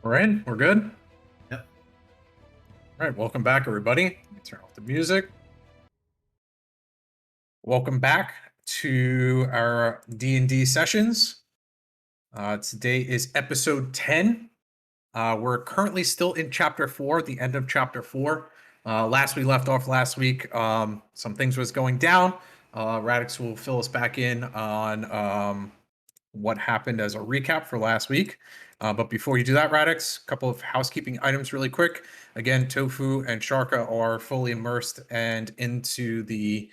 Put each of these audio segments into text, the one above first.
We're in. We're good. Yep. All right. Welcome back, everybody. Let me turn off the music. Welcome back to our D&D sessions. Today is episode 10. We're currently still in chapter 4, the end of chapter 4. Last we left off last week, some things was going down. Radix will fill us back in on what happened as a recap for last week. But before you do that, Radix, a couple of housekeeping items really quick. Again, Tofu and Sharka are fully immersed and into the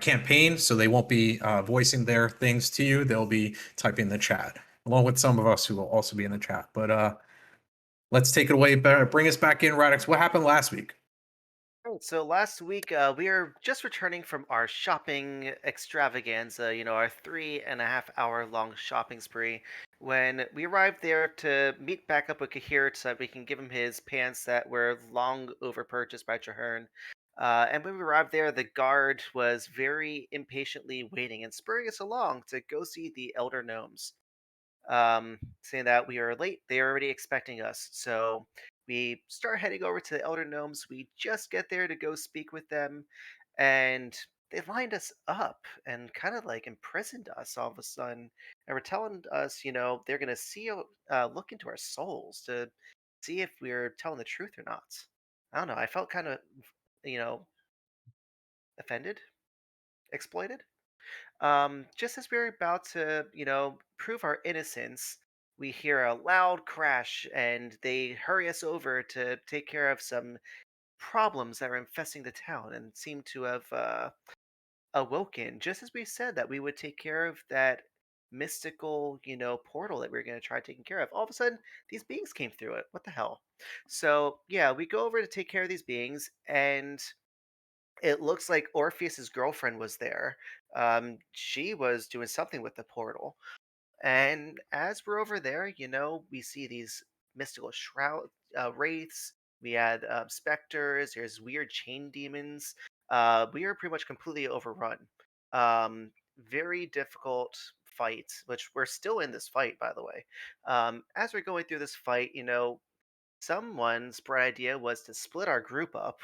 campaign, so they won't be voicing their things to you. They'll be typing in the chat, along with some of us who will also be in the chat. But let's take it away. Bring us back in, Radix. What happened last week? Right, so last week we are just returning from our shopping extravaganza, our 3.5 hour long shopping spree. When we arrived there to meet back up with Kahir so that we can give him his pants that were long over purchased by Traherne. And when we arrived there, the guard was very impatiently waiting and spurring us along to go see the Elder Gnomes, saying that we are late. They are already expecting us. So we start heading over to the Elder Gnomes. We just get there to go speak with them, and they lined us up and kind of like imprisoned us all of a sudden. And were telling us, they're going to look into our souls to see if we're telling the truth or not. I don't know. I felt kind of, you know, offended, exploited. Just as we're about to, prove our innocence, we hear a loud crash and they hurry us over to take care of some problems that are infesting the town and seem to have awoken just as we said that we would take care of that mystical, portal that we were going to try taking care of. All of a sudden, these beings came through it. What the hell? So, yeah, we go over to take care of these beings and it looks like Orpheus's girlfriend was there. She was doing something with the portal. And as we're over there, we see these mystical shroud wraiths. We had specters. There's weird chain demons. We are pretty much completely overrun. Very difficult fight, which we're still in this fight, by the way. As we're going through this fight, someone's bright idea was to split our group up.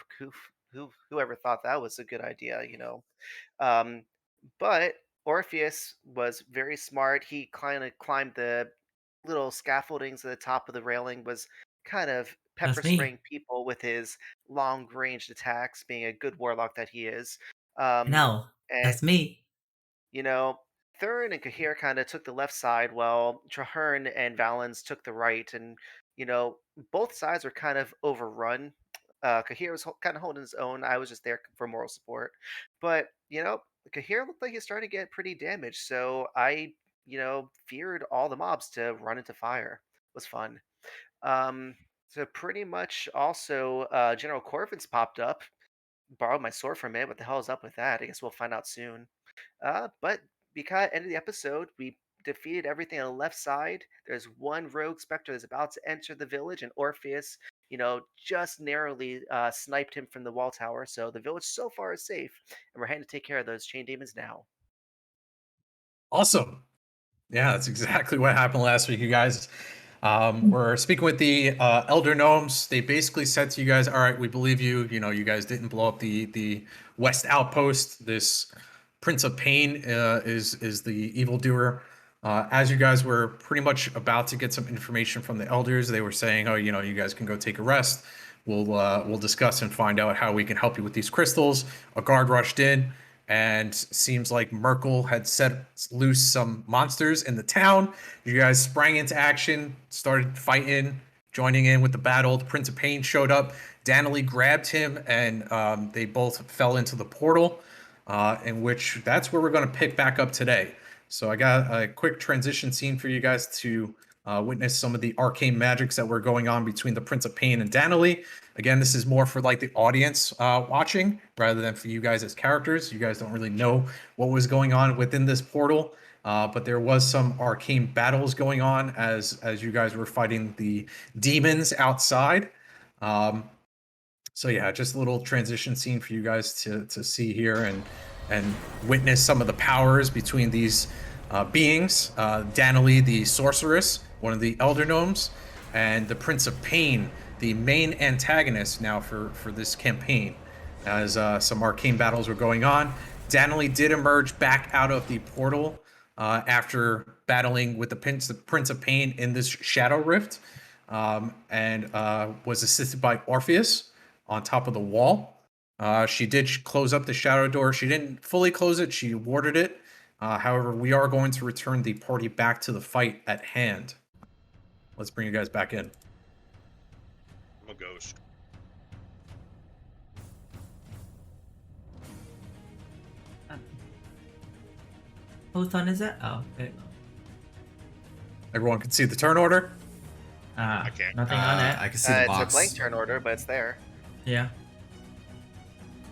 Whoever thought that was a good idea, Um, but Orpheus was very smart. He kind of climbed the little scaffoldings at the top of the railing, was kind of pepper That's me. spraying people with his long ranged attacks, being a good warlock that he is. I Um, know. and That's me. you know, Thurin and Kahir kind of took the left side, while Traherne and Valens took the right, and both sides were kind of overrun. Kahir was kind of holding his own. I was just there for moral support, but Kahir looked like he's starting to get pretty damaged. So I, feared all the mobs to run into fire. It was fun. Um, so pretty much also, General Corvin's popped up. Borrowed my sword from it. What the hell is up with that? I guess we'll find out soon. But we kind of ended the episode. We defeated everything on the left side. There's one rogue specter that's about to enter the village, and Orpheus, just narrowly sniped him from the wall tower. So the village so far is safe, and we're heading to take care of those chain demons now. Awesome. Yeah, that's exactly what happened last week, you guys. We're speaking with the Elder Gnomes. They basically said to you guys, "All right, we believe you. You know, you guys didn't blow up the West Outpost. This Prince of Pain is the evildoer." As you guys were pretty much about to get some information from the elders, they were saying, "Oh, you know, you guys can go take a rest. We'll discuss and find out how we can help you with these crystals." A guard rushed in, and seems like Merkel had set loose some monsters in the town. You guys sprang into action, started fighting, joining in with the battle. The Prince of Pain showed up. Danilee grabbed him, and they both fell into the portal, in which that's where we're going to pick back up today. So I got a quick transition scene for you guys to witness some of the arcane magics that were going on between the Prince of Pain and Danilee. Again, this is more for like the audience watching rather than for you guys as characters. You guys don't really know what was going on within this portal, but there was some arcane battles going on as you guys were fighting the demons outside. So yeah, just a little transition scene for you guys to see here and witness some of the powers between these beings. Danilee, the sorceress, one of the elder gnomes, and the Prince of Pain, the main antagonist now for this campaign, as some arcane battles were going on. Daniele did emerge back out of the portal after battling with the Prince of Pain in this Shadow Rift, and was assisted by Orpheus on top of the wall. She did close up the shadow door. She didn't fully close it. She warded it. However, we are going to return the party back to the fight at hand. Let's bring you guys back in. I'm a ghost. Whose turn is it? Oh, okay. Everyone can see the turn order. I can't. Nothing on it. I can see the It's a box. blank turn order, but it's there. Yeah.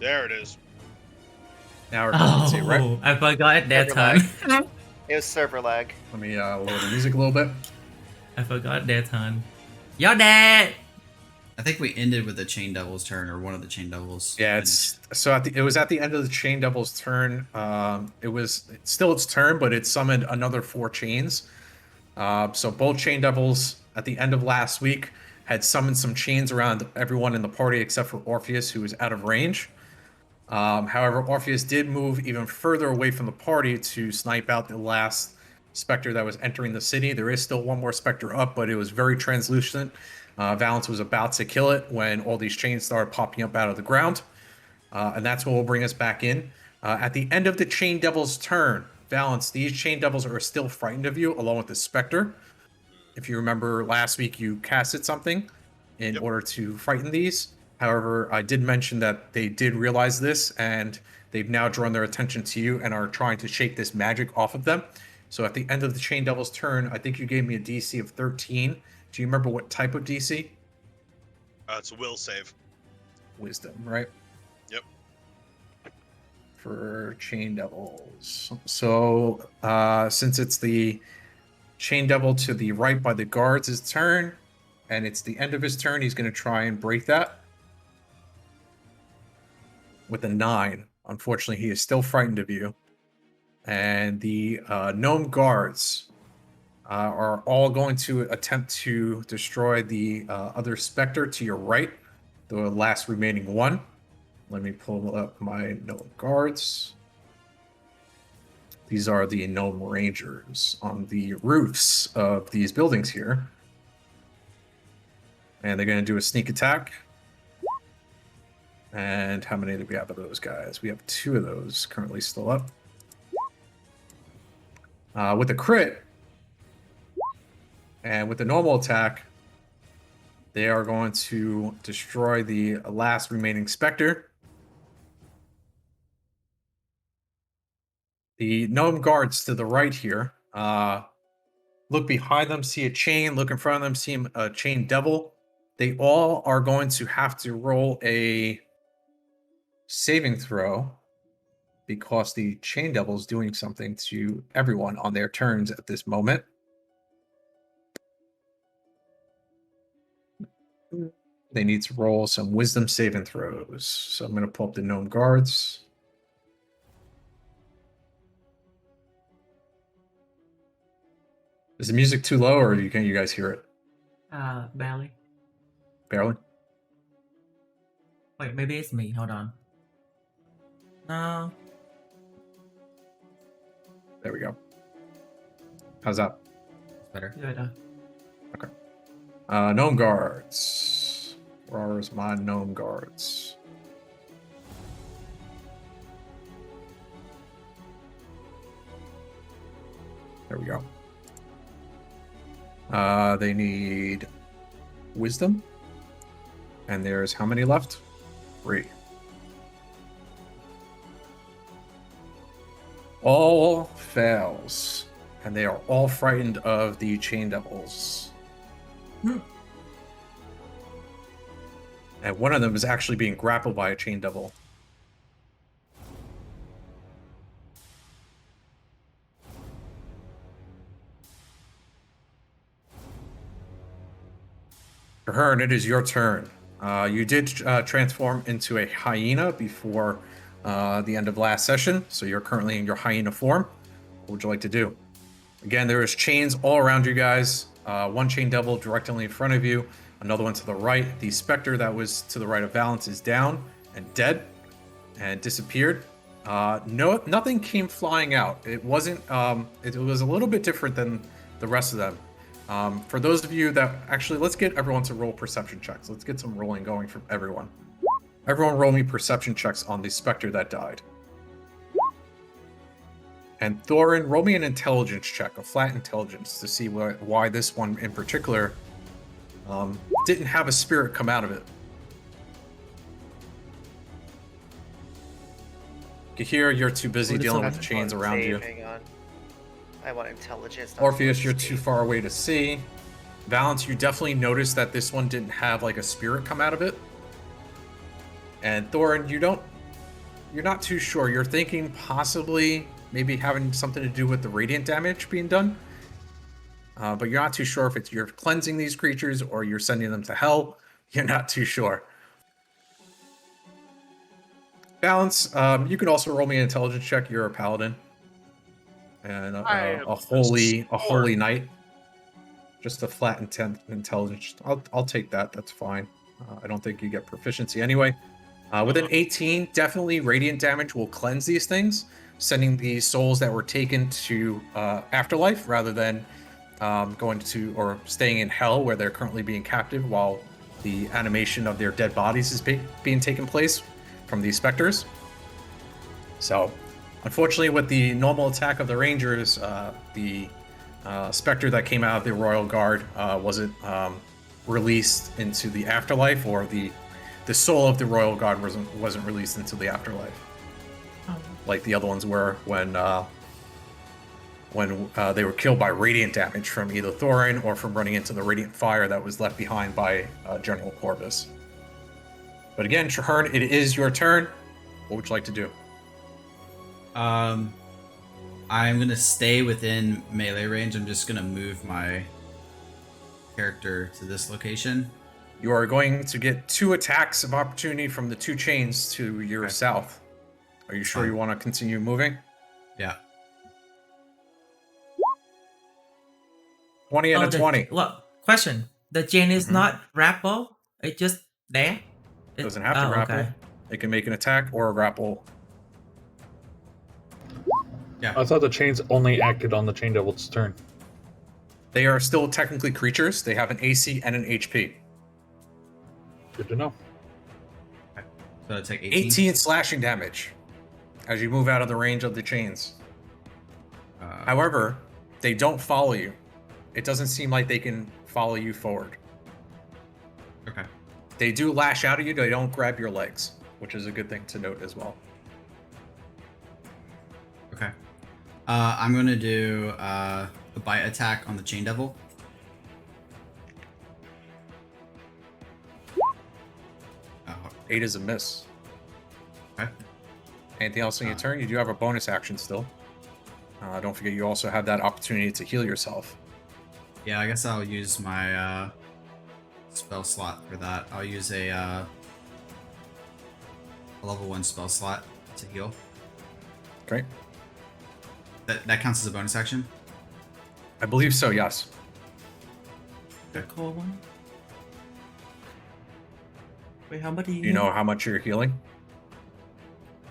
There it is. Now everyone can see, right? Oh, I forgot their Server turn. lag. It was server lag. Let me lower the music a little bit. I forgot their turn. You're dead. I think we ended with the Chain Devil's turn, or one of the Chain Devils. Yeah, it's so it was at the end of the Chain Devil's turn. It's still its turn, but it summoned another 4 chains. So both Chain Devils at the end of last week had summoned some chains around everyone in the party except for Orpheus, who was out of range. However, Orpheus did move even further away from the party to snipe out the last specter that was entering the city. There is still one more specter up, but it was very translucent. Valence was about to kill it when all these chains started popping up out of the ground. And that's what will bring us back in. At the end of the Chain Devil's turn, Valence, these Chain Devils are still frightened of you, along with the specter. If you remember last week, you casted something in order to frighten these. However, I did mention that they did realize this, and they've now drawn their attention to you and are trying to shake this magic off of them. So at the end of the Chain Devil's turn, I think you gave me a DC of 13. Do you remember what type of DC? It's a will save. Wisdom, right? Yep. For Chain Devils. So since it's the Chain Devil to the right by the guards' turn, and it's the end of his turn, he's going to try and break that with a 9. Unfortunately, he is still frightened of you. And the gnome guards are all going to attempt to destroy the other specter to your right, the last remaining one. Let me pull up my gnome guards. These are the gnome rangers on the roofs of these buildings here. And they're going to do a sneak attack. And how many do we have of those guys? We have 2 of those currently still up. With a crit, and with the normal attack, they are going to destroy the last remaining specter. The gnome guards to the right here, look behind them, see a chain. Look in front of them, see a chain devil. They all are going to have to roll a saving throw because the chain devil is doing something to everyone on their turns at this moment. They need to roll some wisdom saving throws. So I'm going to pull up the gnome guards. Is the music too low, or can you guys hear it? Barely. Barely? Wait, maybe it's me. Hold on. No. There we go. How's that? It's better. Good. Gnome guards. Where is my gnome guards? There we go. They need wisdom. And there's how many left? 3. All fails. And they are all frightened of the chain devils. And one of them is actually being grappled by a chain devil. Hearn, it is your turn. You did transform into a hyena before the end of last session, so you're currently in your hyena form. What would you like to do? Again, there is chains all around you guys. One chain devil directly in front of you, another one to the right. The specter that was to the right of Valence is down and dead and disappeared. Nothing came flying out. It wasn't. It was a little bit different than the rest of them. For those of you that actually, let's get everyone to roll perception checks. Let's get some rolling going from everyone. Everyone, roll me perception checks on the specter that died. And Thorin, roll me an intelligence check, a flat intelligence, to see why this one in particular didn't have a spirit come out of it. Kahir, you're too busy What is dealing up? with the chains One around save, you. Hang on. I want intelligence. not Orpheus, you're intelligence. too far away to see. Valence, you definitely noticed that this one didn't have like a spirit come out of it. And Thorin, you're not too sure. You're thinking possibly maybe having something to do with the radiant damage being done. But you're not too sure if it's you're cleansing these creatures or you're sending them to hell. You're not too sure. Balance, you can also roll me an intelligence check. You're a paladin. And I am a holy sword. knight. Just a flat intelligence. I'll take that. That's fine. I don't think you get proficiency anyway. With an 18, definitely radiant damage will cleanse these things, sending the souls that were taken to afterlife rather than going to or staying in hell where they're currently being captive while the animation of their dead bodies is being taken place from these specters. So, unfortunately, with the normal attack of the Rangers, the specter that came out of the Royal Guard wasn't released into the afterlife, or the soul of the Royal Guard wasn't released into the afterlife, like the other ones were when they were killed by radiant damage from either Thorin or from running into the radiant fire that was left behind by General Corvus. But again, Traherne, it is your turn. What would you like to do? I'm gonna stay within melee range. I'm just gonna move my character to this location. You are going to get 2 attacks of opportunity from the 2 chains to your Okay. south. Are you sure you want to continue moving? Yeah. 20 and a 20. Well, question. The chain is Mhm. not grapple. It's just there. It doesn't have to grapple. Okay. It can make an attack or a grapple. I thought the chains only acted on the chain devil's turn. They are still technically creatures. They have an AC and an HP. Good to know. So I take 18 slashing damage as you move out of the range of the chains. However, they don't follow you. It doesn't seem like they can follow you forward. Okay. They do lash out at you. They don't grab your legs, which is a good thing to note as well. Okay. I'm gonna do a bite attack on the chain devil. Oh, 8 is a miss. okay. Anything else on your turn? You do have a bonus action still. Don't forget you also have that opportunity to heal yourself. Yeah, I guess I'll use my spell slot for that. I'll use a level 1 spell slot to heal. Great. That counts as a bonus action? I believe so, yes. The cool one. Wait, how much do Do you know how much you're healing?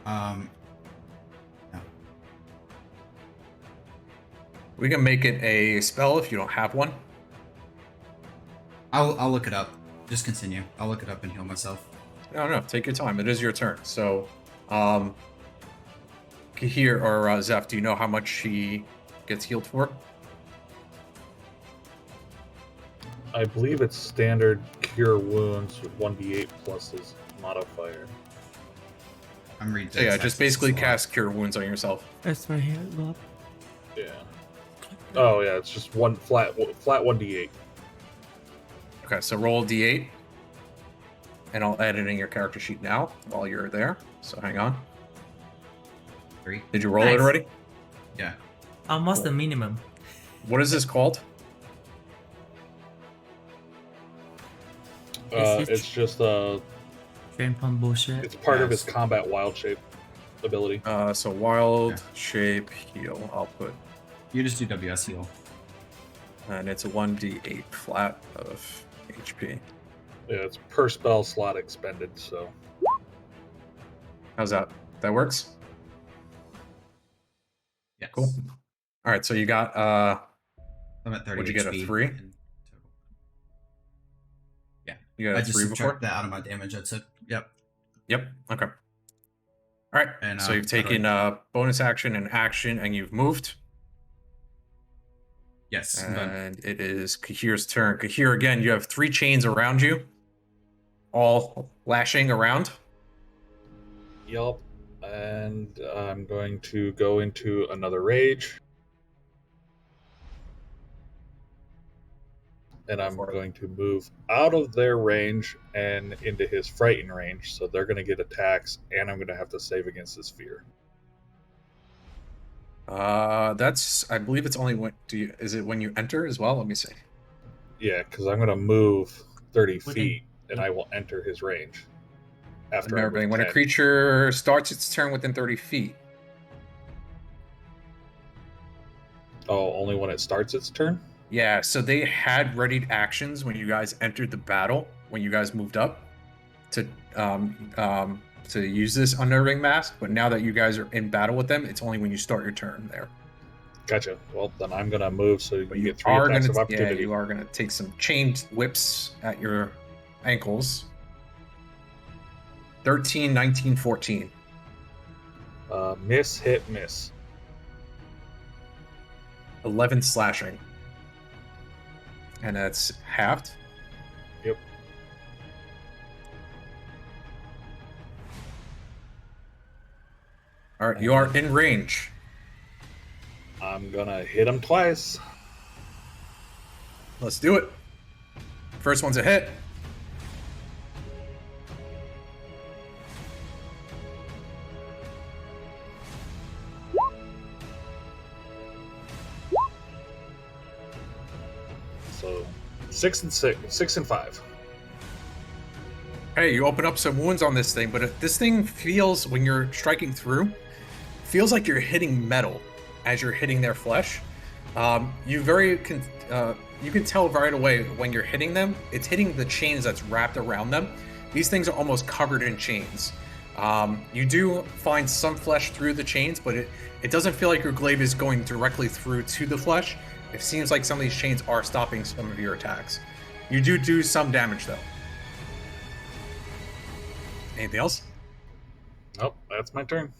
No. We can make it a spell if you don't have one. I'll look it up. Just continue. I'll look it up and heal myself. No, take your time. It is your turn. So, Kahir or Zeph, do you know how much she gets healed for? I believe it's standard cure wounds with 1d8 plus his modifier. I'm reading. So yeah, just basically cast Cure Wounds on yourself. It's right here, Rob. Yeah. Oh yeah, it's just one flat 1d8. Okay, so roll a d8. And I'll add it in your character sheet now while you're there. So hang on. 3. Did you roll it Nice. already? Yeah. Almost the minimum. What is this called? It's just Train pump bullshit. it's part of Yes. his combat wild shape ability. So wild Yeah. shape heal. I'll put. You just do WS heal. And it's a 1d8 flat of HP. Yeah, it's per spell slot expended, so. How's that? That works? Yes. Cool. All right, so you got I'm at 30 What'd you get, a HP 3? in total. Yeah. you got I a just 3 before? subtract that out of my damage I took. Yep. Yep. Okay. All right. And, So you've how do I- taken bonus action and action, and you've moved. Yes, I'm done. And it is Kahir's turn. Kahir, again, you have 3 chains around you, all lashing around. Yup. And I'm going to go into another rage. And I'm going to move out of their range and into his frighten range. So they're going to get attacks, and I'm going to have to save against his fear. That's, I believe it's only when, is it when you enter as well? Let me see. Yeah, because I'm going to move 30 Within- feet, and I will enter his range. After I Remember, move when a 10. creature starts its turn within 30 feet. Oh, only when it starts its turn? Yeah, so they had readied actions when you guys entered the battle, when you guys moved up to use this unnerving mask, but now that you guys are in battle with them, it's only when you start your turn there. Gotcha. Well, then I'm going to move so But you you get 3 are attacks gonna, of opportunity. you are gonna take some chained whips at your ankles. 13, 19, 14. Miss, hit, miss. 11 slashing. And that's halved. Yep. All right, you are in range. I'm going to hit him twice. Let's do it. First one's a hit. So 6 and 5. Hey, you open up some wounds on this thing, but this thing feels, when you're striking through, feels like you're hitting metal as you're hitting their flesh. You can tell right away when you're hitting them. It's hitting the chains that's wrapped around them. These things are almost covered in chains. You do find some flesh through the chains, but it doesn't feel like your glaive is going directly through to the flesh. It seems like some of these chains are stopping some of your attacks. You do some damage though. Anything else? Nope, that's my turn.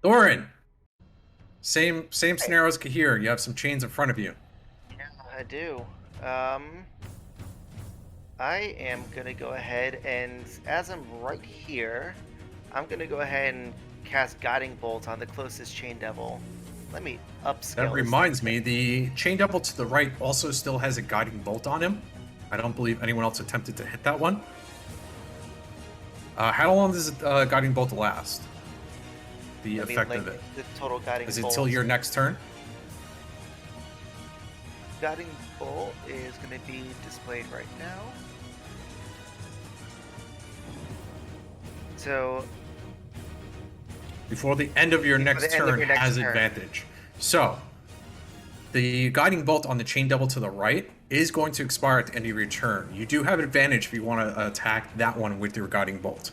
Thorin. Same scenario as Kahir. You have some chains in front of you. Yeah, I do. I am gonna go ahead and, as I'm right here, I'm gonna go ahead and cast Guiding Bolt on the closest Chain Devil. Let me upscale. That this reminds thing. me, the Chain Devil to the right also still has a Guiding Bolt on him. I don't believe anyone else attempted to hit that one. How long does Guiding Bolt last? The effect of it. The total Guiding Is it Bolt. till your next turn? Guiding Bolt is gonna be displayed right now. So Before the end of your Before next the end of turn your next has turn. advantage. So, the Guiding Bolt on the Chain Devil to the right is going to expire at the end of your turn. You do have advantage if you want to attack that one with your Guiding Bolt.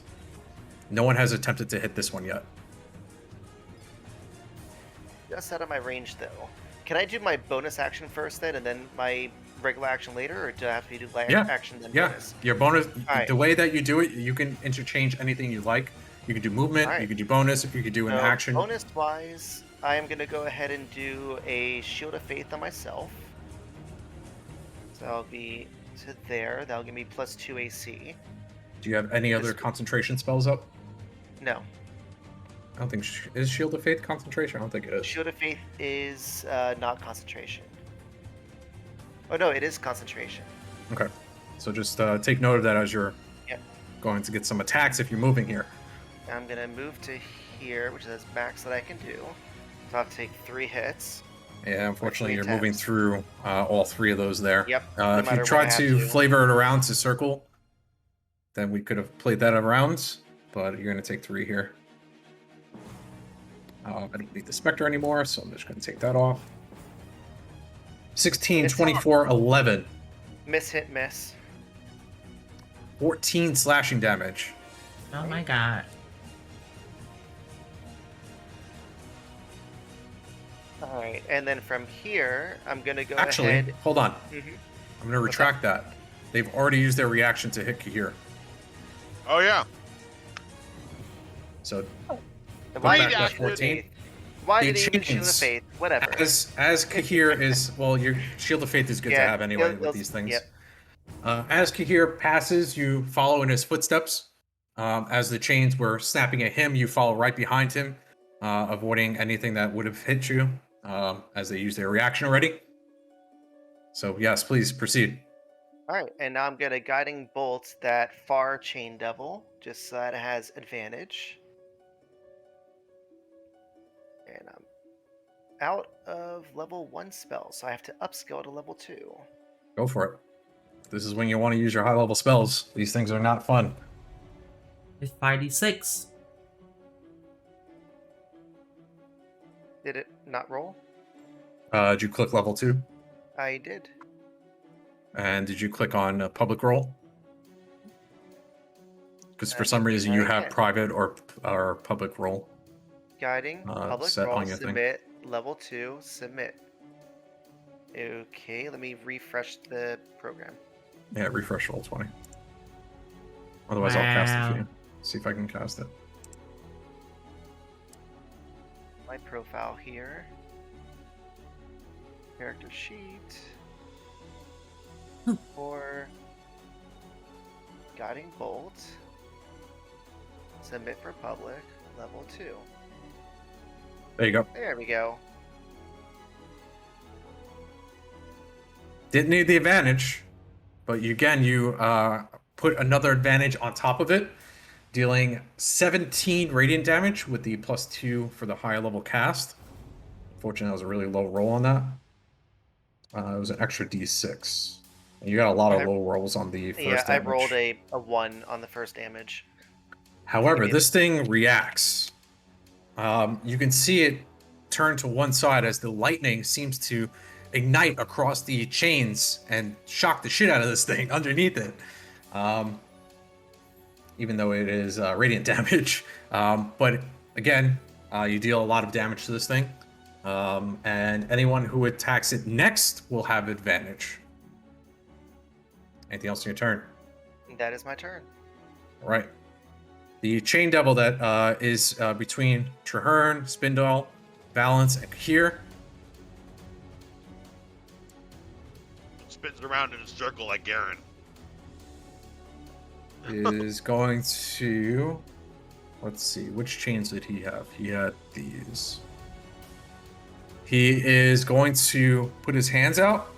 No one has attempted to hit this one yet. just out of my range though. Can I do my bonus action first then, and then my regular action later, or do I have to do Yeah. action then Yeah, bonus? your bonus, Alright. the way that you do it, you can interchange anything you like. You can do movement, Alright. you can do bonus, you can do an So, action. bonus wise, I am gonna go ahead and do a Shield of Faith on myself. So I'll be to there. That'll give me +2 AC. Do you have any other This- concentration spells up? No, I don't think, is Shield of Faith concentration? I don't think it is. Shield of Faith is not concentration. Oh no, it is concentration. Okay, so just take note of that as you're Yep. going to get some attacks if you're moving here. I'm gonna move to here, which is max that I can do. So I'll have to take 3 hits. Yeah, unfortunately, you're attacks. moving through all 3 of those there. Yep, no If matter you what, tried I have to to. flavor it around to circle, then we could have played that around, but you're going to take 3 here. I don't need the Spectre anymore, so I'm just going to take that off. 16, It's 24, 11. Miss, hit, miss. 14 slashing damage. Oh my god. All right, and then from here, I'm gonna go Actually, ahead. hold on. Mhm. I'm going to retract that. They've already used their reaction to hit Kahir. Oh yeah. So Why back did that he shield of 14. faith? Why The did he use shield of chains. faith? Whatever. as Kahir is, well, your Shield of Faith is good to Yeah, have anyway he'll- with these things. Yep. As Kahir passes, you follow in his footsteps. As the chains were snapping at him, you follow right behind him, avoiding anything that would have hit you, as they used their reaction already. So yes, please proceed. All right, and now I'm gonna guiding bolt that far chain devil, just so that it has advantage. And I'm out of level 1 spell, so I have to upscale to level 2. Go for it. This is when you want to use your high level spells. These things are not fun. It's 5d6. Did it not roll? Did you click level 2? I did. And did you click on public roll? Because for I some can reason try you have again. private or public roll. Guiding, public set roll, on your thing. submit, level 2, submit. Okay, let me refresh the program. Yeah, refresh roll 20. Otherwise, I'll cast it for Wow. you. See if I can cast it. My profile here. Character sheet. For guiding bolt. Submit for public, level 2. There you go. There we go. Didn't need the advantage, but you put another advantage on top of it, dealing 17 radiant damage with the +2 for the higher level cast. Unfortunately, that was a really low roll on that. It was an extra d6. And you got a lot of low rolls on the first Yeah, damage. I rolled a 1 on the first damage. However, Give me this thing reacts. You can see it turn to one side as the lightning seems to ignite across the chains and shock the shit out of this thing underneath it. Even though it is radiant damage. But again, you deal a lot of damage to this thing. And anyone who attacks it next will have advantage. Anything else in your turn? That is my turn. All right. The Chain Devil that is between Traherne, Spindle, Valance, and Kahir. Spins around in a circle like Garen. Is going to, let's see, which chains did he have? He had these. He is going to put his hands out,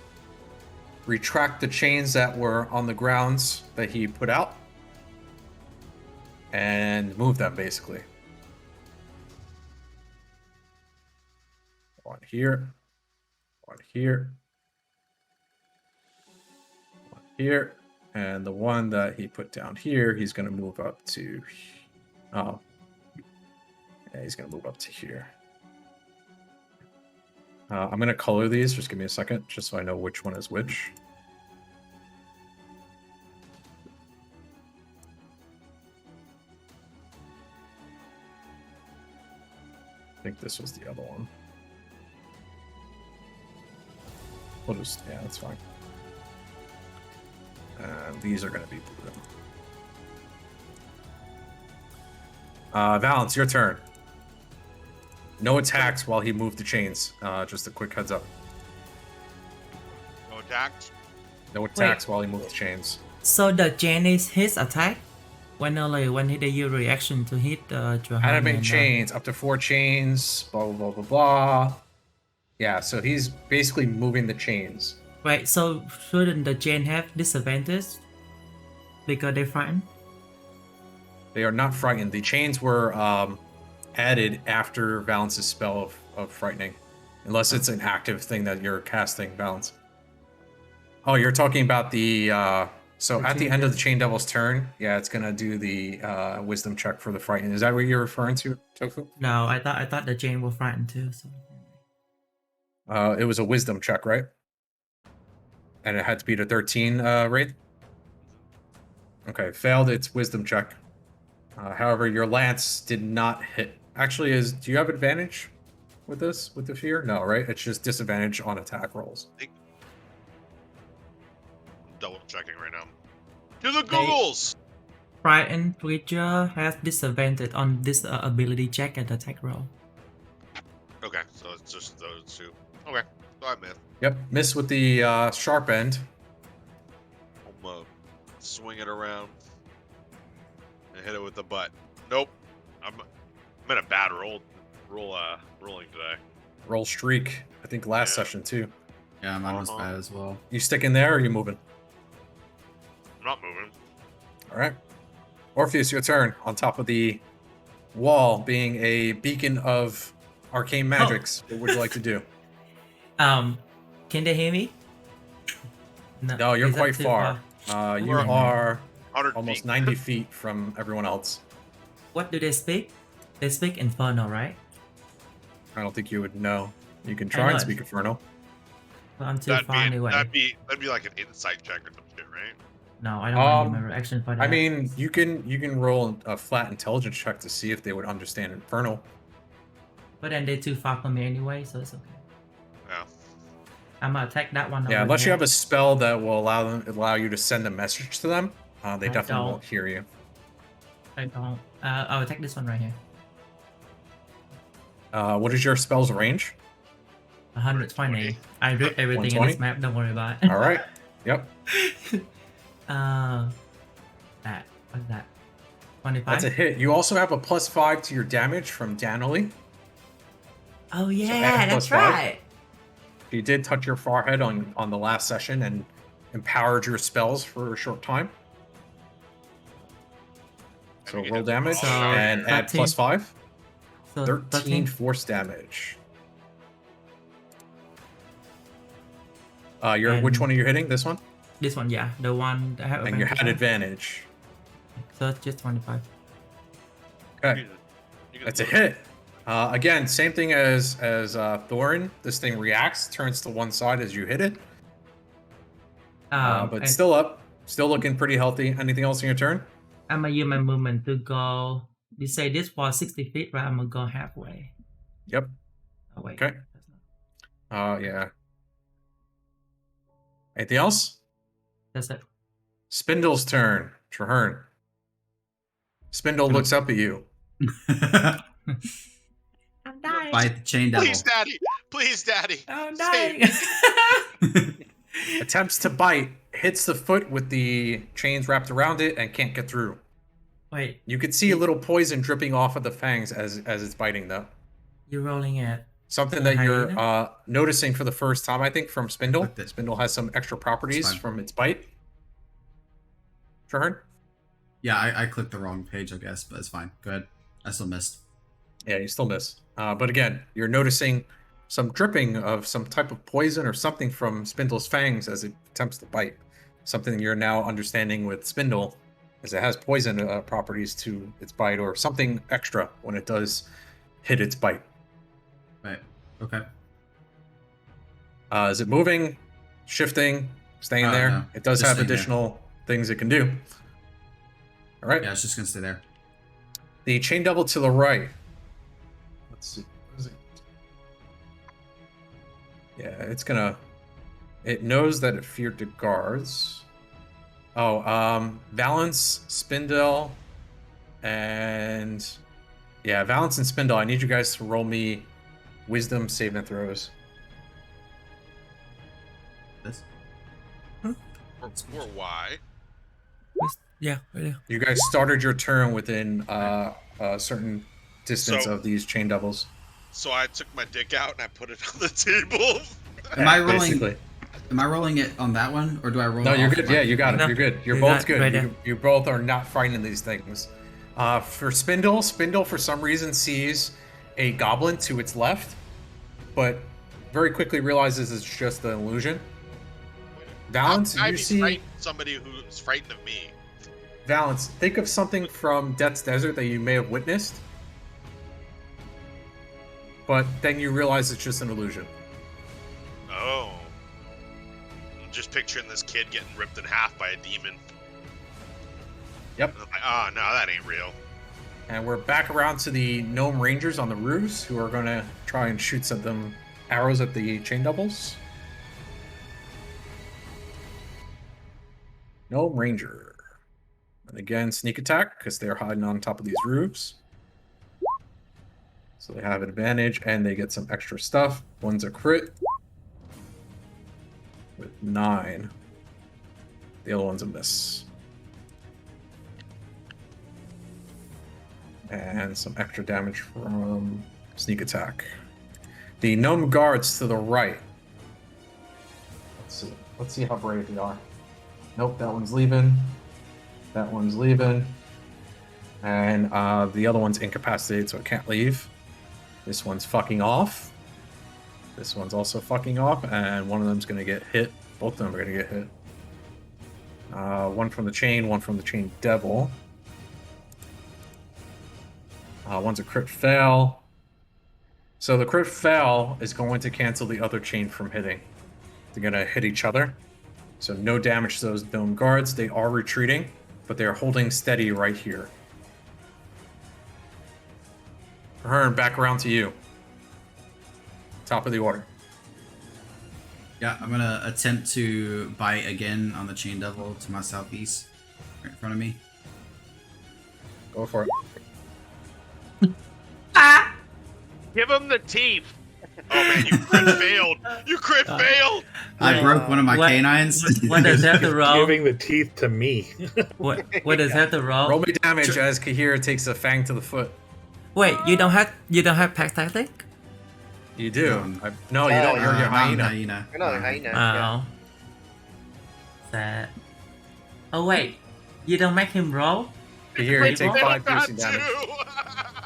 retract the chains that were on the grounds that he put out, and move them basically. One here, one here, one here. And the one that he put down here, he's going to move up to... Oh. Yeah, he's going to move up to here. I'm going to color these. Just give me a second, just so I know which one is which. I think this was the other one. We'll just... Yeah, that's fine. And these are going to be blue. Valance, your turn. No attacks while he moved the chains. Just a quick heads up. No attacks. No attacks while he moved the chains. So the chain is his attack? When only when he use reaction to hit Johan Animate and, chains, up to 4 chains, blah, blah, blah, blah, blah. Yeah, so he's basically moving the chains. Wait, so shouldn't the chain have disadvantage? Because they're frightened? They are not frightened. The chains were added after Valance's spell of frightening. Unless it's an active thing that you're casting, Valance. Oh, you're talking about the... so The at the chain end of devil. the Chain Devil's turn, yeah, it's going to do the wisdom check for the frightening. Is that what you're referring to, Tofu? No, I thought the chain was frightened too. So. It was a wisdom check, right? And it had to beat a 13 Wraith? Okay, failed its wisdom check. However, your lance did not hit. Actually, do you have advantage with this, with the fear? No, right? It's just disadvantage on attack rolls. I'm double checking right now. To the Googles! Frightened creature has disadvantage on this ability check and attack roll. Okay, so it's just those two. Okay, so I missed. Yep, miss with the sharp end. I'm swing it around and hit it with the butt. Nope. I'm in a bad rolling today. Roll streak. I think last session too. Yeah, mine was bad as well. You sticking there or are you moving? I'm not moving. All right. Orpheus, your turn. On top of the wall, being a beacon of arcane magics. What would you like to do? Can they hear me? No, you're is that quite too far. You We're are 100 almost feet. 90 feet from everyone else. What do they speak? They speak Infernal, right? I don't think you would know. You can I try know and it. speak Infernal. Well, I'm too far anyway. That'd be like an insight check or some shit, right? No, I don't want to do my reaction for that. I mean, you can roll a flat intelligence check to see if they would understand Infernal. but then they're too far from me anyway, so it's okay. Yeah. I'm gonna attack that one. Yeah, over unless you there. have a spell that will allow you to send a message to them, they I definitely don't. won't hear you. I don't. I'll attack this one right here. What is your spell's range? 120. I read everything in 120? this map. Don't worry about it. All right. Yep. That. What's that? 25. That's a hit. You also have a +5 to your damage from Danily. Oh add yeah, that's +5. right. You did touch your forehead on the last session and empowered your spells for a short time. So And we roll get damage So, and add 13. +5. So 13 force damage. Which And- one are you hitting? This one? This one, yeah, the one that I have And you had on. advantage. So it's just 25. Okay. You can That's a look. hit. Again, same thing as Thorin. This thing reacts, turns to one side as you hit it. But And still up. Still looking pretty healthy. Anything else in your turn? I'm gonna use my movement to go. You say this was 60 feet, right? I'm gonna go halfway. Yep. Oh wait. Okay. that's not- Yeah. Anything else? That's it. Spindle's turn. Traherne. Spindle looks up at you. I'm dying. Fight the chain devil. Please, daddy. Please, daddy. I'm Save dying. Attempts to bite. Hits the foot with the chains wrapped around it and can't get through. Wait, You can see a little poison dripping off of the fangs as it's biting, though. you're rolling it. Something that you're Hyena? noticing for the first time, I think, from Spindle. Clicked it. Spindle has some extra properties fine. from its bite. Traherne? Yeah, I clicked the wrong page, I guess, but it's fine. Go ahead. I still missed. Yeah, you still miss. But again, you're noticing some dripping of some type of poison or something from Spindle's fangs as it attempts to bite. Something you're now understanding with Spindle is it has poison properties to its bite or something extra when it does hit its bite. Right. Okay. Is it moving, shifting, staying there? No. It does Just have staying there. additional things it can do. All right. Yeah, it's just gonna stay there. The chain devil to the right. Let's see. What is it? Yeah, it's gonna. It knows that it feared the guards. Oh, Valence, Spindle, and yeah, Valence and Spindle. I need you guys to roll me wisdom saving throws. This. Or why? Yeah, right there. You guys started your turn within a certain distance So- of these chain devils. So I took my dick out and I put it on the table. Am I rolling? Basically. Am I rolling it on that one, or do I roll? No, it you're off good. my- Yeah, you got it. No, You're good. You're you both got good. right You both are not frightened of these things. For Spindle for some reason sees a goblin to its left, but very quickly realizes it's just an illusion. Valence, I'd you be see frightened of somebody who's frightened of me. Valence. Think of something from Death's Desert that you may have witnessed, but then you realize it's just an illusion. Oh. Just picturing this kid getting ripped in half by a demon. Yep. And I'm like, oh no, that ain't real. And we're back around to the gnome rangers on the roofs who are going to try and shoot some arrows at the chain doubles. Gnome ranger. And again, sneak attack because they're hiding on top of these roofs. So they have an advantage and they get some extra stuff. One's a crit with 9. The other one's a miss. And some extra damage from sneak attack. The gnome guards to the right. Let's see how brave they are. Nope, that one's leaving. That one's leaving. And the other one's incapacitated, so it can't leave. This one's fucking off. This one's also fucking off, and one of them's gonna get hit. Both of them are gonna get hit. One from the chain, one from the chain devil. One's a crit fail. So the crit fail is going to cancel the other chain from hitting. They're going to hit each other. So no damage to those gnome guards. They are retreating, but they are holding steady right here. Hearn, back around to you. Top of the order. Yeah, I'm gonna attempt to bite again on the chain devil to my southeast, right in front of me. Go for it. Give him the teeth. Oh man, you crit failed. You crit failed. I broke one of my what- canines. What does that have to roll? Giving the teeth to me. What does that have to roll? Roll me damage as Kahira takes a fang to the foot. Wait, you don't have pack tactic? You do. No. No, you don't. You're your Not hyena. hyena. You're not a hyena. Yeah. Oh. Sad. Oh wait, you don't make him roll? Kahira, you take Table? 5 piercing damage.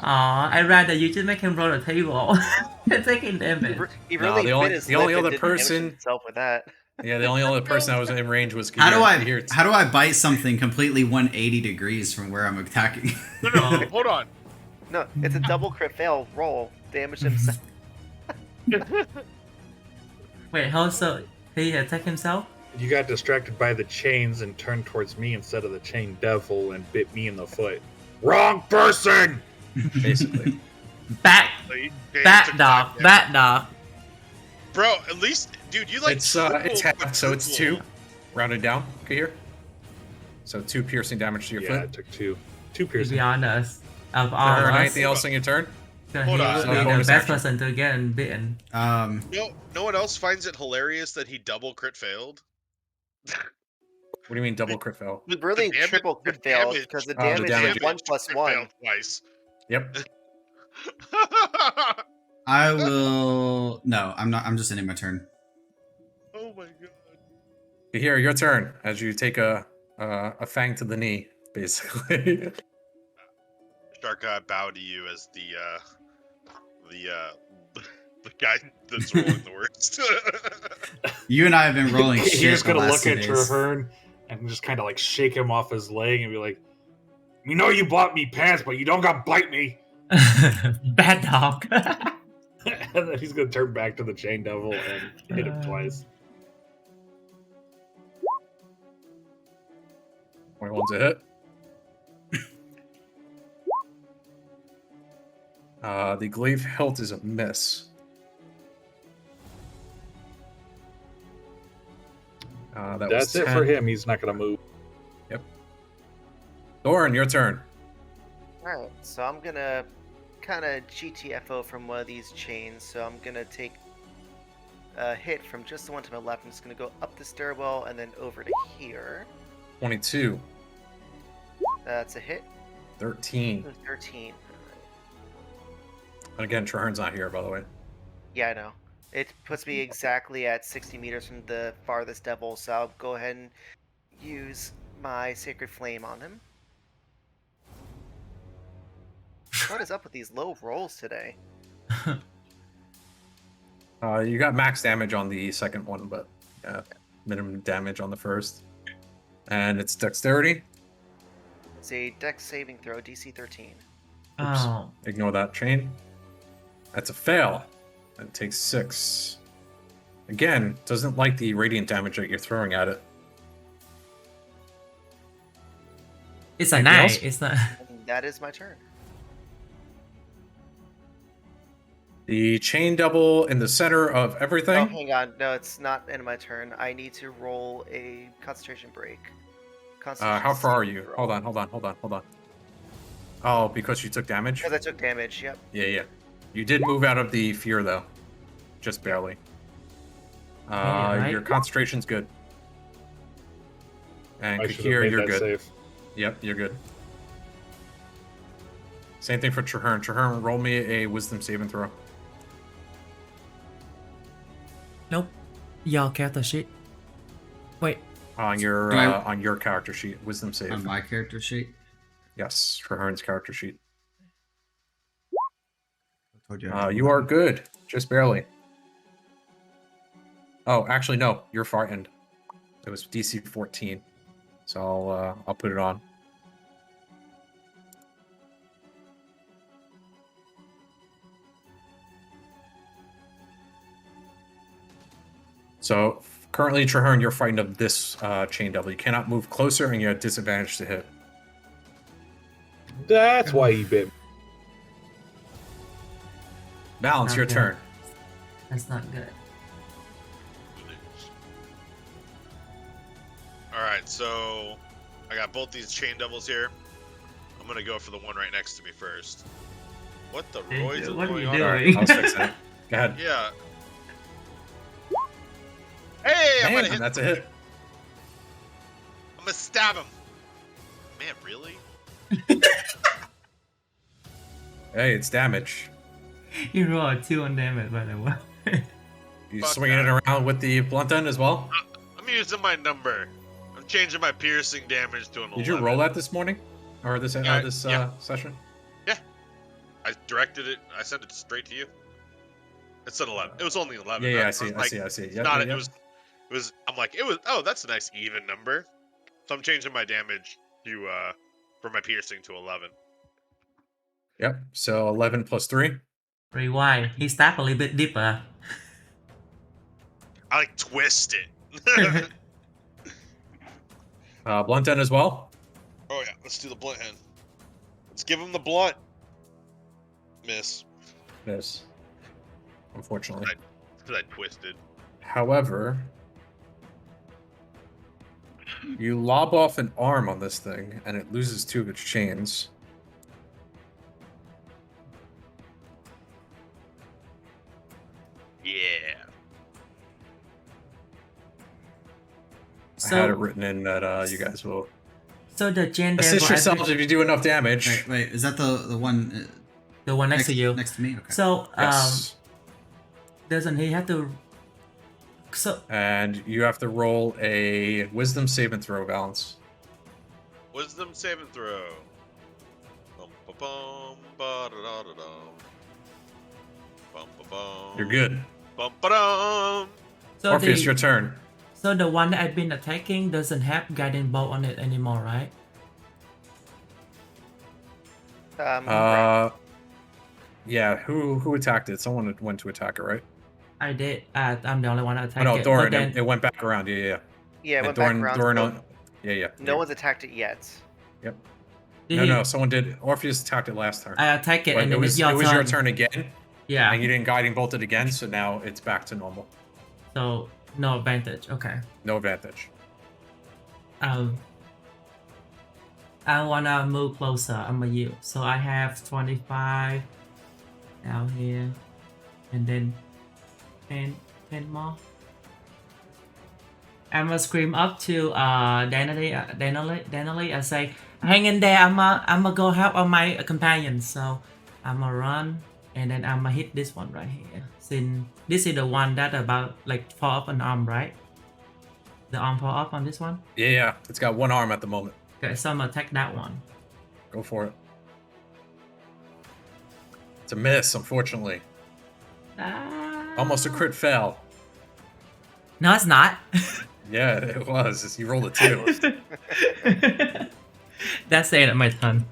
Aw, I'd rather you just make him roll the table. Taking damage. He No, really the only- bit his the only lip and other didn't damage person- himself with that. Yeah, the only other person that was in range was Kahira. How do I bite something completely 180 degrees from where I'm attacking? No, hold on. No, it's a double crit fail roll. Damage himself. Wait, how so? He attack himself? You got distracted by the chains and turned towards me instead of the chain devil and bit me in the foot. Wrong person! Basically. Bat dog. Bro, at least, dude, you like. It's triple half, so it's 2. quadruple. Rounded down, Kahir. So 2 piercing damage to your Yeah, foot. it took 2. 2 To piercing. be honest, of all Or of us, anything else on your turn? so Hold he on. would be the Bonus best action. person to get bitten. No one else finds it hilarious that he double crit failed. What do you mean double crit fail? Really The damage- triple crit the fail damage- because the Oh, the damage damage. is 1 plus crit 1. failed twice. Yep. I will. No, I'm not. I'm just ending my turn. Oh my god. Kahir, your turn as you take a fang to the knee, basically. Shark, I bow to you as the the guy that's rolling the worst. You and I have been rolling He's shit just the gonna last look 2 at days. Traherne and just kind of like shake him off his leg and be like, "We know you bought me pants, but you don't got bite me." Bad dog. And then he's gonna turn back to the chain devil and hit him twice. 21's a hit. The glaive hilt is a miss. That That's was it 10. for him. He's not gonna move. Doran, your turn. Alright, so I'm gonna kind of GTFO from one of these chains. So I'm gonna take a hit from just the one to my left. I'm just gonna go up the stairwell and then over to here. 22, That's a hit. 13. 13. And again, Traherne's not here, by the way. Yeah, I know. It puts me exactly at 60 meters from the farthest devil, so I'll go ahead and use my Sacred Flame on him. What is up with these low rolls today? You got max damage on the second one, but yeah, minimum damage on the first. And it's dexterity. It's a dex saving throw, DC 13. Oh, Ignore that chain. That's a fail. It takes 6. Again, doesn't like the radiant damage that you're throwing at it. It's a Anything knight. else? It's not. And that is my turn. The chain double in the center of Oh, everything. hang on. No, it's not in my turn. I need to roll a concentration break. Concentration How far are saving you? throw. Hold on. Oh, because you took damage? Because I took damage. Yep. Yeah. You did move out of the fear, though. Just barely. right? Your concentration's good. And I should have Kahir, made you're that good. save. Yep, you're good. Same thing for Trahern. Trahern, roll me a wisdom saving throw. Nope. Your character sheet. Wait. On your Do I- on your character sheet. Wisdom save. On my character sheet. Yes, Trahern's character sheet. I told you. I had You are 11. good. Just barely. Oh, actually, no. You're frightened. It was DC 14. So I'll put it on. So currently, Trahern, you're frightened of this chain devil. You cannot move closer, and you're at disadvantage to hit. That's why he bit me. Balance, your Okay. turn. That's not good. Alright, so I got both these chain devils here. I'm gonna go for the one right next to me first. What the Hey, roids is what are going you on? doing? Alright, I was fixing it. Go ahead. Yeah. Hey, I'm gonna Damn, hit. that's a hit. I'm gonna stab him. Man, really? Hey, it's damage. You rolled 2 on damage, by the way. You Fuck swinging it that. around with the blunt end as well? I'm using my number. I'm changing my piercing damage to an 11. Did you roll that this morning? Or this Yeah, this yeah. session? I directed it. I sent it straight to you. It said 11. It was only 11. Yeah, I was see. like, Yep, It's yep, not. yep. It was. I'm like, it was. Oh, that's a nice even number. So I'm changing my damage to for my piercing to 11. Yep. So 11 plus 3. Rewind. He stabbed a little bit deeper. I like twist it. Blunt end as well. Oh yeah, let's do the blunt hand. Let's give him the blunt. Miss. Yes. Unfortunately. Right. Because I twisted. However, you lob off an arm on this thing, and it loses 2 of its chains. Yeah. I had it written in that you guys will So the chain devil. assist yourselves if you do enough damage. Wait, is that the one the one next to you. next to me? Okay. So Yes. doesn't he have to? So And you have to roll a wisdom saving throw, Balance. Wisdom saving throw. Bum, ba, bum, ba, da, da, da, dum. Bum, ba, bum. You're good. Bum, ba, dum. so Orpheus, the your turn. so the one that I've been attacking doesn't have guiding bolt on it anymore, right? Right. Yeah, who attacked it? Someone went to attack it, right? I did. I'm the only one that Oh attacked no, it. Doran, But then it went back around. Yeah. Yeah, it And went back around. Doran but yeah. no one's attacked it yet. Yep. did No, he- no, someone did. Orpheus attacked it last turn. I attack it, But and it then was it's your turn. your turn again, Yeah. and you didn't guiding bolt it again, so now it's back to normal. So no advantage. Okay. No advantage. I wanna move closer. I'm a you. So I have 25 down here, and then 10 more. I'm gonna scream up to Danily. I say, hang in there. I'ma go help on my companions. So I'ma run, and then I'ma hit this one right here. Since this is the one that about like fall off an arm, right? The arm fall off on this one. Yeah. It's got one arm at the moment. Okay, so I'm gonna attack that one. Go for it. It's a miss, unfortunately. Almost a crit fail. No, it's not. Yeah, it was. You rolled a 2. That's the end of my turn.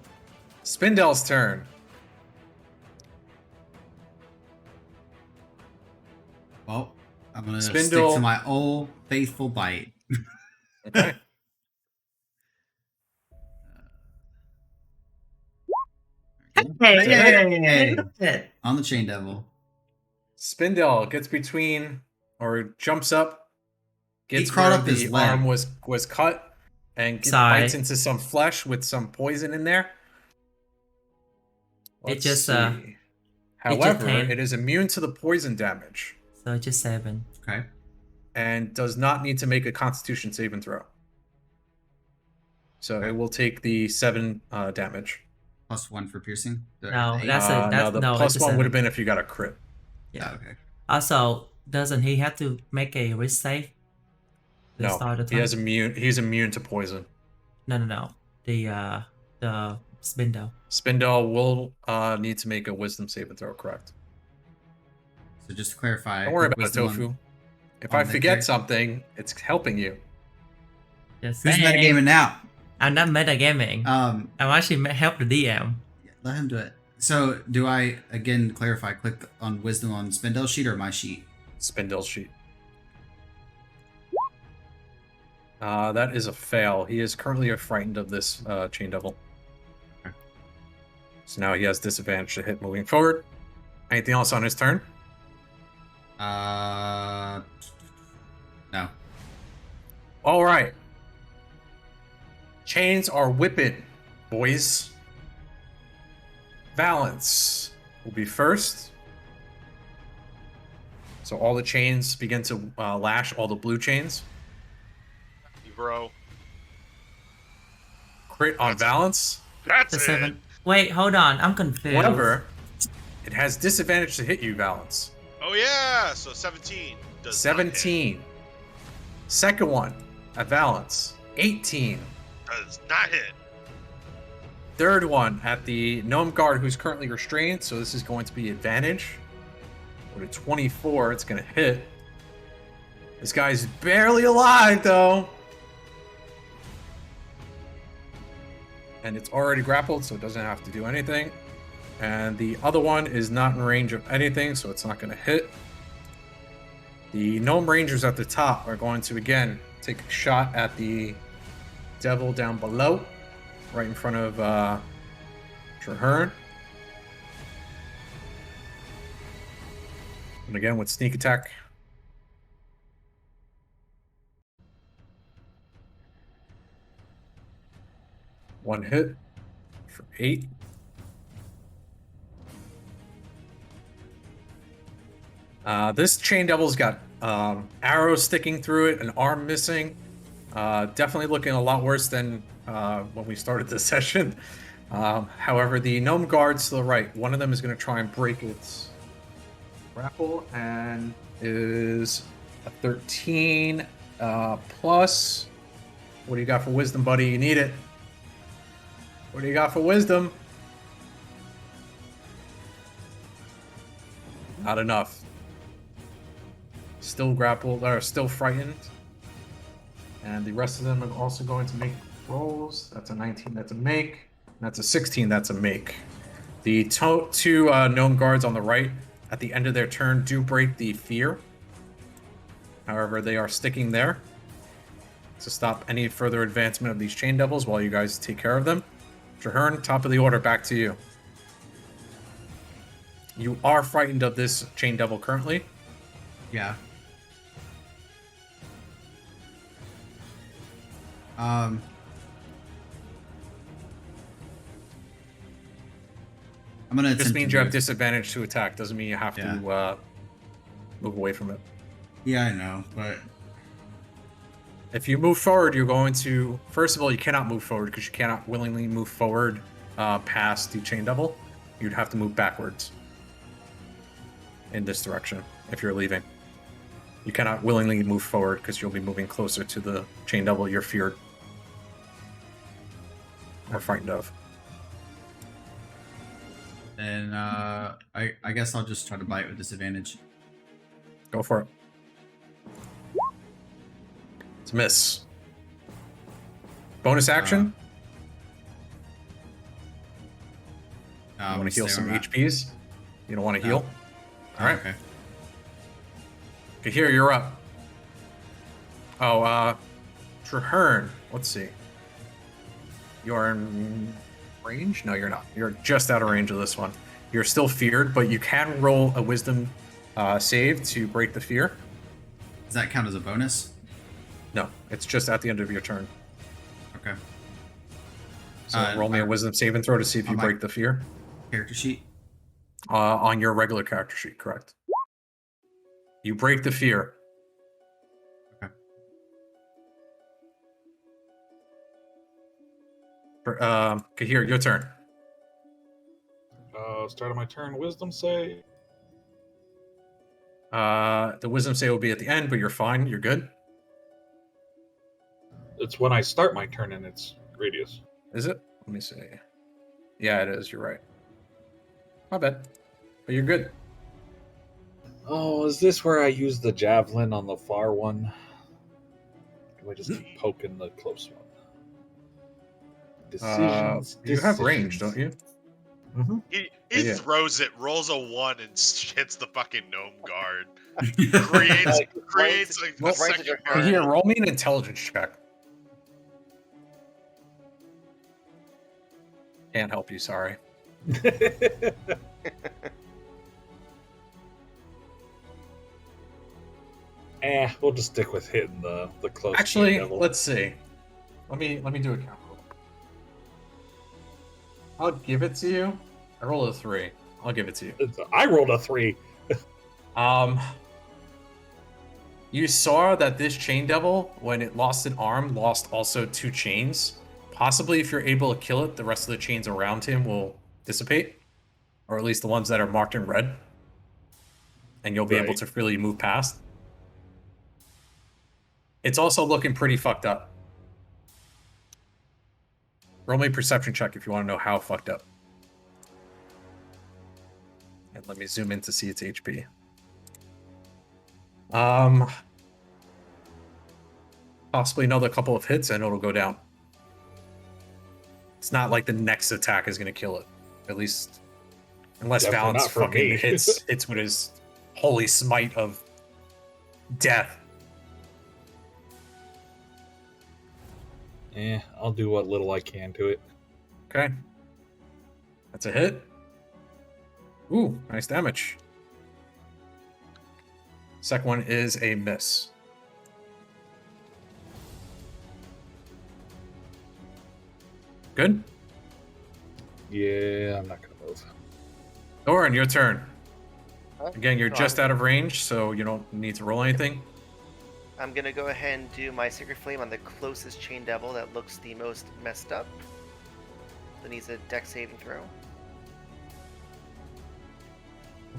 Spindel's turn. Well, I'm gonna stick Spindle. to my old faithful bite. Okay. Yay! On the chain devil. Spindle gets between or jumps up, gets crawled where up his the leg. arm was cut, and Sorry. bites into some flesh with some poison in there. Let's just, see. However, 10. it is immune to the poison damage So just 7. Okay. and does not need to make a Constitution saving throw. So it will take the 7 damage. +1 for piercing. No, Eight? No, the no, plus it's a 1 would have 7. been if you got a crit. Yeah. Oh, okay. Also, doesn't he have to make a risk save? To No, start the he turn? has immune. He's immune to poison. No. The spindle. Spindle will need to make a Wisdom saving throw. Correct. So just to clarify, Don't worry quick about it, wisdom Tofu. If on I the forget character. something, it's helping you. Just Who's saying. metagaming now? I'm not metagaming. Um, I'm actually help the DM. let him do it. So do I again clarify? Click on wisdom on Spindle sheet or my sheet? Spindle sheet. That is a fail. He is currently frightened of this chain devil. Okay. So now he has disadvantage to hit moving forward. Anything else on his turn? No. All right. Chains are whipping, boys. Valence will be first. So all the chains begin to lash, all the blue chains. Bro. Crit on Valence. That's The it. 7. Wait, hold on. I'm confused. However, it has disadvantage to hit you, Valence. Oh yeah, so 17 does 17. Second one at Valence. 18. not hit. Does not hit. Third one at the Gnome Guard, who's currently restrained, so this is going to be advantage. With a 24, it's going to hit. This guy's barely alive, though. And it's already grappled, so it doesn't have to do anything. And the other one is not in range of anything, so it's not going to hit. The Gnome Rangers at the top are going to, again, take a shot at the devil down below, right in front of Traherne. And again, with sneak attack. One hit for 8. This chain devil's got arrows sticking through it, an arm missing. Definitely looking a lot worse than when we started this session. However, the gnome guards to the right, one of them is going to try and break its grapple, and is a 13 plus. What do you got for wisdom, buddy? You need it. What do you got for wisdom? Not enough. Still grappled, or still frightened. And the rest of them are also going to make rolls. That's a 19, that's a make. That's a 16, that's a make. The two gnome guards on the right, at the end of their turn, do break the fear. However, they are sticking there to stop any further advancement of these chain devils while you guys take care of them. Traherne, top of the order, back to you. You are frightened of this chain devil currently. Yeah. I'm gonna. Just attempt means to you have move. disadvantage to attack. Doesn't mean you have Yeah. to move away from it. Yeah, I know, but If you move forward, you're going to... First of all, you cannot move forward because you cannot willingly move forward past the chain devil. You'd have to move backwards in this direction if you're leaving. You cannot willingly move forward because you'll be moving closer to the chain devil you're feared or frightened of. then I guess I'll just try to bite with disadvantage. Go for it. It's a miss. Bonus action? I'm You want gonna to heal stay some where I'm at. HPs? You don't want to heal? Oh, All right. Okay. Kahir, you're up. Oh, Traherne, let's see. You're in range? No, you're not. You're just out of range of this one. You're still feared, but you can roll a wisdom save to break the fear. Does that count as a bonus? No, it's just at the end of your turn. Okay. So roll me a wisdom saving throw to see if you on my- break the fear. Character sheet. On your regular character sheet, correct. You break the fear. Okay. Kahir, your turn. Start of my turn, wisdom save. The wisdom save will be at the end, but you're fine. You're good. It's when I start my turn and it's radius. Is it? Let me see. Yeah, it is. You're right. My bad. But you're good. Oh, is this where I use the javelin on the far one? Do I just keep poking the close one? Decisions. You have range, don't you? Mm-hmm. He Yeah. throws it, rolls a 1, and hits the fucking gnome guard. Creates a Well, second your guard. Here, roll me an intelligence check. Can't help you, sorry. We'll just stick with hitting the close. Actually, devil. let's see. Let me do a count. I'll give it to you. I rolled a 3. I'll give it to you. I rolled a 3. You saw that this chain devil, when it lost an arm, lost also 2 chains. Possibly if you're able to kill it, the rest of the chains around him will dissipate. Or at least the ones that are marked in red. And you'll be able Right. to freely move past. It's also looking pretty fucked up. Roll me a perception check if you want to know how fucked up. And let me zoom in to see its HP. Possibly another couple of hits and it'll go down. It's not like the next attack is going to kill it. At least, unless Definitely Valence not for fucking me. hits with his holy smite of death. I'll do what little I can to it. Okay. That's a hit. Ooh, nice damage. Second one is a miss. Good. Yeah, I'm not gonna move. Thorin, your turn. Again, you're No, just out of range, so you don't need to roll anything. I'm gonna go ahead and do my Sacred Flame on the closest chain devil that looks the most messed up. That needs a dex saving throw.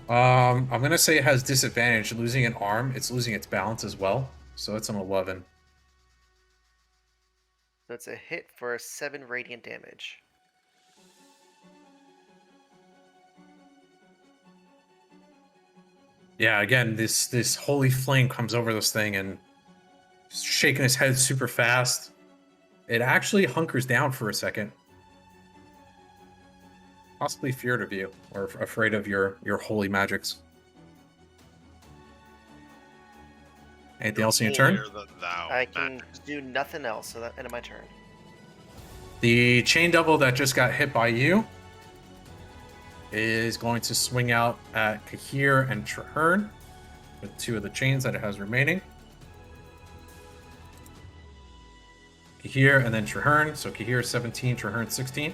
I'm gonna say it has disadvantage. Losing an arm, it's losing its balance as well. So it's an 11. So it's a hit for 7 radiant damage. Yeah, again, this holy flame comes over this thing and shaking his head super fast. It actually hunkers down for a second. Possibly feared of you, or afraid of your holy magics. Anything else in your turn? Holier than thou, I can Matt. do nothing else, so that end of my turn. The chain devil that just got hit by you is going to swing out at Kahir and Traherne with 2 of the chains that it has remaining. Kahir and then Traherne. So Kahir 17, Traherne 16.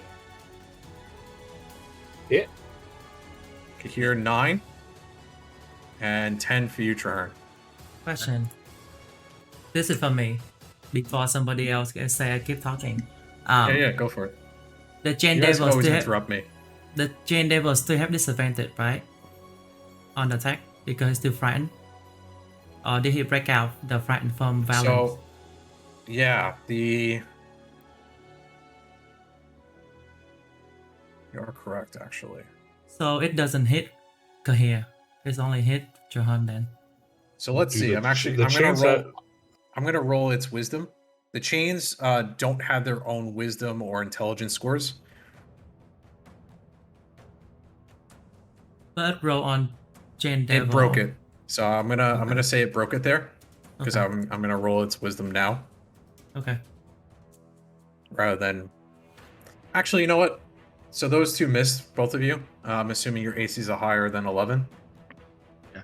Hit. Kahir 9. And 10 for you, Traherne. Question. This is for me. Before somebody else can say I keep talking. Yeah, go for it. The chain You guys can devil always still have, interrupt me. the chain devil still have disadvantage, right? On the attack because he's still frightened. Or did he break out the frightened from Valence? So, yeah, you're correct, actually. So it doesn't hit Kahir. It's only hit Johan then. So let's Do see. the- I'm actually the I'm gonna chains roll. that- I'm gonna roll its wisdom. The chains don't have their own wisdom or intelligence scores. But roll on chain devil. It broke it. So I'm gonna say it broke it there, because Okay. I'm gonna roll its wisdom now Okay. rather than. Actually, you know what? So those two missed, both of you. I'm assuming your ACs are higher than 11. Yeah.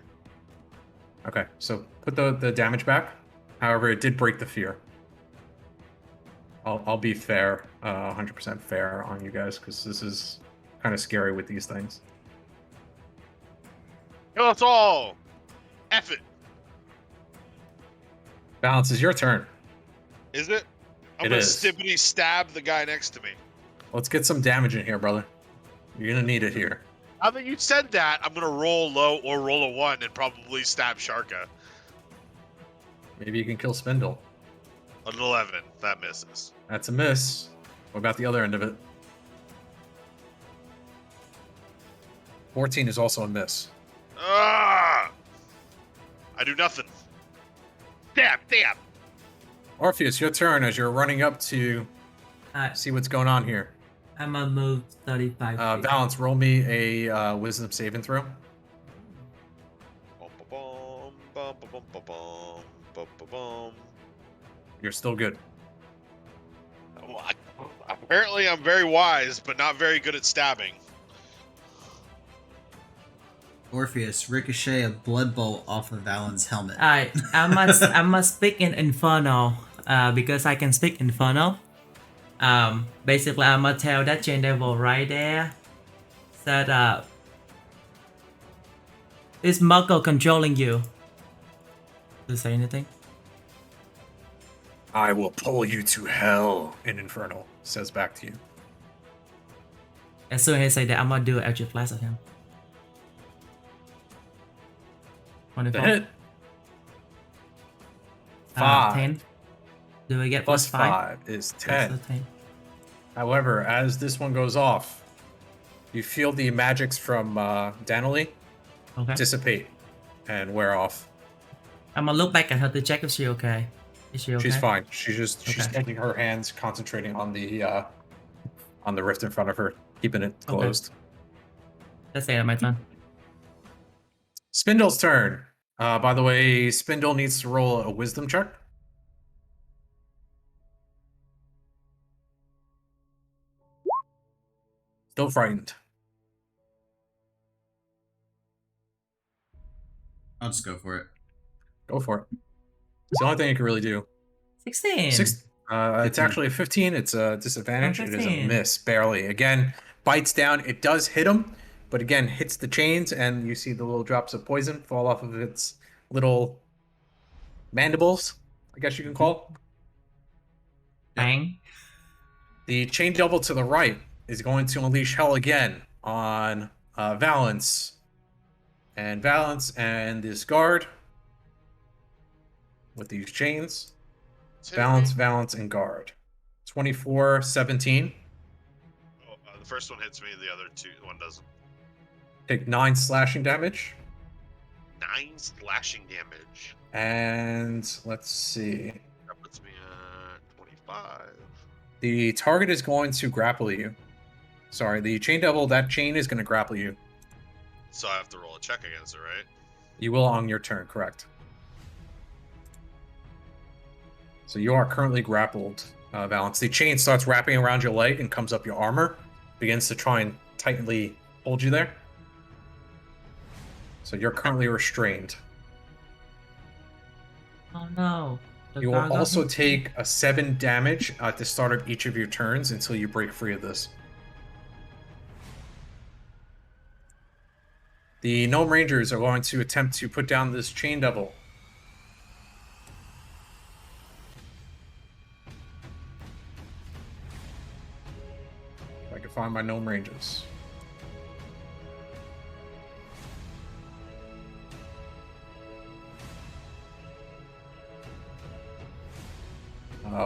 Okay, so put the damage back. However, it did break the fear. I'll be fair, 100% fair on you guys, because this is kind of scary with these things. Kill us all! F it! Balance is your turn. Is it? I'm It gonna is. stippity stab the guy next to me. Let's get some damage in here, brother. You're gonna need it here. Now that you said that, I'm gonna roll low or roll a 1 and probably stab Sharka. Maybe you can kill Spindle. An 11. That misses. That's a miss. What about the other end of it? 14 is also a miss. Ah! I do nothing. Damn! Orpheus, your turn as you're running up to see what's going on here. I'm gonna move 35 feet. Balance, roll me a wisdom saving throw. Bum, bum, bum, bum, bum, bum, bum, bum, bum. You're still good. Well, apparently, I'm very wise, but not very good at stabbing. Orpheus, ricochet a blood bolt off of Valen's helmet. Alright, I must speak in Infernal, because I can speak Infernal. Basically, I'm gonna tell that chain devil right there that this Muggle controlling you. To say anything? I will pull you to hell in Infernal, says back to you. As soon as I say that, I'm gonna do an extra flash at him. The 24. hit. 5 10. Do we get plus plus 5? 5 is Yes, 10. so 10. However, as this one goes off, you feel the magics from Danilee Okay. dissipate and wear off. I'm gonna look back at her to check if she's okay. Is she okay? She's fine. She's Okay. taking her hands, concentrating on the rift in front of her, keeping it closed. That's it, my turn. Spindle's turn. By the way, Spindle needs to roll a wisdom check. Still frightened. I'll just go for it. Go for it. It's the only thing you can really do. 16. It's 15. actually a 15. It's a disadvantage. Oh, It is a 15. miss, barely. Again, bites down. It does hit him, but again, hits the chains, and you see the little drops of poison fall off of its little mandibles, I guess you can call. Bang. The chain devil to the right is going to unleash hell again on Valence. And Valence and this guard with these chains. Valence, and guard. 24, 17. Oh, the first one hits me, the other one doesn't. Take 9 slashing damage. 9 slashing damage. And let's see. That puts me at 25. The target is going to grapple you. Sorry, the chain devil, that chain is going to grapple you. So I have to roll a check against it, right? You will on your turn, correct. So you are currently grappled, Valence. The chain starts wrapping around your leg and comes up your armor, begins to try and tightly hold you there. So you're currently restrained. Oh no. The You will gargoyle also hit me. take a 7 damage at the start of each of your turns until you break free of this. The Gnome Rangers are going to attempt to put down this chain devil. If I can find my Gnome Rangers.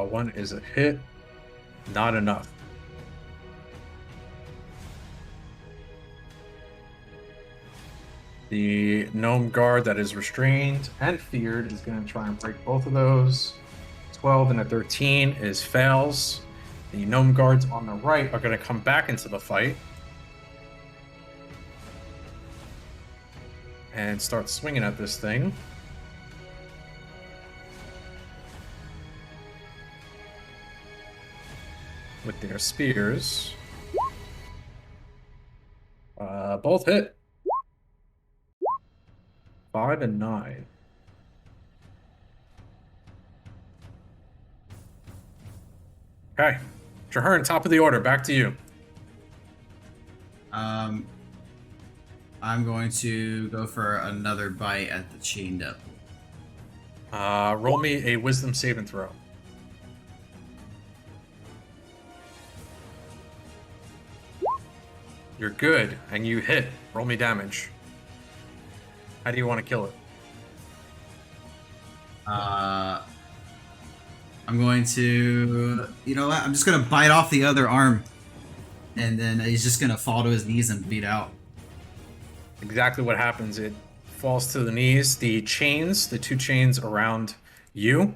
One is a hit. Not enough. The gnome guard that is restrained and feared is going to try and break both of those. 12 and a 13 is fails. The gnome guards on the right are going to come back into the fight. and start swinging at this thing. With their spears. Both hit. 5 and 9. Okay. Trahern, top of the order. Back to you. I'm going to go for another bite at the chain devil. Roll me a wisdom saving throw. You're good, and you hit. Roll me damage. How do you want to kill it? I'm going to, you know what? I'm just going to bite off the other arm. And then he's just going to fall to his knees and bleed out. Exactly what happens. It falls to the knees. The chains, the 2 chains around you,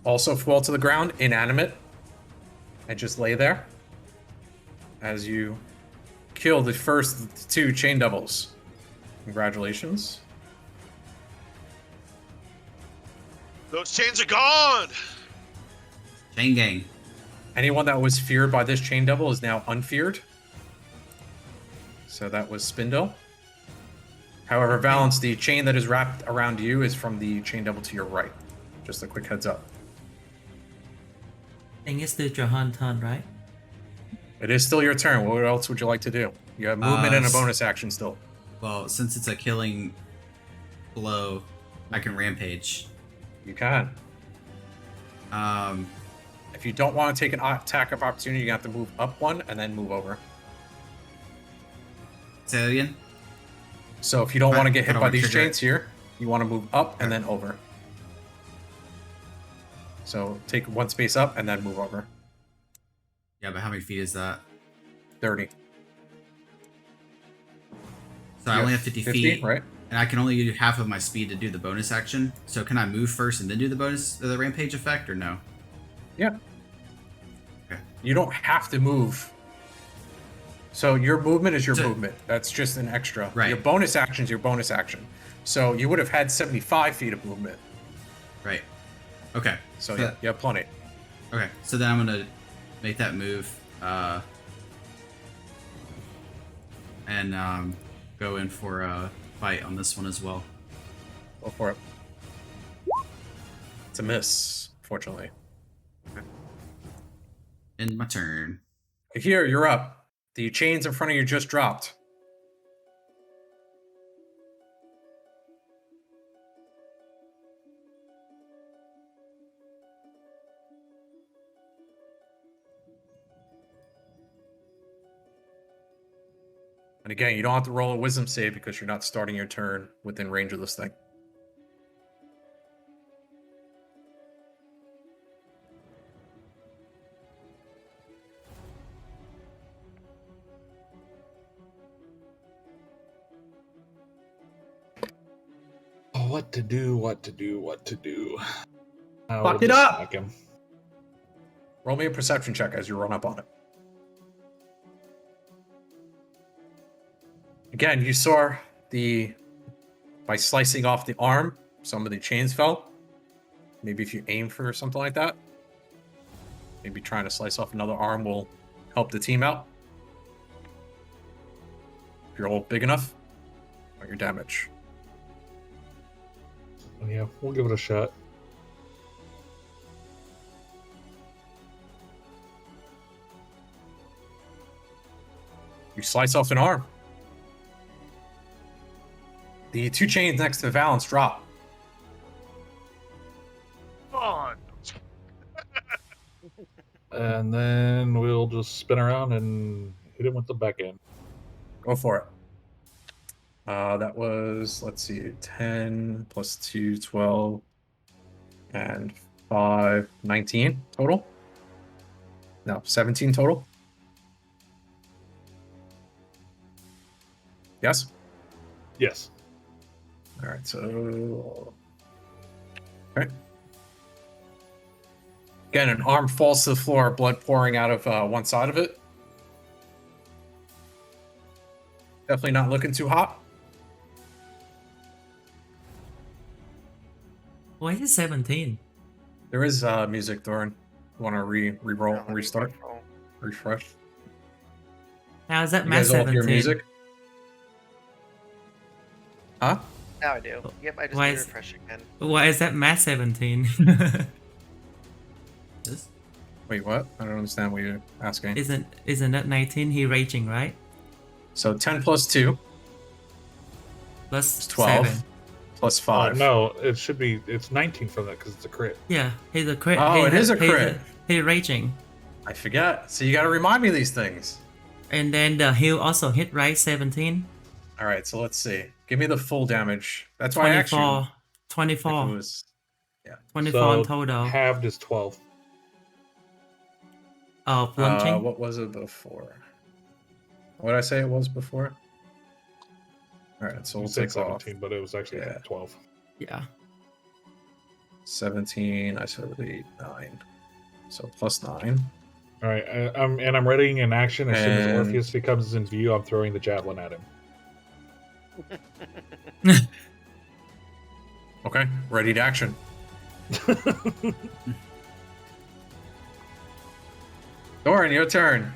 also fall to the ground, inanimate, and just lay there as you kill the first 2 chain devils. Congratulations. Those chains are gone. Chain gang. Anyone that was feared by this chain devil is now unfeared. So that was Spindle. However, Valence, the chain that is wrapped around you is from the chain devil to your right. Just a quick heads up. I think it's still Johan's turn, right? It is still your turn. What else would you like to do? You have movement and a bonus action still. Well, since it's a killing blow, I can rampage. You can. Um, If you don't want to take an attack of opportunity, you have to move up 1 and then move over. say that again? So if you don't want to get hit How do by I these trigger it? chains here, you want to move up and then over. So take 1 space up and then move over. Yeah, but how many feet is that? 30. So I You only have 50 feet, right? and I can only do half of my speed to do the bonus action. So can I move first and then do the bonus, the rampage effect, or no? Yeah. Okay. You don't have to move. So your movement is your So- movement. That's just an extra. Right. Your bonus action is your bonus action. So you would have had 75 feet of movement. Right. Okay. So yeah, you have plenty. Okay. So then I'm gonna make that move, and go in for a fight on this one as well. Go for it. It's a miss, fortunately. End my turn. Here, you're up. The chains in front of you just dropped. And again, you don't have to roll a wisdom save because you're not starting your turn within range of this thing. Oh, what to do? What to do? What to do? Fuck it up! Smack him. Roll me a perception check as you run up on it. Again, you saw by slicing off the arm, some of the chains fell. Maybe if you aim for something like that. Maybe trying to slice off another arm will help the team out. If you're all big enough, or your damage. Yeah, we'll give it a shot. You slice off an arm. The 2 chains next to Valence drop. On. And then we'll just spin around and hit him with the back end. Go for it. That was, let's see, 10 plus 2, 12, and 5, 19 total. No, 17 total. Yes? Yes. All right, so... Okay. Again, an arm falls to the floor, blood pouring out of one side of it. Definitely not looking too hot. Why is it 17? There is music, Thorin. You want to re-roll, Let me restart, roll. refresh? How is that You math guys all hear 17? music? Huh? Now I do. Yep, I just Why need to is- refresh again. Why is that math 17? This? Wait, what? I don't understand what you're asking. Isn't that 19? He raging, right? So 10 plus 2 Plus is 12. 7. Plus Oh 5. no, it should be. It's 19 from that because it's a crit. Yeah, he's a crit. Oh, it is a crit. He's raging. I forget. So you got to remind me of these things. And then the heal also hit, right? 17? All right, so let's see. Give me the full damage. That's why I asked you 24. if 24. it was. 24 So in total. halved is 12. Launching? What was it before? What did I say it was before? All right, so You we'll said take off 17, but it was actually Yeah. 12. Yeah. 17. I said 8, 9. So plus 9. All right, I'm readying an action as soon as And- Orpheus becomes in view. I'm throwing the javelin at him. Okay, ready to action. Thorin, your turn.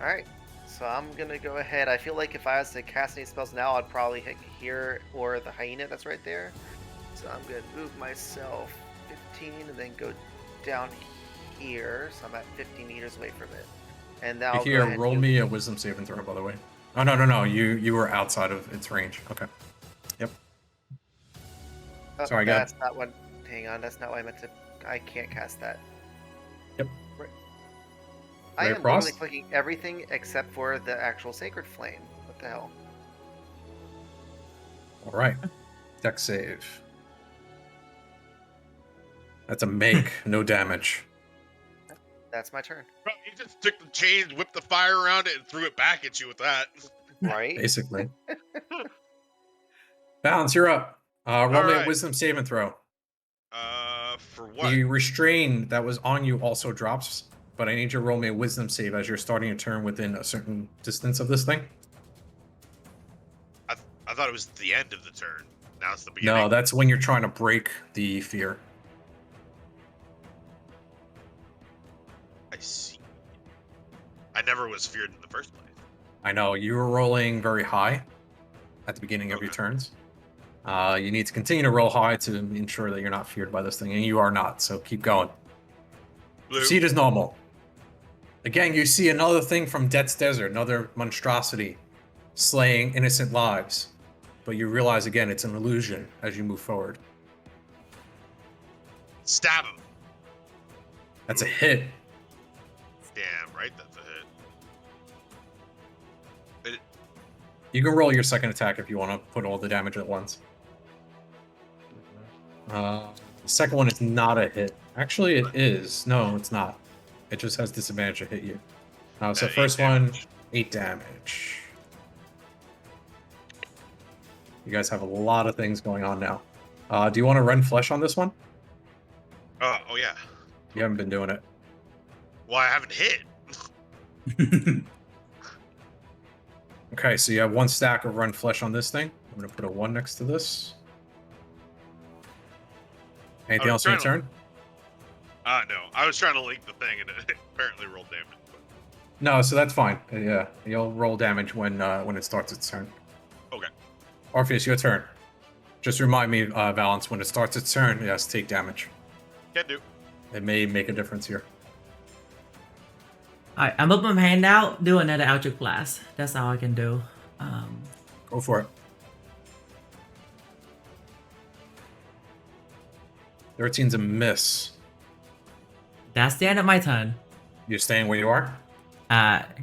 Alright, so I'm gonna go ahead. I feel like if I was to cast any spells now, I'd probably hit here or the hyena that's right there. So I'm gonna move myself 15 and then go down here. So I'm at 50 meters away from it. And now I'll go Here, ahead and roll do- me a wisdom saving throw, by the way. Oh, no. You were outside of its range. Okay. Oh, Sorry, go ahead. that's not what. Hang on, that's not what I meant to. I can't cast that. Yep. Right. I Right am across? literally clicking everything except for the actual sacred flame. What the hell? All right. Dex save. That's a make, no damage. That's my turn. Bro, he just took the chains, whipped the fire around it, and threw it back at you with that. Right? Basically. Balance, you're up. Roll me a Alright. wisdom saving throw. For what? The restrain that was on you also drops, but I need you to roll me a wisdom save as you're starting a turn within a certain distance of this thing. I thought it was the end of the turn. Now it's the beginning. No, that's when you're trying to break the fear. I see. I never was feared in the first place. I know, you were rolling very high at the beginning of your Okay. turns. You need to continue to roll high to ensure that you're not feared by this thing, and you are not, so keep going. Blue. Proceed as normal. Again, you see another thing from Death's Desert, another monstrosity slaying innocent lives. But you realize again it's an illusion as you move forward. Stab him. That's a hit. Damn right, that's a hit. You can roll your second attack if you want to put all the damage at once. The second one is not a hit. Actually, it is. No, it's not. It just has disadvantage to hit you. So 8 first one, damage. 8 damage. You guys have a lot of things going on now. Do you want to run flesh on this one? Oh yeah. You haven't been doing it. Well, I haven't hit. Okay, so you have 1 stack of run flesh on this thing. I'm going to put a 1 next to this. Anything I else was on your trying turn? No. I was trying to link the thing and it apparently rolled damage. No, so that's fine. Yeah, you'll roll damage when it starts its turn. Okay. Orpheus, your turn. Just remind me, Valence, when it starts its turn, yes, take damage. Can do. It may make a difference here. Alright, I move my hand out, do another Eldritch Blast. That's all I can do. Go for it. 13's a miss. That's the end of my turn. You're staying where you are?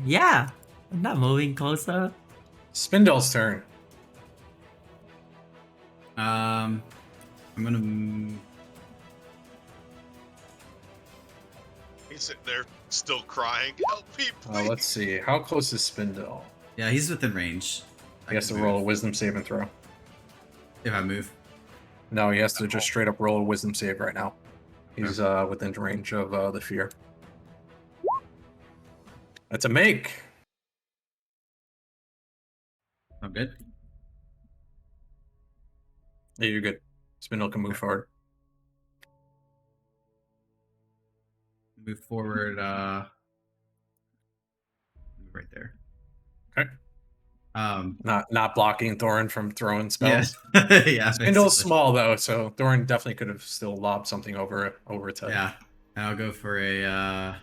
Yeah. I'm not moving closer. Spindle's turn. I'm gonna. He's sitting there still crying. Help me, please. Let's see. How close is Spindle? Yeah, he's within range. He has to roll a wisdom save and throw. If I move. No, he has to just straight up roll a wisdom save right now. He's within range of the fear. That's a make. I'm good. Yeah, you're good. Spindle can move forward. Move forward. Right there. Okay. Not blocking Thorin from throwing spells. Yeah. Yeah. Spindle's basically. small though, so Thorin definitely could have still lobbed something over its head. Yeah. And I'll go for a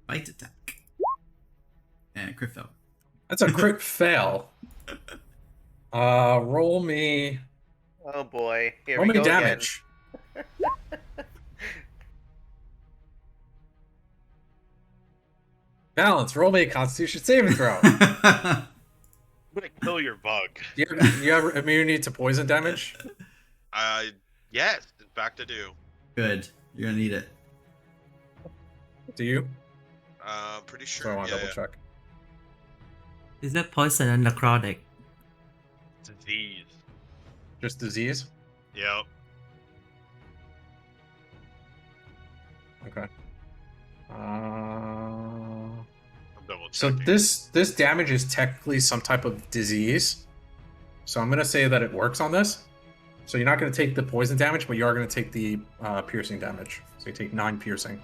bite attack. And a crit fail. That's a crit fail. Roll me Oh boy, here roll we me go damage. Balance. Roll me a Constitution saving throw. I'm gonna kill your bug. you have immunity to poison damage? Yes, in fact I do. Good. You're gonna need it. Do you? Pretty So I sure. want to Yeah, double check. Is that poison and necrotic? Disease. Just disease? Yep. Okay. I'm double So checking. this damage is technically some type of disease. So I'm gonna say that it works on this. So you're not gonna take the poison damage, but you are gonna take the piercing damage. So you take 9 piercing.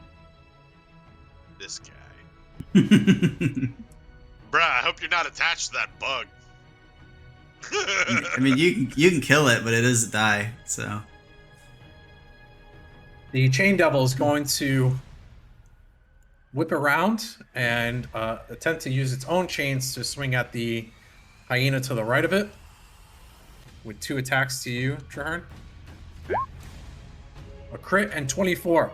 This guy. Bruh, I hope you're not attached to that bug. I mean, you can kill it, but it is a die. So The Chain Devil is going to whip around and attempt to use its own chains to swing at the hyena to the right of it. With 2 attacks to you, Trahern. A crit and 24.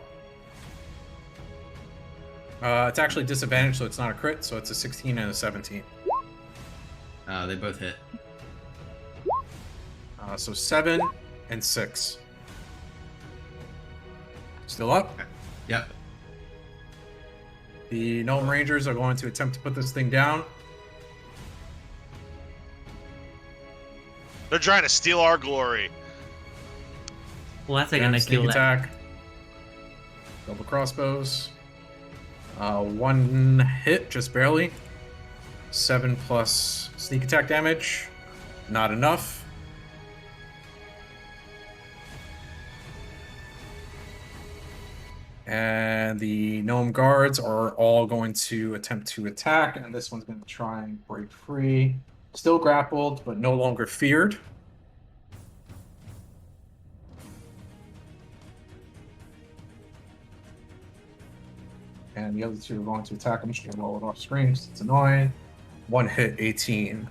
It's actually disadvantaged, so it's not a crit, so it's a 16 and a 17. they both hit. So 7 and 6. Still up. Yep. The Gnome Rangers are going to attempt to put this thing down. They're trying to steal our glory. What's it Again, gonna sneak kill that? attack. Double crossbows. 1 hit, just barely. 7 plus sneak attack damage. Not enough. And the gnome guards are all going to attempt to attack, and this one's going to try and break free. Still grappled, but no longer feared. And the other 2 are going to attack. I'm just going to roll it off screen because it's annoying. 1 hit, 18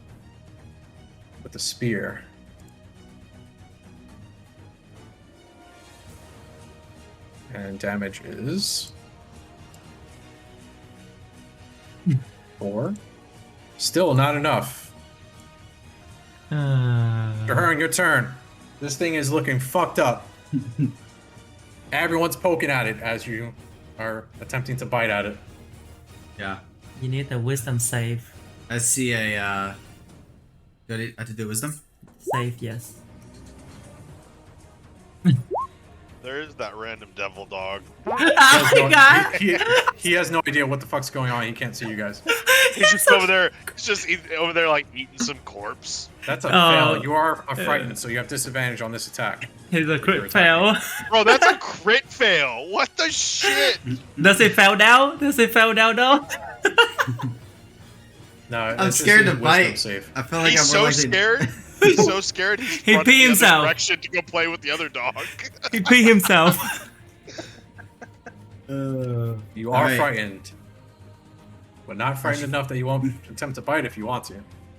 with the spear. And damage is 4. Still not enough. Trahern, your turn. This thing is looking fucked up. Everyone's poking at it as you are attempting to bite at it. Yeah. You need a wisdom save. I see a. Do I have to do wisdom? Save, yes. There is that random devil dog. Oh my god! He has no idea what the fuck's going on. He can't see you guys. He's just over there. He's just over there like eating some corpse. That's a Oh. fail. You are frightened, so you have disadvantage on this attack. He's a You're crit fail. Bro, that's a crit fail. What the shit? Does it fall down? Does it fall down though? No, I'm it's just scared a to wisdom bite. save. I feel like He's I'm so more likely- scared. He's so scared. He's He running pee the himself. other direction to go play with the other dog. He pee himself. You are Alright. frightened, but not frightened enough that you won't attempt to bite if you want to.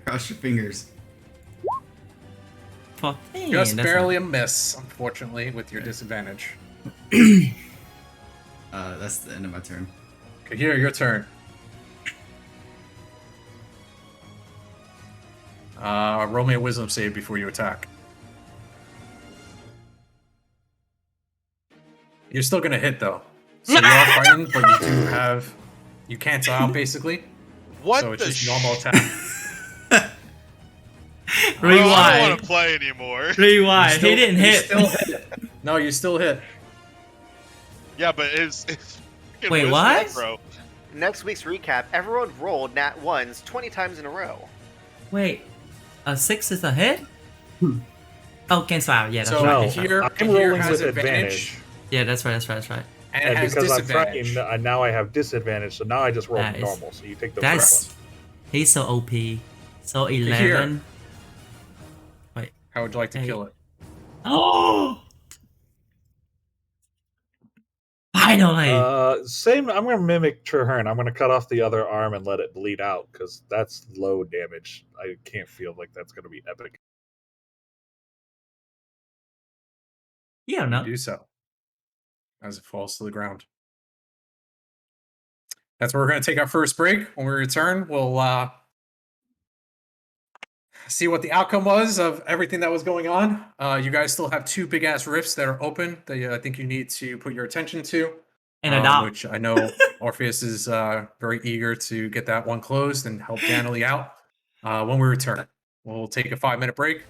Cross your fingers. 14. Just that's barely a miss, unfortunately, with your disadvantage. That's the end of my turn. Okay, here, your turn. Roll me a wisdom save before you attack. You're still gonna hit though. So you are frightened, but you do have you cancel out basically. What So it's the just normal sh- attack. not- I don't want Rewind. to play anymore. Rewind. Still- He didn't you hit. Still hit. No, you still hit. Yeah, but his freaking Wait, wisdom, what? bro. Next week's recap, everyone rolled nat 1s 20 times in a row. Wait, a 6 is a hit? Oh, cancel out. Yeah, that's So right. No, That's right. here, I'm here rolling has with advantage. advantage. Yeah, that's right. That's right. That's right. And it And has because I'm disadvantage. frightened, now I have disadvantage. So now I just roll That is- normal. So you take the That's first one. he's so OP. So Here. 11. Wait. How would you like to Hey. kill it? Oh! Finally! Same. I'm gonna mimic Traherne. I'm gonna cut off the other arm and let it bleed out because that's low damage. I can't feel like that's gonna be epic. You don't You know. do so as it falls to the ground. That's where we're going to take our first break. When we return, we'll see what the outcome was of everything that was going on. You guys still have 2 big ass rifts that are open that I think you need to put your attention to. And a dog. Which I know Orpheus is very eager to get that one closed and help Daniely out. When we return, we'll take a 5-minute break.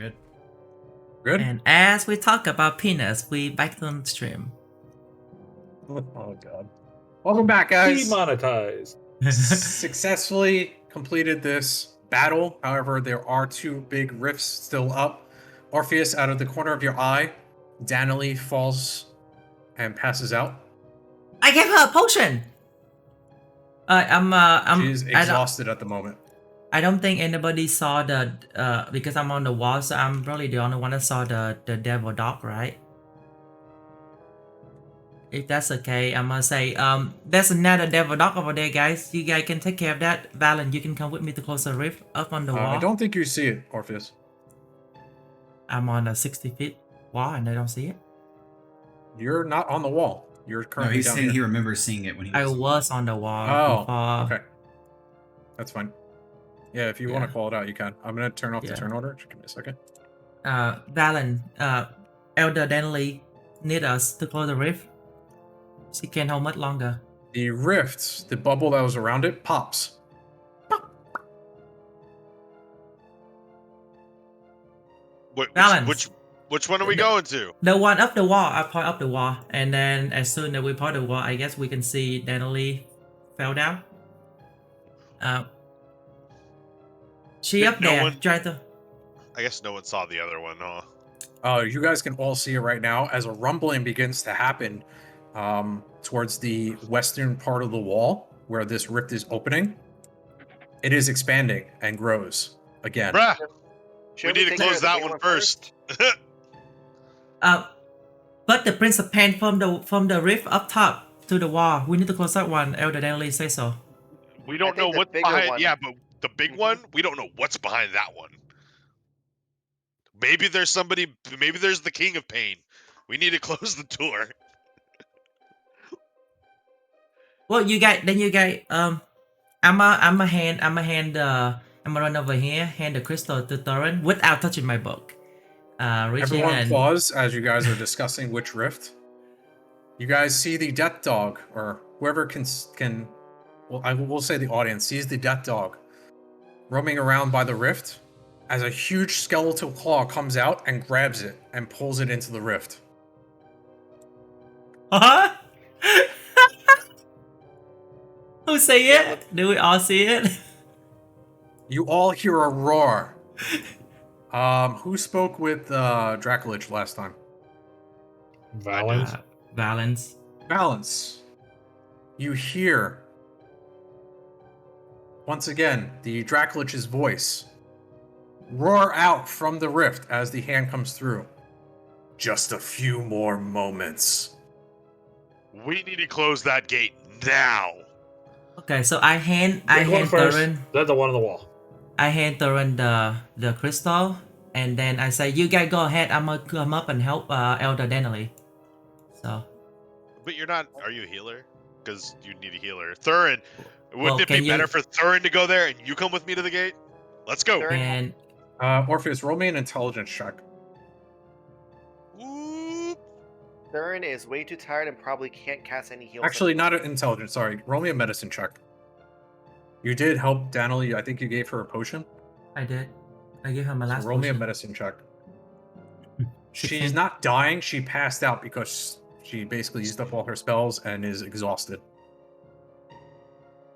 Good. Good. And as we talk about peanuts, we back on the stream. Oh god. Welcome back, guys. Demonetized. Successfully completed this battle. However, there are 2 big rifts still up. Orpheus, out of the corner of your eye, Daniele falls and passes out. I gave her a potion. I'm. She is exhausted at the moment. I don't think anybody saw the because I'm on the wall, so I'm probably the only one that saw the devil dog, right? If that's okay, I'm gonna say there's another devil dog over there, guys. You guys can take care of that. Valen, you can come with me to close the rift up on the wall. I don't think you see it, Orpheus. I'm on a 60 feet wall and I don't see it. You're not on the wall. You're No, currently he's down saying here. he remembers seeing it when he I was. was on the wall Oh, before. okay. That's fine. Yeah, if you want Yeah. to call it out, you can. I'm gonna turn off Yeah. the turn order. Just give me a second. Valen, Elder Denley need us to close the rift. She can't hold much longer. The rift, the bubble that was around it, pops. Balance. Which one are we going to? The one up the wall, I point up the wall, and then as soon as we point the wall, I guess we can see Denley fell down. She Did up no there, one- try to. I guess no one saw the other one, huh? You guys can all see it right now as a rumbling begins to happen towards the western part of the wall where this rift is opening. It is expanding and grows again. Bruh, Should we need to take care close of the that big one first. But the Prince of Pain from the rift up top to the wall. We need to close that one. Elder Denley say so. We don't think know the what's bigger behind. one- Yeah, but the big one, we don't know what's behind that one. Maybe there's somebody. Maybe there's the King of Pain. We need to close the door. Well, you guys, I'm gonna run over here, hand the crystal to Thorin without touching my book. Reaching Everyone and pause as you guys are discussing which rift. You guys see the death dog, or whoever can. Well, I will say the audience sees the death dog roaming around by the rift as a huge skeletal claw comes out and grabs it and pulls it into the rift. Huh? Who say Yeah, it? Do we all see it? You all hear a roar. Who spoke with Dracolich last time? Valens. Balance. Balance. You hear once again the Dracolich's voice roar out from the rift as the hand comes through. Just a few more moments. We need to close that gate now. Okay, so I hand Big one first, Thorin. then the one on the wall. I hand Thorin the crystal, and then I say, "You guys go ahead. I'm gonna come up and help Elder Denley." So. But you're not. Are you a healer? Because you need a healer. Thurin, Well, wouldn't it can be you- better for Thurin to go there and you come with me to the gate? Let's go. Thurin- And Orpheus, roll me an intelligence check. Whoop. Thurin is way too tired and probably can't cast any heals. Actually, not an intelligence. Sorry, roll me a medicine check. You did help Danielle. I think you gave her a potion. I did. I gave her my last So roll me a potion. medicine check. 16. She's not dying. She passed out because she basically used up all her spells and is exhausted.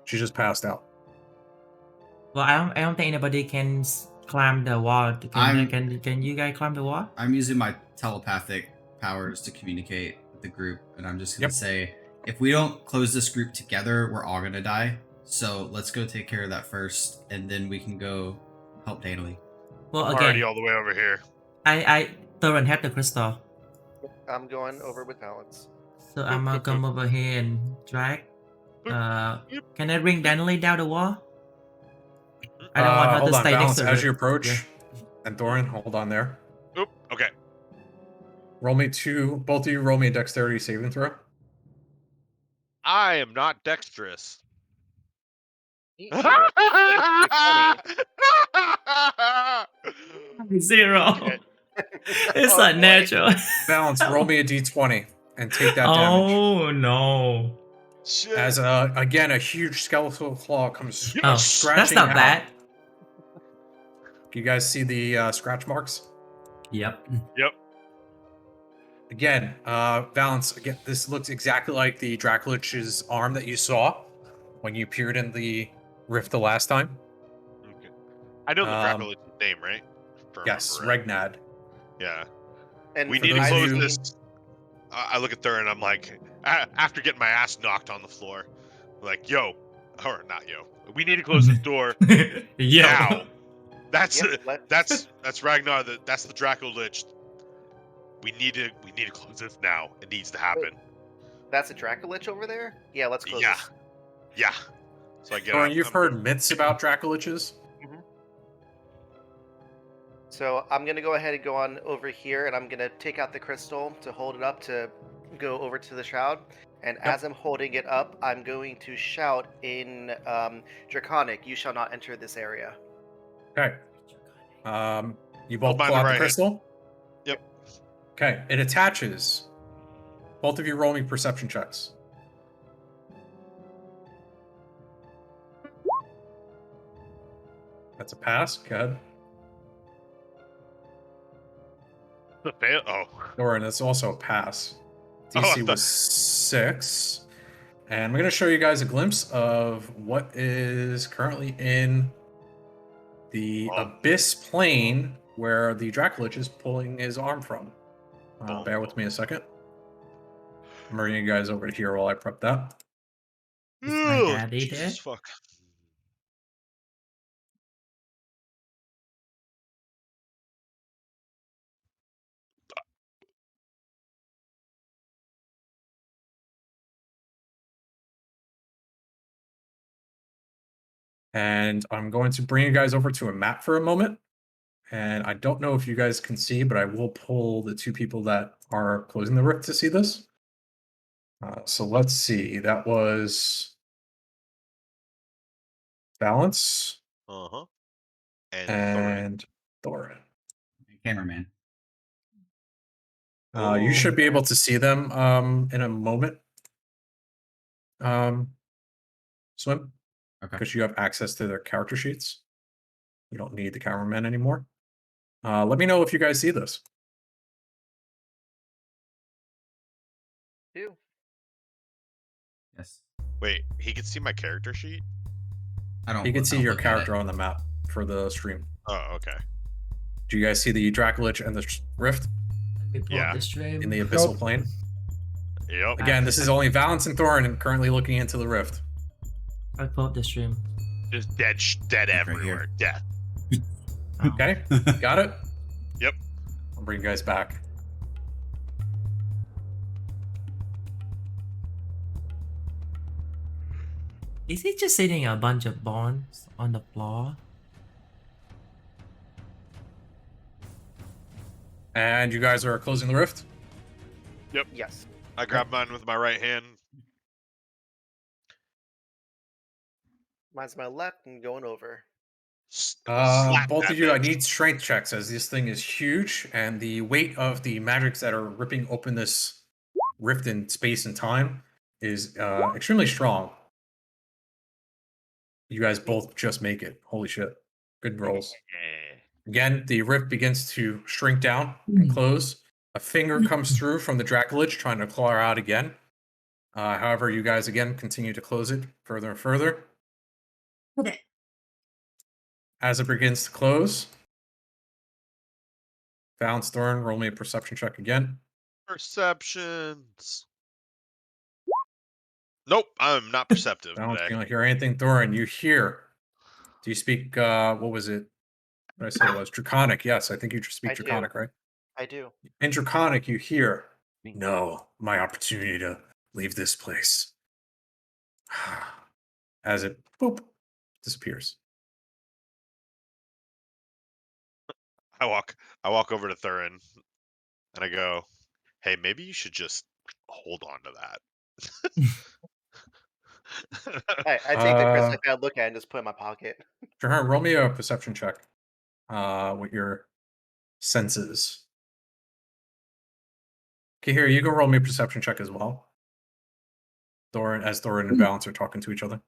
She just passed out. Well, I don't think anybody can climb the wall. Can you guys climb the wall? I'm using my telepathic powers to communicate with the group, and I'm just gonna Yep. say, if we don't close this group together, we're all gonna die. So let's go take care of that first, and then we can go help Danley. Well, I'm again, already all the way over here. I Thorin had the crystal, I'm going over with balance. so I'm gonna come over here and drag. Yep. Can I bring Danley down the wall? I don't want her Hold to on, stay next balance to as her. you approach. Yeah. And Thorin, hold on there. Oop. Okay. Roll me both of you roll me a dexterity saving throw. I am not dexterous. Zero. Shit. It's Oh, not boy. natural. Balance, roll me a d20 and take that damage. Oh no. Shit. As again, a huge skeletal claw comes Oh, scratching that's not out. bad. You guys see the scratch marks? Yep. Yep. Again, Valence, again, this looks exactly like the Dracolich's arm that you saw when you peered in the rift the last time. Okay. I know the Um, Dracolich's name, right? If I Yes, remember right. Regnad. Yeah. And We for need to those of close you- this. I look at Thur and I'm like, after getting my ass knocked on the floor, like, yo, or not yo. We need to close this door Yo. now. That's Yep, that's Ragnar. That's the Dracolich. We need to close this now. It needs to happen. that's a Dracolich over there? Yeah, let's close Yeah. this. Yeah. So I get Thorin, up. you've heard myths about Dracoliches? So I'm gonna go ahead and go on over here, and I'm gonna take out the crystal to hold it up to go over to the shroud. And as I'm holding it up, I'm going to shout in Draconic, "You shall not enter this area." Okay. You both Hold mine pull the out the right hand. crystal? Yep. Okay, it attaches. Both of you roll me perception checks. That's a pass. Go ahead. The fail. Oh. Thorin, that's also a pass. Oh, I DC thought- was 6. And I'm going to show you guys a glimpse of what is currently in the Oh. abyss plane where the Dracolich is pulling his arm from. Boom. Bear with me a second. I'm bringing you guys over to here while I prep that. Is my Ugh, daddy Jesus there? fuck. And I'm going to bring you guys over to a map for a moment. And I don't know if you guys can see, but I will pull the 2 people that are closing the rift to see this. So let's see. That was Balance Uh-huh. And and Thorin. Cameraman. You should be able to see them in a moment. Swim, Okay. because you have access to their character sheets. You don't need the cameraman anymore. Let me know if you guys see this. Two. Yes. wait, he can see my character sheet? I don't. You can I see don't your look at it. character on the map for the stream. Oh, okay. Do you guys see the Dracolich and the rift Let me pull Yeah. up the stream. in the abyssal Nope. plane? Yep. Again, this is only Valence and Thorin and currently looking into the rift. I pull up the stream. Just dead Like right everywhere. here. Death. Oh. Okay, got it? Yep. I'll bring you guys back. Is he just sitting a bunch of bones on the floor? And you guys are closing the rift? Yes. I grab mine with my right hand. Mine's my left and going over. Slap Both that of you, I bitch. need strength checks as this thing is huge, and the weight of the magics that are ripping open this rift in space and time is extremely strong. You guys both just make it. Holy shit. Good rolls. Again, the rift begins to shrink down and close. A finger comes through from the Dracolich trying to claw her out again. However, you guys again continue to close it further and further. Okay. As it begins to close, Valence Thorn, roll me a perception check again. Perceptions. Nope, I'm not perceptive Valence, today. you don't hear anything. Thorin, you hear. Do you speak, what was it? What did I say it was? Draconic. Yes, I think you speak I do. Draconic, right? I do. In Draconic, you hear, no, my opportunity to leave this place. As it, boop, disappears. I walk over to Thurin and I go, hey, maybe you should just hold on to that. I take the crystal, I look at it, and just put it in my pocket. Jahan, roll me a perception check with your senses. Okay, here, you can roll me a perception check as well. Thorin and Valence are talking to each other.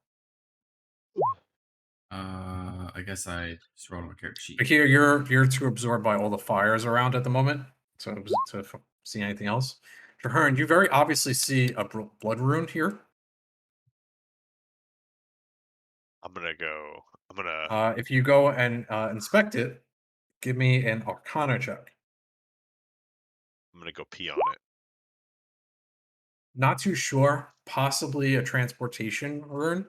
I guess I just rolled on my character sheet. But here, you're too absorbed by all the fires around at the moment to see anything else. Trahern, you very obviously see a blood rune here. I'm gonna. If you go and inspect it, give me an Arcana check. I'm gonna go pee on it. Not too sure. Possibly a transportation rune,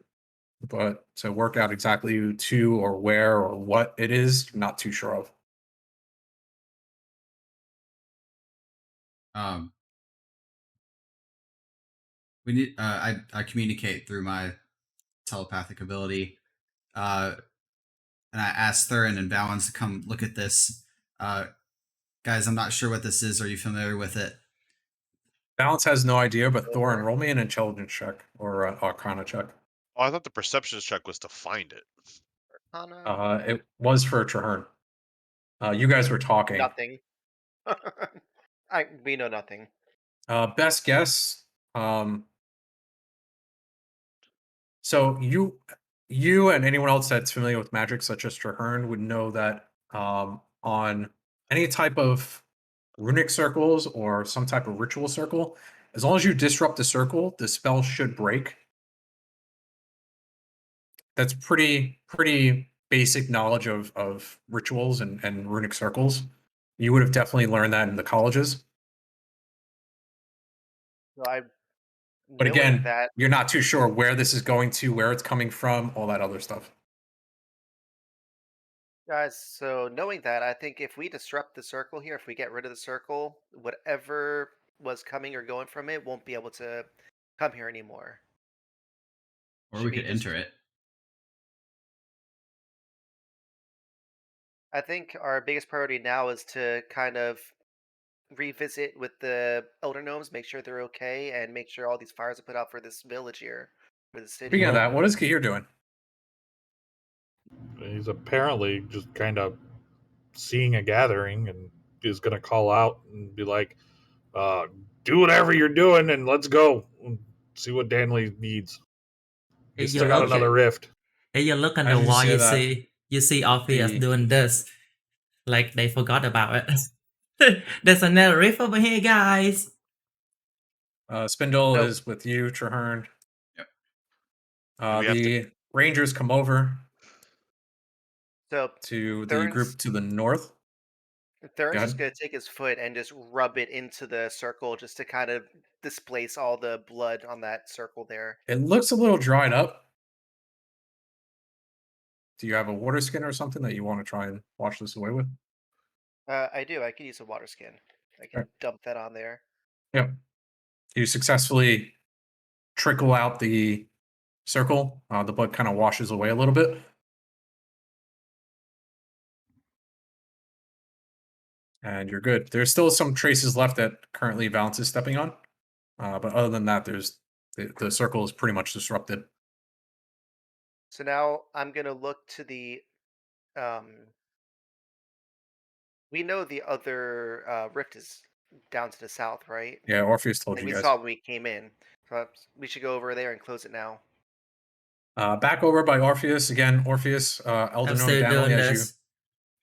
but to work out exactly who to or where or what it is, not too sure of. We need. I communicate through my telepathic ability. And I asked Thurin and Valens to come look at this. Guys, I'm not sure what this is. Are you familiar with it? Balance has no idea, but Thorin, roll me an intelligence check or Arcana check. Oh, I thought the perception check was to find it. Arcana. It was for Trahern. You guys were talking. Nothing. We know nothing. Best guess. So you and anyone else that's familiar with magic, such as Trahern, would know that on any type of runic circles or some type of ritual circle, as long as you disrupt the circle, the spell should break. That's pretty basic knowledge of rituals and runic circles. You would have definitely learned that in the colleges. So I, But knowing again, that, you're not too sure where this is going to, where it's coming from, all that other stuff. guys. So knowing that, I think if we disrupt the circle here, if we get rid of the circle, whatever was coming or going from it won't be able to come here anymore. Or Should we be could just- enter it. I think our biggest priority now is to kind of revisit with the elder gnomes, make sure they're okay, and make sure all these fires are put out for this village here, for the city. Speaking of that, what is Kahir doing? He's apparently just kind of seeing a gathering and is going to call out and be like, do whatever you're doing and let's go and see what Danley needs. Hey, He's you still got look another at rift. hey, you look on As the you wall. say You that, see Orpheus the- doing this, like they forgot about it. There's another riff over here, guys. Spindle Nope. is with you, Trahern. Yep. we have The Rangers come over So to the Thurin's group to the north. Thurin's just ahead. gonna take his foot and just rub it into the circle just to kind of displace all the blood on that circle there. It looks a little dried up. Do you have a water skin or something that you want to try and wash this away with? I do. I can use a water skin. I can Alright. dump that on there. Yep. You successfully trickle out the circle. The blood kind of washes away a little bit. And you're good. There's still some traces left that currently Valence is stepping on. But other than that, there's the circle is pretty much disrupted. So now I'm gonna look to the. We know the other rift is down to the south, right? Yeah, Orpheus told Like you we guys. saw when we came in. So we should go over there and close it now. Back over by Orpheus again. Orpheus, Elder I'm Gnome still Danley, doing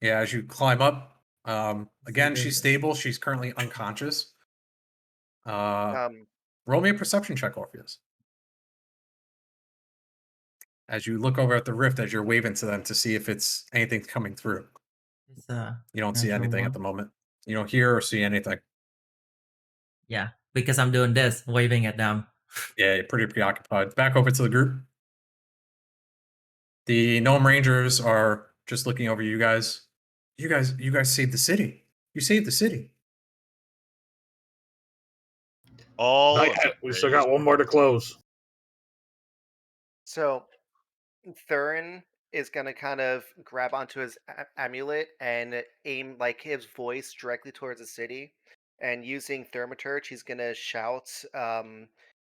as you climb up. Again, doing she's this. stable. She's currently unconscious. Um, Roll me a perception check, Orpheus. As you look over at the rift, as you're waving to them to see if it's anything coming through. It's You don't see natural anything one. at the moment. You don't hear or see anything. Yeah, because I'm doing this, waving at them. Yeah, you're pretty preoccupied. Back over to the group. The gnome rangers are just looking over you guys. You guys saved the city. You saved the city. all. Not of yet. the We still Rangers got one more to close. so Thurin is gonna kind of grab onto his amulet and aim like his voice directly towards the city. And using Thaumaturge, he's gonna shout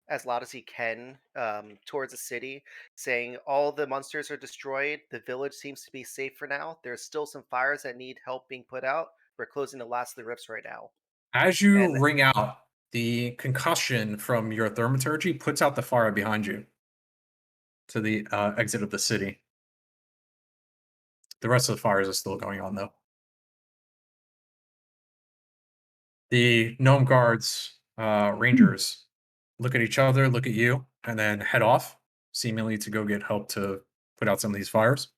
as loud as he can towards the city, saying, "All the monsters are destroyed. The village seems to be safe for now. There's still some fires that need help being put out. We're closing the last of the rifts right now." As you And ring out, the concussion from your thaumaturgy puts out the fire behind you to the exit of the city. The rest of the fires are still going on, though. The gnome guards, rangers, look at each other, look at you, and then head off, seemingly to go get help to put out some of these fires.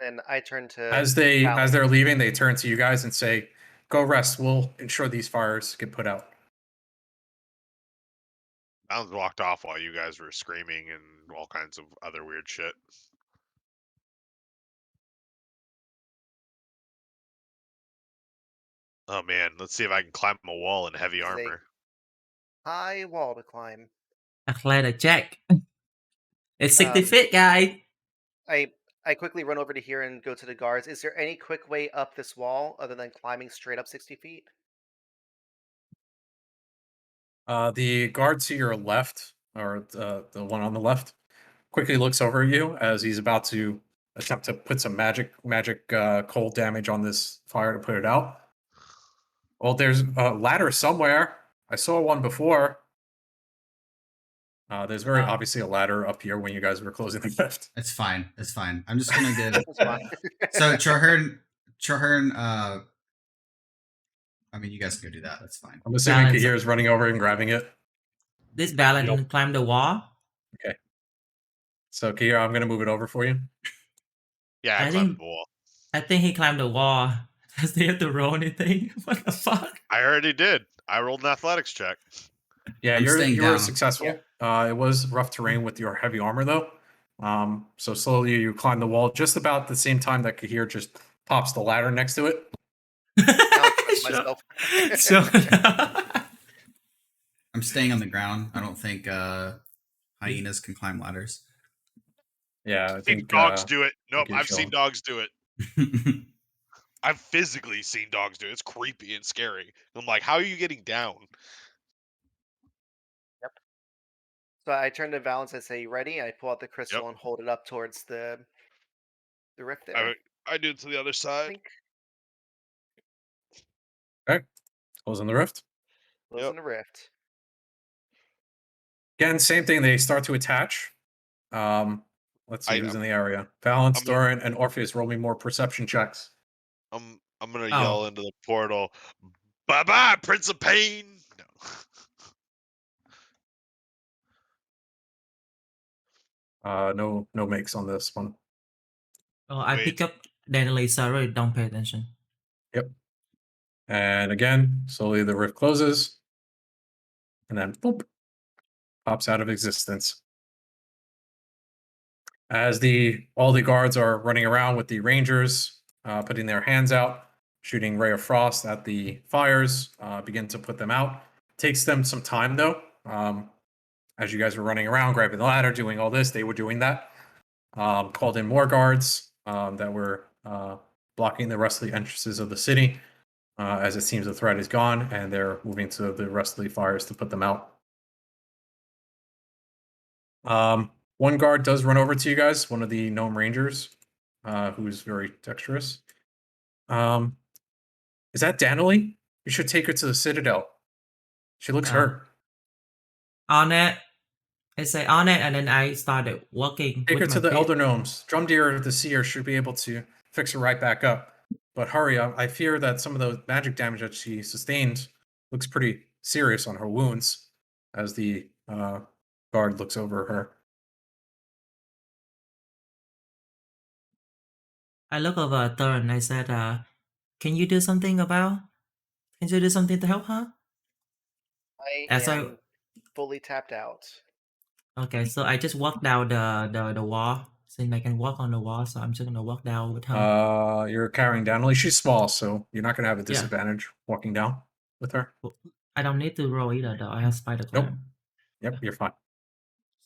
And I turn to As they're leaving, they turn to you guys and say, "Go rest. We'll ensure these fires get put out." Bounds walked off while you guys were screaming and all kinds of other weird shit. Oh man, let's see if I can climb a wall in heavy This is a- armor. high wall to climb. Athletic check. It's 60 Um, feet, guy. I quickly run over to here and go to the guards. Is there any quick way up this wall other than climbing straight up 60 feet? The guard to your left, or the one on the left, quickly looks over at you as he's about to attempt to put some magic cold damage on this fire to put it out. Well, there's a ladder somewhere. I saw one before. There's very obviously a ladder up here when you guys were closing the lift. It's fine. It's fine. I'm just gonna give. That's fine. So Trahern. I mean, you guys can go do that. That's fine. I'm assuming Balance. Kahir is running over and grabbing it. This Balan Yep. climb the wall. So Kahir, I'm gonna move it over for you. Yeah, I I climbed think- the wall. I think he climbed the wall. Does he have to roll anything? What the fuck? I already did. I rolled an athletics check. Yeah, I'm staying you were down. successful. It was rough terrain with your heavy armor though. So slowly you climb the wall just about the same time that Kahir just pops the ladder next to it. Myself. Sure. I'm staying on the ground. I don't think hyenas can climb ladders. Yeah, I I've seen think dogs do it. Nope, you're I've seen chilling. dogs do it. I've physically seen dogs do it. It's creepy and scary. I'm like, how are you getting down? So I turn to Valence and say, "You ready?" I pull out the crystal Yep. and hold it up towards the rift there. I do it to the other side. Think. Closing the rift. Closing the rift. Again, same thing. They start to attach. Let's see who's in the area. Valence, I'm gonna- Doran, and Orpheus. Roll me more perception checks. I'm gonna Oh. yell into the portal. Bye bye, Prince of Pain. No. No makes on this one. Oh, I Wait. pick up deadly sorry, don't pay attention. Yep. And again, slowly the rift closes, and then boop, pops out of existence. As all the guards are running around with the rangers, putting their hands out, shooting ray of frost at the fires, begin to put them out. Takes them some time though. As you guys were running around, grabbing the ladder, doing all this, they were doing that. Called in more guards that were blocking the rest of the entrances of the city. As it seems the threat is gone, and they're moving to the rest of the fires to put them out. One guard does run over to you guys, one of the gnome rangers, who's very dexterous. Is that Danielle? You should take her to the Citadel. She looks hurt. On it. I say on it, and then I started walking. Take her with to my the feet. Elder Gnomes. Drumdeer the Seer should be able to fix her right back up. But hurry, I fear that some of the magic damage that she sustained looks pretty serious on her wounds, as the guard looks over her. I look over at Thor and I said, can you do something to help her? I As I- am fully tapped out. Okay, so I just walk down the wall. Since I can walk on the wall, so I'm just gonna walk down with her. You're carrying Danielle. She's small, so you're not going to have a Yeah. disadvantage walking down with her. I don't need to roll either though. I have spider climb. Nope. Yep, you're fine.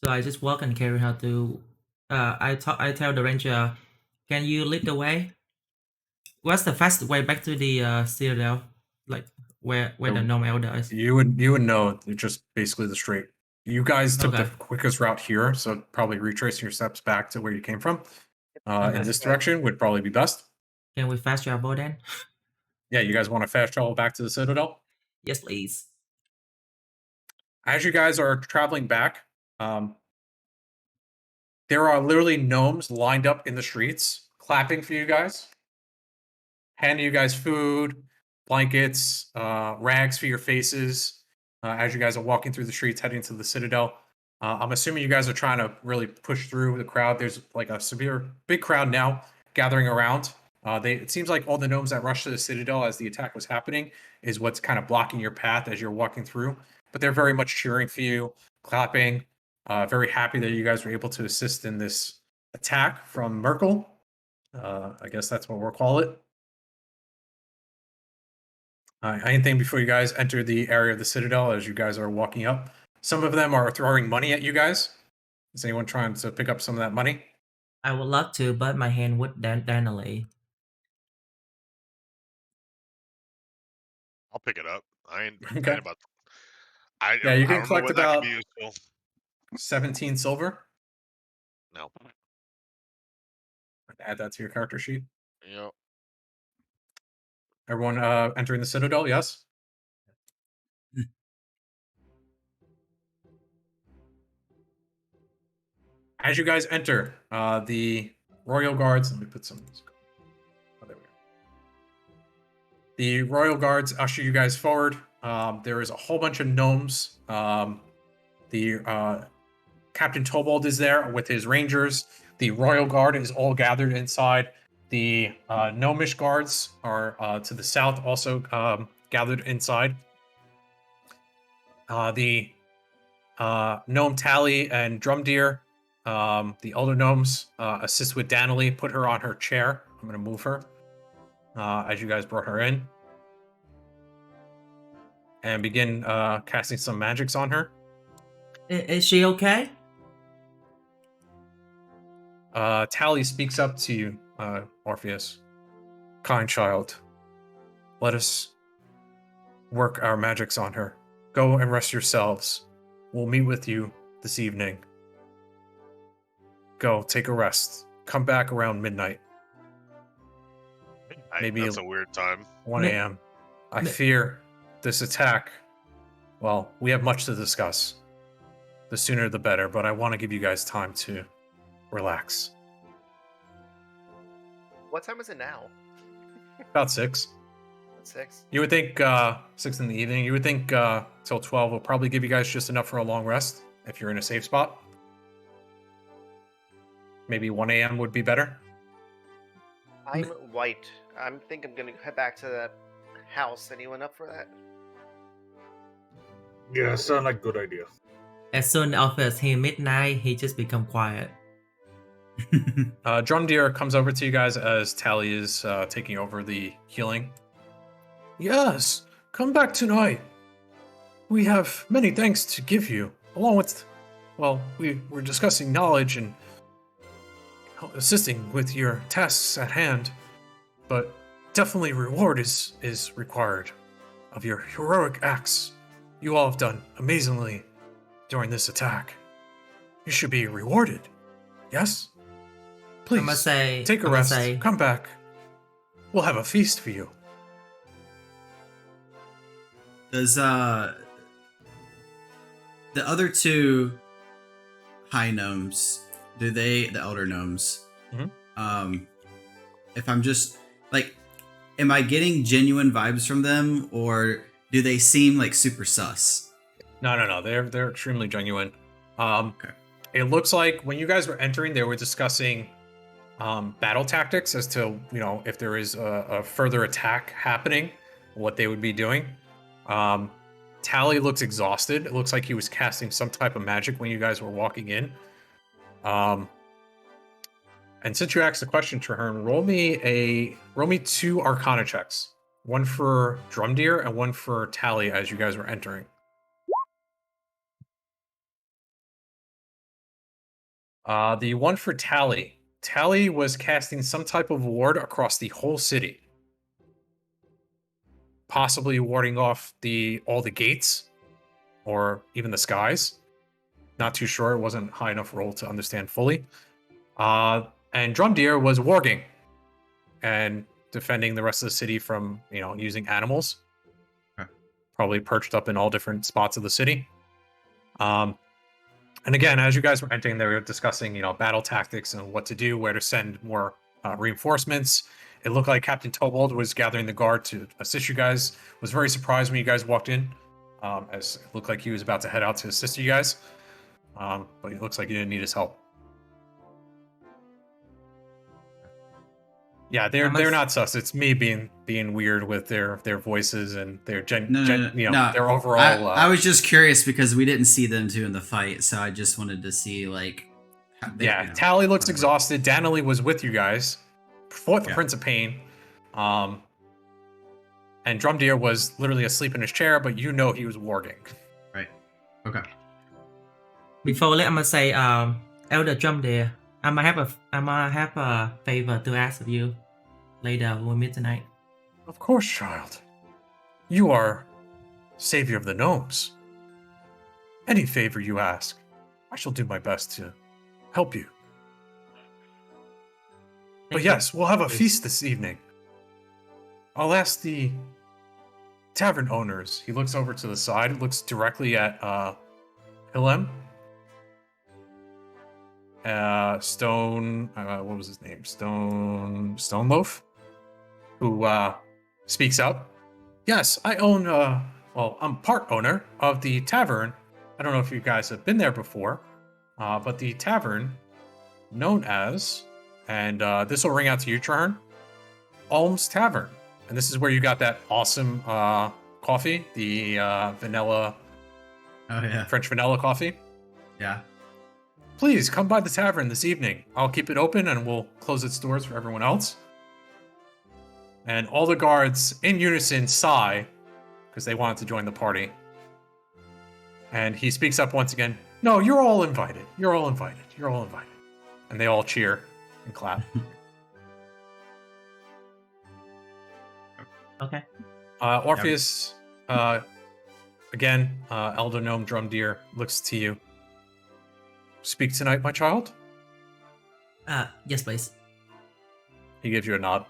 So I just walk and carry her to. I tell the ranger, can you lead the way? What's the fast way back to the citadel? Like where the gnome elder is. You would know it's just basically the straight. You guys took the Okay. quickest route here, so probably retracing your steps back to where you came from. Okay. In this direction would probably be best. Can we fast travel then? Yeah, you guys want to fast travel back to the Citadel? Yes, please. As you guys are traveling back, There are literally gnomes lined up in the streets, clapping for you guys, handing you guys food, blankets, rags for your faces, as you guys are walking through the streets heading to the Citadel. I'm assuming you guys are trying to really push through the crowd. There's like a big crowd now gathering around. It seems like all the gnomes that rushed to the Citadel as the attack was happening is what's kind of blocking your path as you're walking through. But they're very much cheering for you, clapping, very happy that you guys were able to assist in this attack from Merkel. I guess that's what we'll call it. Anything before you guys enter the area of the Citadel as you guys are walking up? Some of them are throwing money at you guys. Is anyone trying to pick up some of that money? I would love to, but my hand would delay. I'll pick it up. I ain't Okay. about. I Yeah, you I can don't know collect when that could be about useful. 17 silver. No. Add that to your character sheet. Yep. Everyone entering the Citadel, yes? As you guys enter, the Royal Guards, let me put some music. Oh, there we go. The Royal Guards usher you guys forward. There is a whole bunch of gnomes. The Captain Tobald is there with his rangers. The Royal Guard is all gathered inside. The Gnomish guards are to the south, also gathered inside. The Gnome Tally and Drumdeer, the Elder Gnomes, assist with Danilee, put her on her chair. I'm going to move her as you guys brought her in. And begin casting some magics on her. Is she okay? Tally speaks up to you, Orpheus. Kind child, let us work our magics on her. Go and rest yourselves. We'll meet with you this evening. Go, take a rest. Come back around midnight, maybe That's a weird time. 1 a.m. I fear this attack. Well, we have much to discuss. The sooner the better, but I want to give you guys time to relax. What time is it now? About 6. It's 6. You would think 6 in the evening. You would think till 12 will probably give you guys just enough for a long rest if you're in a safe spot. Maybe 1 a.m. would be better. I'm white. I think I'm gonna head back to that house. Anyone up for that? Yeah, sound like a good idea. As soon as he midnight, he just become quiet. Drumdeer comes over to you guys as Tally is taking over the healing. Yes, come back tonight. We have many thanks to give you, along with, well, we were discussing knowledge and assisting with your tasks at hand, but definitely reward is required of your heroic acts. You all have done amazingly during this attack. You should be rewarded. Yes? Please, I'ma say, take a I'ma rest. say- Come back. We'll have a feast for you. Does the other two high gnomes, the elder gnomes, if I'm just like, am I getting genuine vibes from them, or do they seem like super sus? No. They're extremely genuine. Okay. It looks like when you guys were entering, they were discussing battle tactics as to, if there is a further attack happening, what they would be doing. Tally looks exhausted. It looks like he was casting some type of magic when you guys were walking in. And since you asked the question, Traherne, roll me 2 Arcana checks. One for Drumdeer and one for Tally as you guys were entering. The one for Tally. Tally was casting some type of ward across the whole city. Possibly warding off all the gates or even the skies. Not too sure. It wasn't high enough roll to understand fully. And Drumdeer was warging and defending the rest of the city from, using animals. Okay. Probably perched up in all different spots of the city. And again, as you guys were entering, they were discussing, battle tactics and what to do, where to send more reinforcements. It looked like Captain Tobold was gathering the guard to assist you guys. Was very surprised when you guys walked in, as it looked like he was about to head out to assist you guys. But it looks like you didn't need his help. Yeah, they're not sus. It's me being weird with their voices and their No. their overall. I was just curious because we didn't see them two in the fight, so I just wanted to see like. Tally looks exhausted. Danily was with you guys, fought the Prince of Pain, and Drumdeer was literally asleep in his chair, but he was warging. Right. Okay. Before that, I'm gonna say, Elder Drum there. I'm gonna have a favor to ask of you later when we meet tonight. Of course, child. You are savior of the gnomes. Any favor you ask, I shall do my best to help you. But yes, we'll have a feast this evening. I'll ask the tavern owners. He looks over to the side, looks directly at Hilem. Stone, what was his name? Stoneloaf, who speaks up. Yes, I own, I'm part owner of the tavern. I don't know if you guys have been there before, but the tavern known as, and this will ring out to you, Trahern, Alm's Tavern. And this is where you got that awesome coffee, the vanilla, French vanilla coffee. Yeah. Please come by the tavern this evening. I'll keep it open and we'll close its doors for everyone else. And all the guards in unison sigh because they wanted to join the party. And he speaks up once again. No, you're all invited. You're all invited. You're all invited. And they all cheer and clap. Okay. Orpheus, again, Elder Gnome Drumdeer looks to you. Speak tonight, my child? Yes, please. He gives you a nod.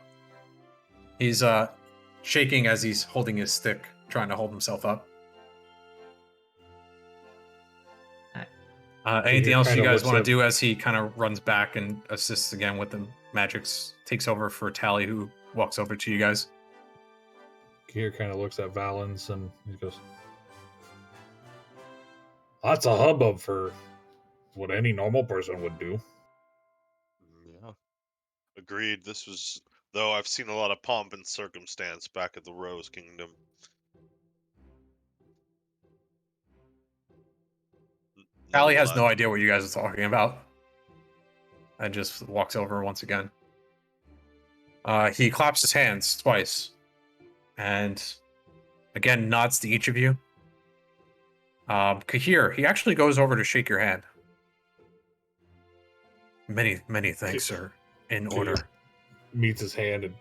He's shaking as he's holding his stick, trying to hold himself up. Anything else you guys want to do as he kind of runs back and assists again with the magics, takes over for Tally, who walks over to you guys? Kier kind of looks at Valens and he goes, that's a hubbub for what any normal person would do. Yeah. Agreed. Though I've seen a lot of pomp and circumstance back at the Rose Kingdom. Tally has no idea what you guys are talking about. And just walks over once again. He claps his hands twice. And again nods to each of you. Kahir, he actually goes over to shake your hand. Many, many thanks, sir. In order. Meets his hand and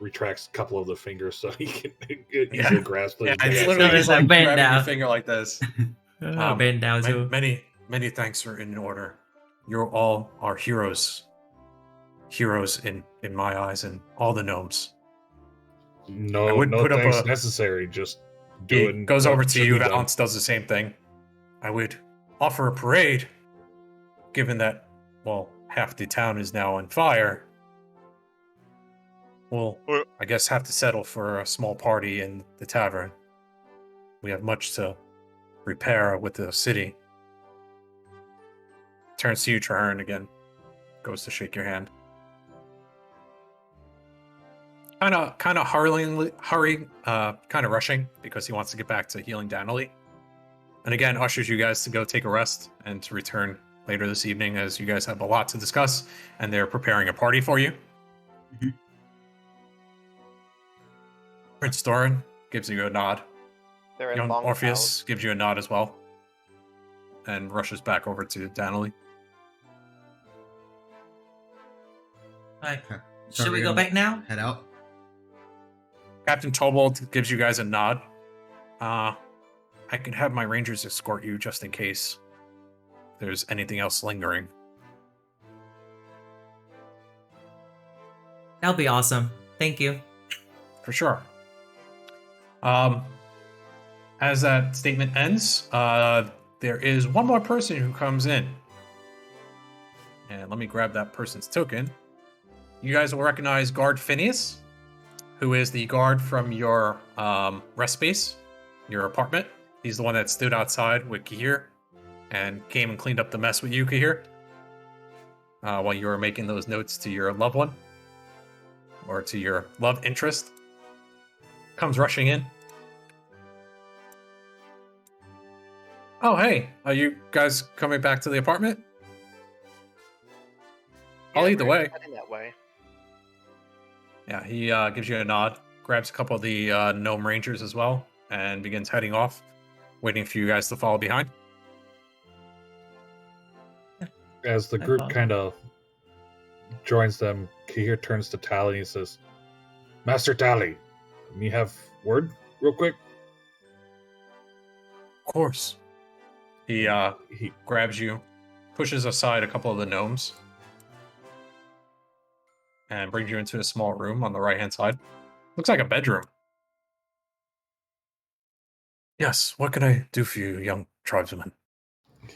retracts a couple of the fingers so he can easily grasp it. Yeah, it's literally So it's like like bend grabbing your down. finger like this. Bend down too. Many, many thanks, sir. In order. You're all our heroes. Heroes in my eyes and all the gnomes. No thanks necessary. Just do it. Goes over to you. Valence does the same thing. I would offer a parade, given that, well, half the town is now on fire. We'll, I guess, have to settle for a small party in the tavern. We have much to repair with the city. Turns to you, Trahern, again. Goes to shake your hand. Kind of hurrying, kind of rushing because he wants to get back to healing Danily. And again, ushers you guys to go take a rest and to return later this evening as you guys have a lot to discuss and they're preparing a party for you. Mm-hmm. Prince Doran gives you a nod. Young Orpheus gives you a nod as well. And rushes back over to Danily. Alright. Okay. Should we go back now? Head out. Captain Tobold gives you guys a nod. I could have my rangers escort you just in case there's anything else lingering. That'll be awesome. Thank you. For sure. As that statement ends, the there is one more person who comes in. And let me grab that person's token. You guys will recognize Guard Phineas, who is the guard from your rest space, your apartment. He's the one that stood outside with Kahir and came and cleaned up the mess with you, Kahir, while you were making those notes to your loved one or to your love interest. Comes rushing in. Oh, hey, are you guys coming back to the apartment? I'll lead the we're way. heading that way. Yeah, he gives you a nod, grabs a couple of the gnome rangers as well, and begins heading off, waiting for you guys to follow behind. As the I group follow. kind of joins them, Kahir turns to Tally and he says, Master Tally, me have word real quick? Of course. He He grabs you, pushes aside a couple of the gnomes, and brings you into a small room on the right-hand side. Looks like a bedroom. Yes, what can I do for you, young tribesman?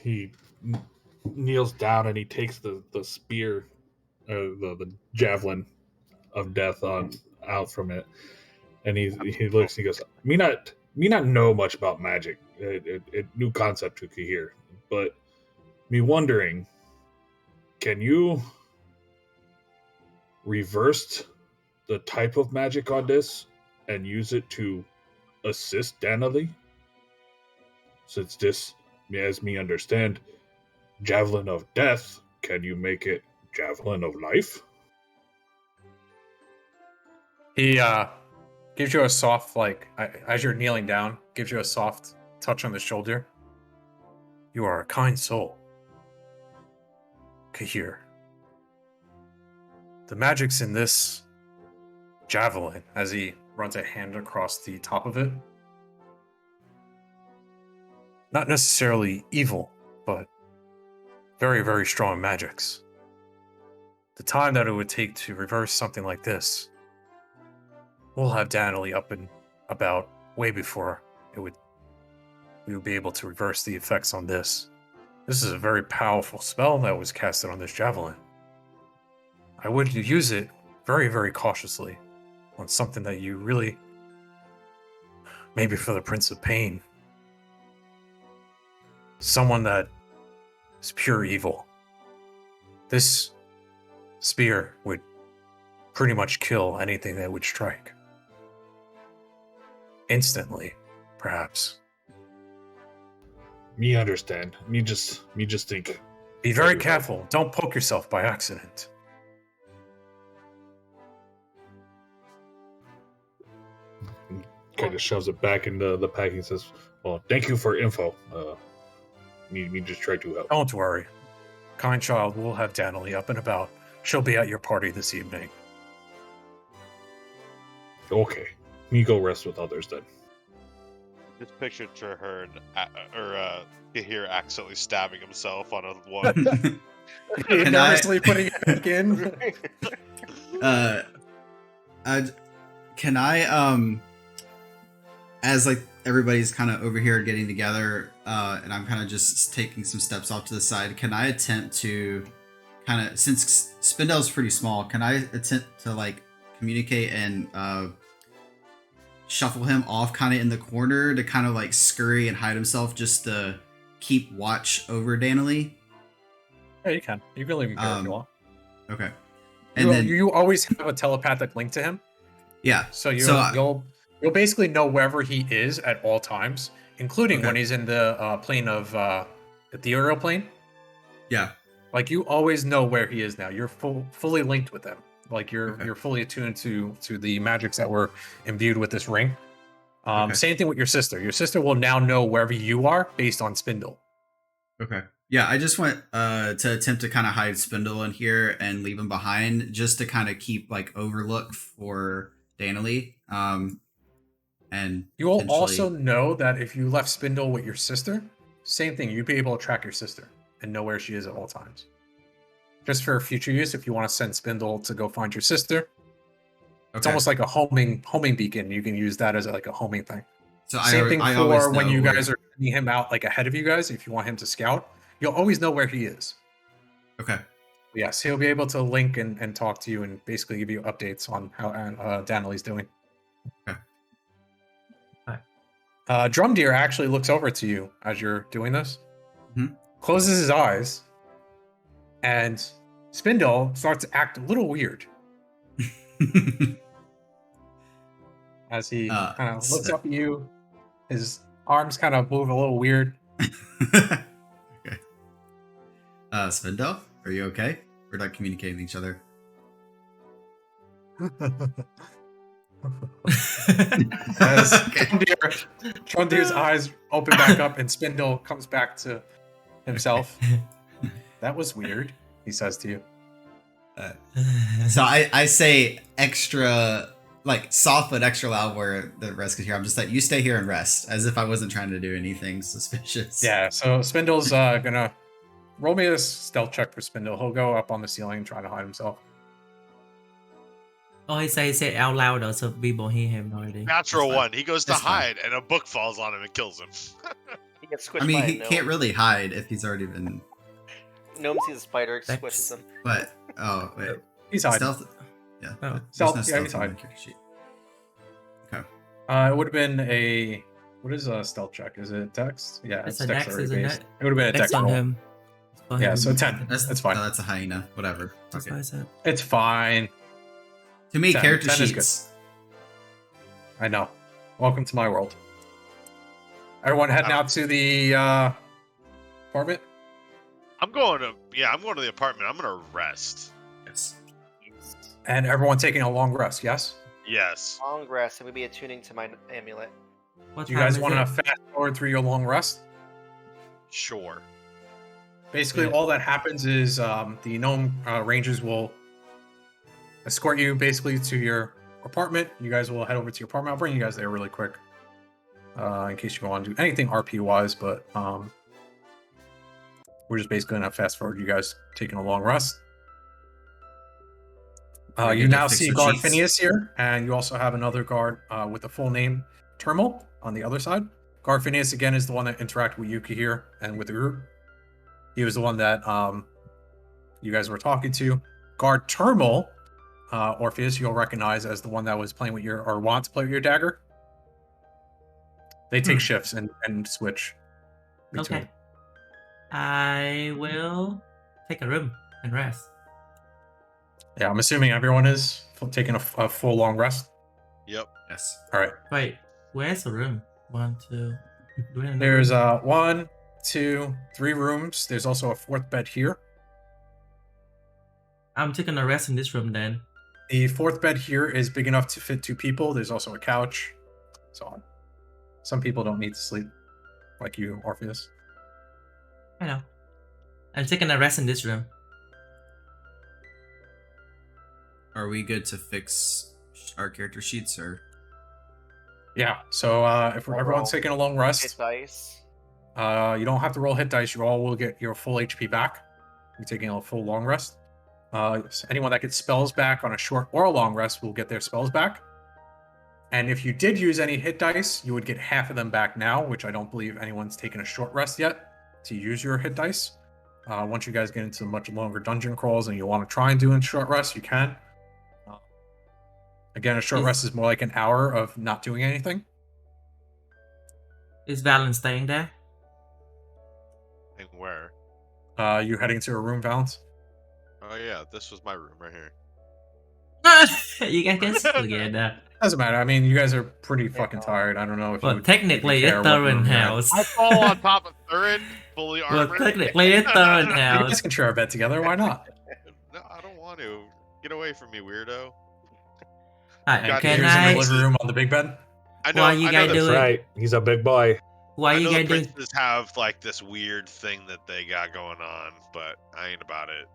he kneels down and he takes the spear, the javelin of death on out from it, and he looks and he goes, me not know much about magic, it new concept to Kahir, but me wondering, can you reverse the type of magic on this and use it to assist Danily? Since this, as me understand, javelin of death, can you make it javelin of life? He gives you a soft, as you're kneeling down, gives you a soft touch on the shoulder. You are a kind soul, Kahir. The magic's in this javelin, as he runs a hand across the top of it. Not necessarily evil, but very, very strong magics. The time that it would take to reverse something like this, we'll have Danily up and about way before we would be able to reverse the effects on this. This is a very powerful spell that was casted on this javelin. I would use it very, very cautiously on something that you really, maybe for the Prince of Pain, someone that is pure evil. This spear would pretty much kill anything that would strike. Instantly, perhaps. Me understand. Me just think. Be very Very careful. Don't poke yourself by accident. Kind of shoves it back into the pack and says, well, thank you for info. Me just try to help. Don't worry. Kind child will have Danily up and about. She'll be at your party this evening. Okay. Me go rest with others then. Just picture Traherne Kahir accidentally stabbing himself on a one. Can Nervously putting it back in. Can I as like everybody's kind of over here getting together, and I'm kind of just taking some steps off to the side, can I attempt to kind of, since Spindle's pretty small, can I attempt to like communicate and shuffle him off kind of in the corner to kind of like scurry and hide himself just to keep watch over Danily? Yeah, you can. You can leave him here if you want. Okay. And then You always have a telepathic link to him. yeah. So you'll basically know wherever he is at all times, including Okay. when he's in the plane of the ethereal plane. Yeah. Like you always know where he is now. You're fully linked with him. Like Okay. you're fully attuned to the magics that were imbued with this ring. Okay. Same thing with your sister. Your sister will now know wherever you are based on Spindle. Okay. Yeah, I just went to attempt to kind of hide Spindle in here and leave him behind, just to kind of keep like overlook for Danily. And You will potentially- also know that if you left Spindle with your sister, same thing. You'd be able to track your sister and know where she is at all times. Just for future use, if you want to send Spindle to go find your sister, it's Okay. almost like a homing beacon. You can use that as like a homing thing. So Same thing I always for when know you where- guys are sending him out like ahead of you guys. If you want him to scout, you'll always know where he is. Okay. Yes, he'll be able to link and talk to you and basically give you updates on how Danley's doing. Okay. Drum Deer actually looks over to you as you're doing this, Mhm. closes his eyes, and Spindle starts to act a little weird as he kind of looks up at you. His arms kind of move a little weird. Okay. Svindal, are you okay? We're not communicating with each other. As Okay. Drum Deer's eyes open back up and Spindle comes back to himself. That was weird, he says to you. So I say extra, like soft but extra loud where the rest could hear. I'm just like, you stay here and rest, as if I wasn't trying to do anything suspicious. Yeah, so Spindle's gonna roll me a stealth check for Spindle. He'll go up on the ceiling and try to hide himself. Oh, he say it out loud though, so people hear him already. Natural fine. one. He goes to That's fine. hide, and a book falls on him and kills him. He gets squished I mean, by a he gnome. can't really hide if he's already been. Gnome sees a spider, That's- squishes him. But oh wait, He's hiding. stealth. Yeah, Oh. there's Stealth, no yeah, stealth he's on my hiding. character sheet. Okay. It would have been a... What is a stealth check? Is it dex? Yeah, It's it's a dex, dexterity isn't based. it? It would have been a dex Next on roll. him. For Yeah, him. so 10. That's fine. No, that's a hyena. Whatever. That's Okay. what I said. It's fine. To me, 10. character 10 is good. sheets. I know. Welcome to my world. Everyone heading out to the apartment? I'm going to the apartment. I'm gonna rest. Yes. And everyone taking a long rest, yes? Yes. Long rest, and we'll be attuning to my amulet. What Do you time guys is want to it? fast forward through your long rest? Sure. Basically, Yeah. all that happens is the gnome rangers will escort you basically to your apartment. You guys will head over to your apartment. I'll bring you guys there really quick in case you want to do anything RP wise, but we're just basically going to fast forward you guys taking a long rest. Are we You good to now fix see the guard cheats? Phineas here, and you also have another guard with the full name Termal on the other side. Guard Phineas again is the one that interacted with Yuki here and with Uru. He was the one that you guys were talking to. Guard Termal, Orpheus, you'll recognize as the one that was playing with your, or wants to play with your dagger. They take shifts and switch between. Okay. I will take a room and rest. Yeah, I'm assuming everyone is taking a full long rest. Yep. Yes. All right. Wait, where's the room? 1, 2. Do we have another There's room? 1, 2, 3 rooms. There's also a 4th bed here. I'm taking a rest in this room then. The 4th bed here is big enough to fit 2 people. There's also a couch. So on. Some people don't need to sleep, like you, Orpheus. I know. I'm taking a rest in this room. Are we good to fix our character sheets or? Yeah. So if I'll everyone's roll. taking a long Hit rest, dice. you don't have to roll hit dice. You all will get your full HP back. You're taking a full long rest. Anyone that gets spells back on a short or a long rest will get their spells back. And if you did use any hit dice, you would get half of them back now, which I don't believe anyone's taken a short rest yet to use your hit dice. Once you guys get into much longer dungeon crawls and you want to try and do a short rest, you can. Again, a short Is- rest is more like an hour of not doing anything. Is Valen staying there? And where? You heading to a room, Valence? Oh yeah, this was my room right here. You guys get together. Doesn't matter. I mean, you guys are pretty fucking tired. I don't know if you Well, would technically, even it's care what room Thurin you're at. house. I fall on top of Thurin, fully Well, armored. technically, it's Thurin You house. guys can share a bed together. Why not? No, I don't want to. Get away from me, weirdo. Alright, God, can Yours in the I? living room on the big bed. I know. Why you I know guys the do That's it? right. He's a big boy. Why I you know guys the do? princes have like this weird thing that they got going on, but I ain't about it.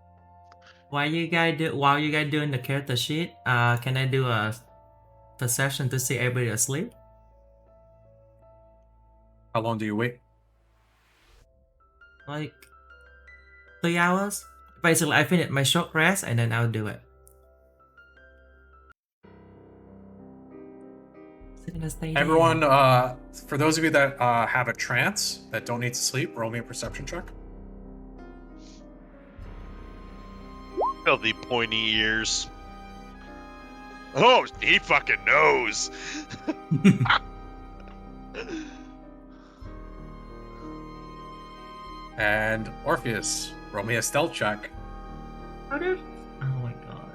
While you guys doing the character sheet, can I do a perception to see everybody asleep? How long do you wait? Like 3 hours. Basically, I finish my short rest and then I'll do it. It's gonna stay Everyone, there. for those of you that have a trance that don't need to sleep, roll me a perception check. Filthy pointy ears. Oh, he fucking knows. And Orpheus, roll me a stealth check. Oh my god.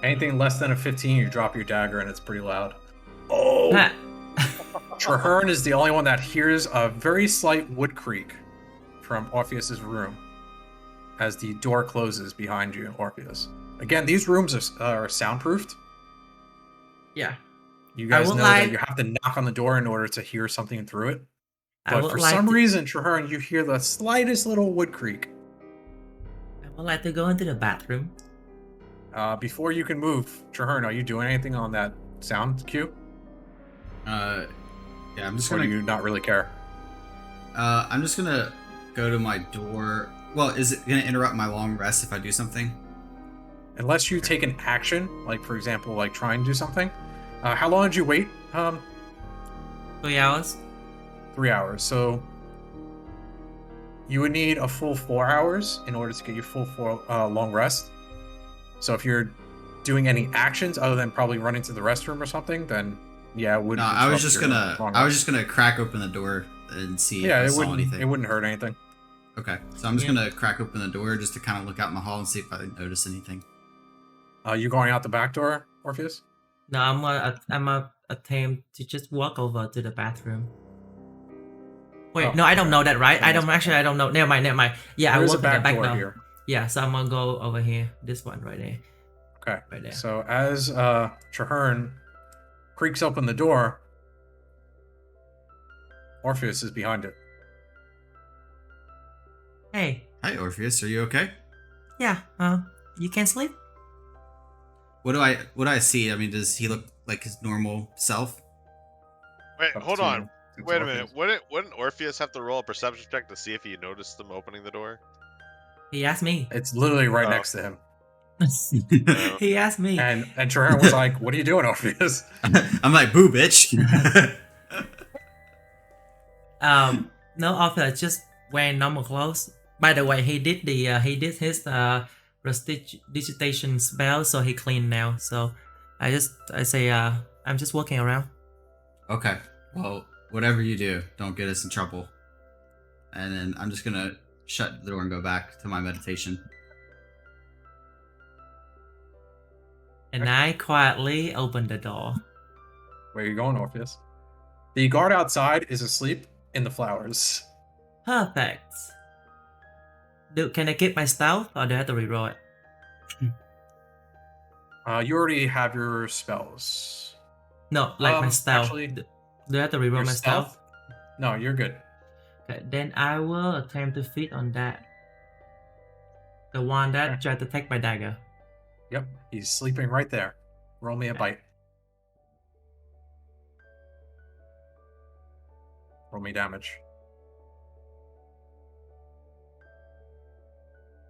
Anything less than a 15, you drop your dagger and it's pretty loud. Oh! Ha. Traherne is the only one that hears a very slight wood creak from Orpheus's room as the door closes behind you, Orpheus. Again, these rooms are soundproofed. Yeah. You guys would know like- that you have to knock on the door in order to hear something through it. I But would for like some to- reason, Traherne, you hear the slightest little wood creak. I would like to go into the bathroom. Before you can move, Traherne, are you doing anything on that sound cue? Yeah, I'm just Or gonna. do you not really care? I'm just gonna go to my door. Well, is it gonna interrupt my long rest if I do something? Unless you take an action, like for example, like try and do something. How long did you wait? 3 hours. 3 hours. So you would need a full 4 hours in order to get your full long rest. So if you're doing any actions other than probably running to the restroom or something, then yeah, it would. No, I was just gonna crack open the door and see if I it saw wouldn't. anything. It wouldn't hurt anything. Okay, so I'm just Yeah. gonna crack open the door just to kind of look out in the hall and see if I notice anything. You going out the back door, Orpheus? No, I'm a attempt to just walk over to the bathroom. Wait, Oh, no, I don't okay. know that, right? Then I don't that's actually. I don't know. Never mind. Yeah, There I is walk a in the back back door door. here. Yeah, so I'm gonna go over here. This one right there. Okay. Right there. So as Traherne creaks open the door, Orpheus is behind it. Hey, Hi, Orpheus. Are you okay? yeah. You can sleep. What do I see? I mean, does he look like his normal self? Wait, Up hold to- on. to Wait a Orpheus. minute. Wouldn't Orpheus have to roll a perception check to see if he noticed them opening the door? He asked me. It's literally right Oh. next to him. He asked me. And Traherne was like, "What are you doing, Orpheus?" I'm like, boo, bitch. No offer, just wearing normal clothes. By the way, he did his prestidigitation spell, so he clean now. So I say I'm just walking around. Okay. Well, whatever you do, don't get us in trouble. And then I'm just gonna shut the door and go back to my meditation. And I quietly open the door. Where are you going, Orpheus? The guard outside is asleep in the flowers. Perfect. Can I keep my stealth or do I have to reroll it? You already have your spells. No, like my stealth. Actually, Do I have to reroll Your my stealth? No, you're good. Okay, then I will attempt to feed on that. The one that Okay. tried to take my dagger. Yep, he's sleeping right there. Roll me a Okay. bite. Roll me damage.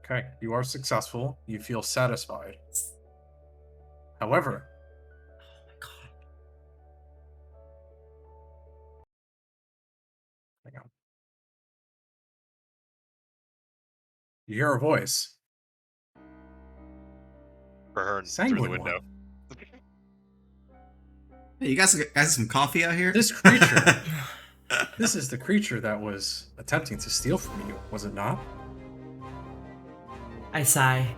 Okay, you are successful. You feel satisfied. However, Oh my god. hang on. You hear a voice. For her through the Sanguine window. one. Hey, you guys some coffee out here? This creature. This is the creature that was attempting to steal from you, was it not? I sigh.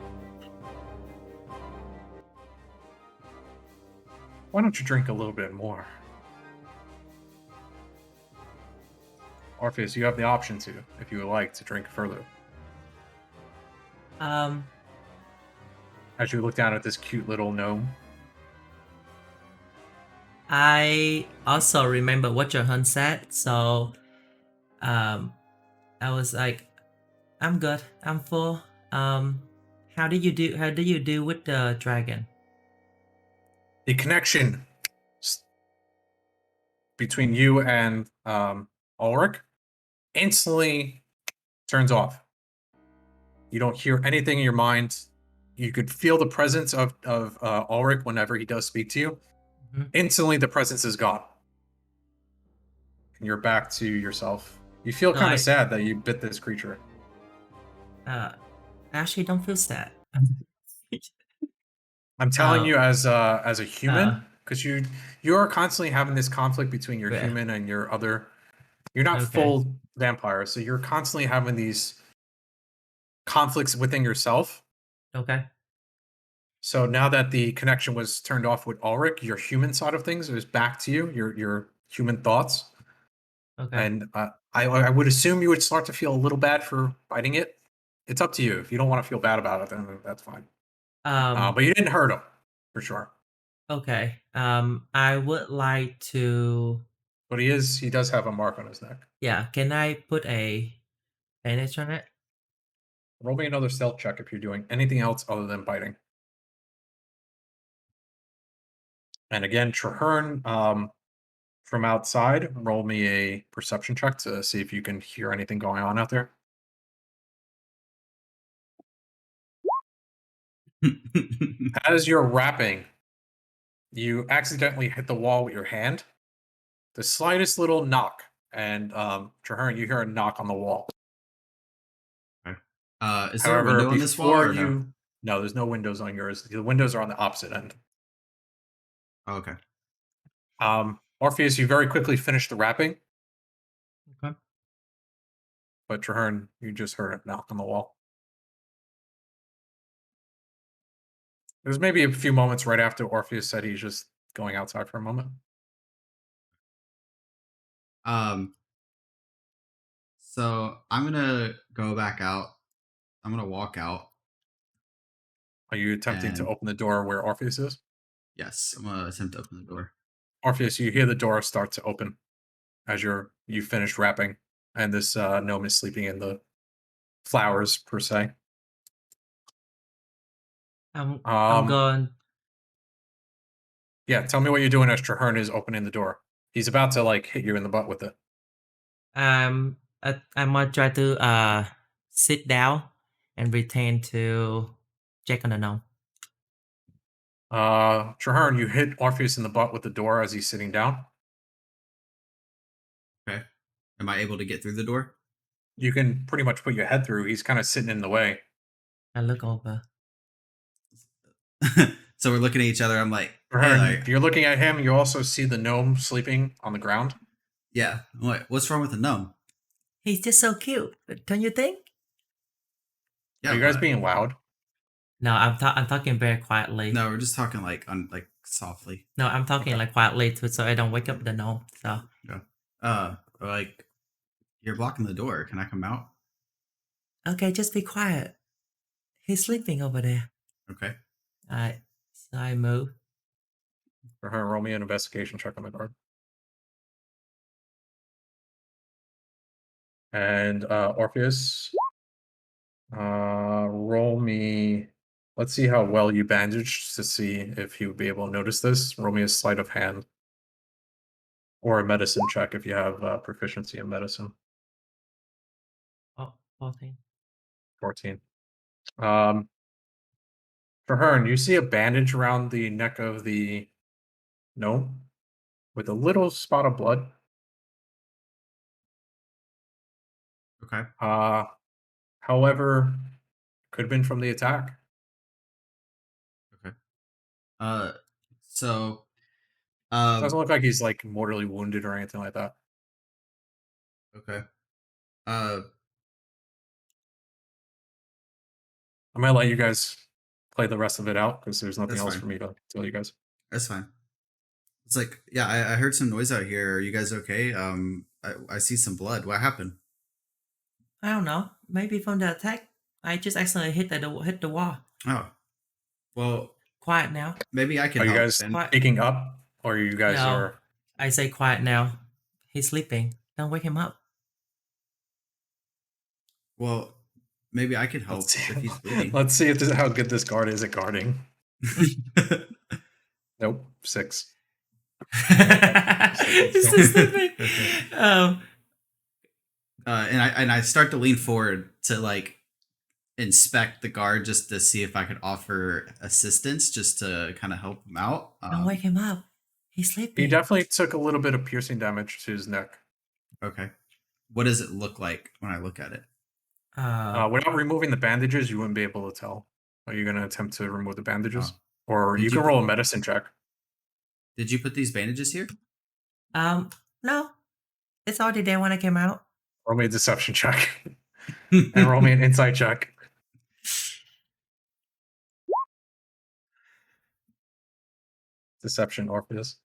Why don't you drink a little bit more? Orpheus, you have the option to, if you would like, to drink further. As you look down at this cute little gnome. I also remember what your hun said, so I was like, I'm good, I'm full. How do you do with the dragon? The connection between you and Ulrich instantly turns off. You don't hear anything in your mind. you could feel the presence of Ulrich whenever he does speak to you. Mhm. Instantly, the presence is gone, and you're back to yourself. You feel No, kind of sad that you bit this creature. I actually don't feel sad. I'm telling Uh, you, as a human, uh, because you are constantly having this conflict between your Yeah. human and your other. You're not Okay. full vampire, so you're constantly having these conflicts within yourself. Okay. So now that the connection was turned off with Ulrich, your human side of things is back to you, your human thoughts. Okay. And I would assume you would start to feel a little bad for biting it. It's up to you. If you don't want to feel bad about it, then that's fine. But you didn't hurt him, for sure. Okay. I would like to. But he does have a mark on his neck. Yeah. Can I put a bandage on it? Roll me another stealth check if you're doing anything else other than biting. And again, Traherne, from outside, roll me a perception check to see if you can hear anything going on out there. As you're rapping, you accidentally hit the wall with your hand. The slightest little knock, and Traherne, you hear a knock on the wall. Is there a However, window on this wall before or no? no, there's no windows on yours. The windows are on the opposite end. Oh, okay. Orpheus, you very quickly finish the rapping, Okay. but Traherne, you just heard a knock on the wall. There's maybe a few moments right after Orpheus said he's just going outside for a moment. So I'm gonna go back out. I'm gonna walk out. Are you attempting to And- open the door where Orpheus is? Yes, I'm gonna attempt to open the door. Orpheus, you hear the door start to open as you finish rapping, and this gnome is sleeping in the flowers per se. I'm going. Yeah, tell me what you're doing as Traherne is opening the door. He's about to like hit you in the butt with it. I'm gonna try to sit down and pretend to check on the gnome. Traherne, you hit Orpheus in the butt with the door as he's sitting down. Okay. Am I able to get through the door? You can pretty much put your head through. He's kind of sitting in the way. I look over. So we're looking at each other. I'm like, hey, Traherne, like, you're looking at him. You also see the gnome sleeping on the ground. yeah. I'm like, what's wrong with the gnome? He's just so cute, don't you think? Yeah, Are you guys but- being loud? No, I'm talking very quietly. No, we're just talking like softly. No, I'm talking Okay. like quietly too, so I don't wake up the gnome. So Like, you're blocking the door. Can I come out? okay, just be quiet. He's sleeping over there. Okay. Alright, so I move. Traherne, roll me an investigation check on the guard. And Orpheus, roll me. Let's see how well you bandaged to see if you would be able to notice this. Roll me a sleight of hand or a medicine check if you have proficiency in medicine. Oh, 14. 14. Traherne, you see a bandage around the neck of the gnome with a little spot of blood. Okay. However, could have been from the attack. Okay. So, Doesn't look like he's like mortally wounded or anything like that. okay. I'm gonna let you guys play the rest of it out because there's nothing That's else fine. for me to tell you guys. That's fine. It's like, yeah, I heard some noise out here. Are you guys okay? I see some blood. What happened? I don't know. Maybe from the attack. I just accidentally hit the wall. Oh, well, Quiet now. maybe I can Are you help. guys then. Quiet. picking up, or you guys No. are? I say quiet now. He's sleeping. Don't wake him up. Well, maybe I can help Let's see. if he's bleeding. Let's see if how good this guard is at guarding. Nope, 6. He's still sleeping. and I start to lean forward to like inspect the guard just to see if I could offer assistance, just to kind of help him out. Don't wake him up. He's He sleeping. definitely took a little bit of piercing damage to his neck. Okay. What does it look like when I look at it? Without removing the bandages, you wouldn't be able to tell. Are you going to attempt to remove the bandages? Oh. Or Did you you can put- roll a medicine check. Did you put these bandages here? No, it's already there when I came out. Roll me a deception check. And roll me an insight check. Deception, Orpheus.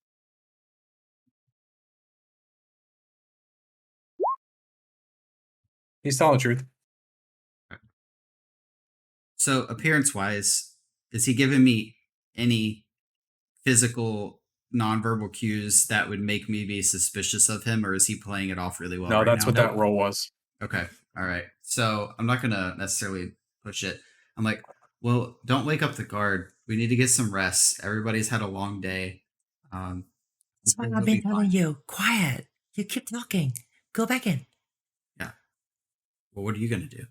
He's telling the truth. So appearance-wise, is he giving me any physical nonverbal cues that would make me be suspicious of him, or is he playing it off really well No, right that's now? what that roll was. Okay. All right. So I'm not gonna necessarily push it. I'm like, well, don't wake up the guard. We need to get some rest. Everybody's had a long day. That's what he'll I've be been telling fine. you. Quiet. You keep talking. Go back in. Yeah. Well, what are you gonna do?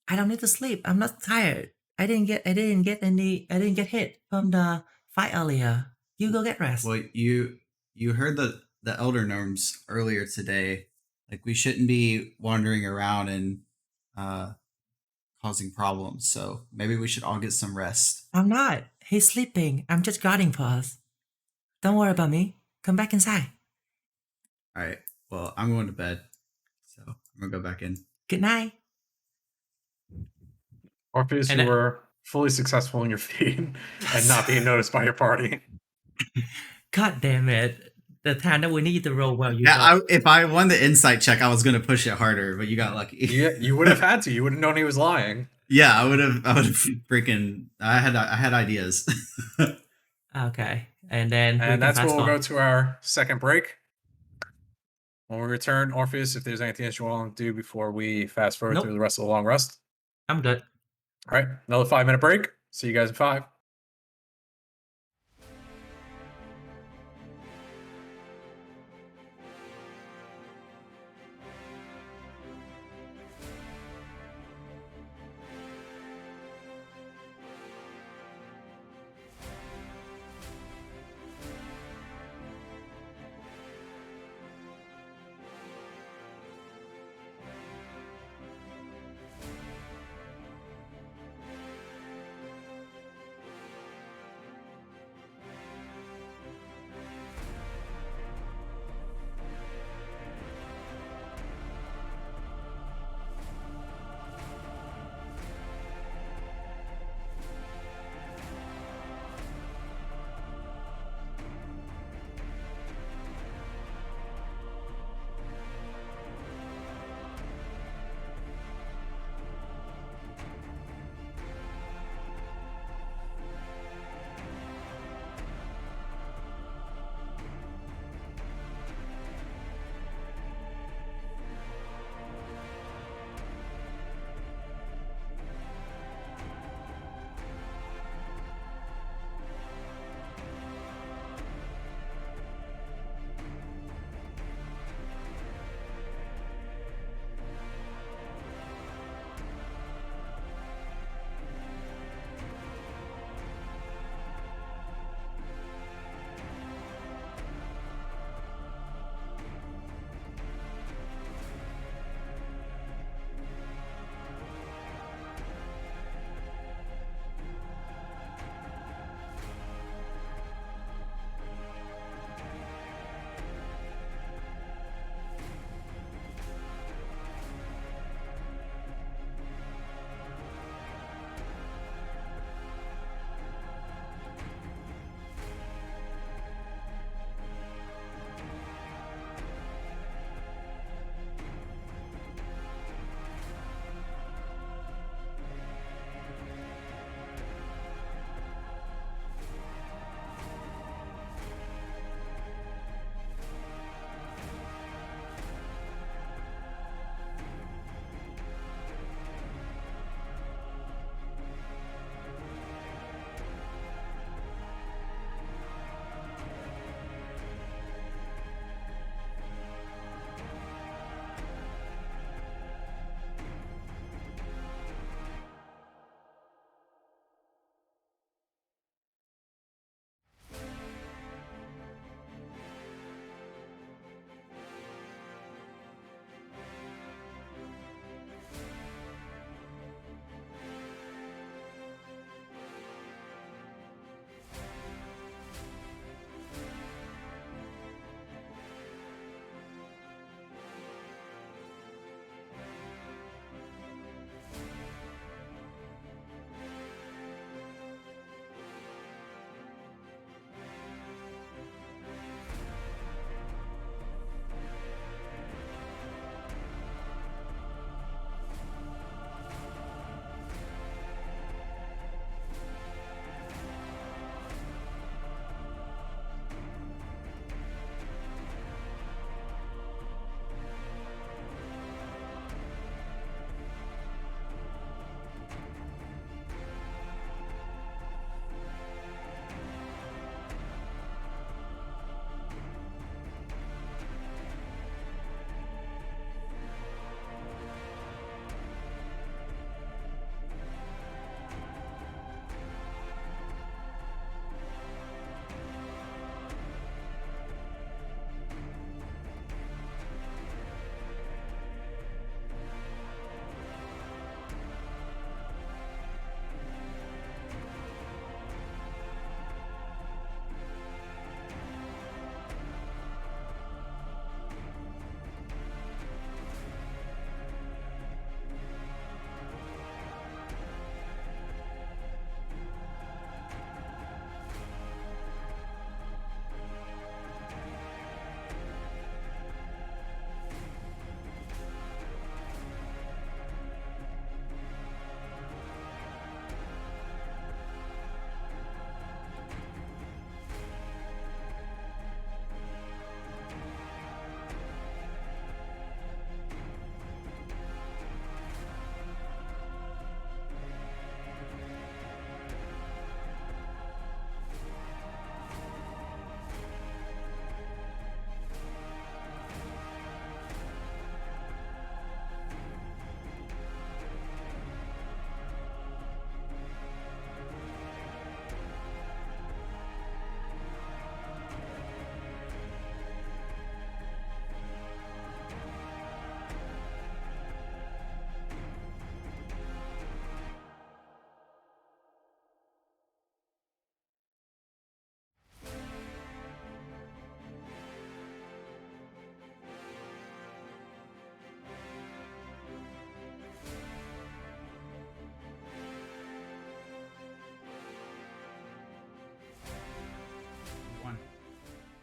I don't need to sleep. I'm not tired. I didn't get hit from the fight earlier. You go get rest. Well, you heard the elder gnomes earlier today. Like, we shouldn't be wandering around and causing problems. So maybe we should all get some rest. I'm not. He's sleeping. I'm just guarding for us. Don't worry about me. Come back inside. All right. Well, I'm going to bed, so I'm gonna go back in. Good night. Orpheus, And you I- were fully successful in your feat and not being noticed by your party. God damn it. The time that we need to roll well, you Yeah, don't. if I won the insight check, I was gonna push it harder, but you got lucky. You would have had to. You would have known he was lying. Yeah, I would have freaking. I had ideas. Okay. And then we And can that's fast where we'll go forward. to our second break. When we return, Orpheus, if there's anything that you want to do before we fast forward Nope. through the rest of the long rest. I'm good. All right, another 5-minute break. See you guys in 5.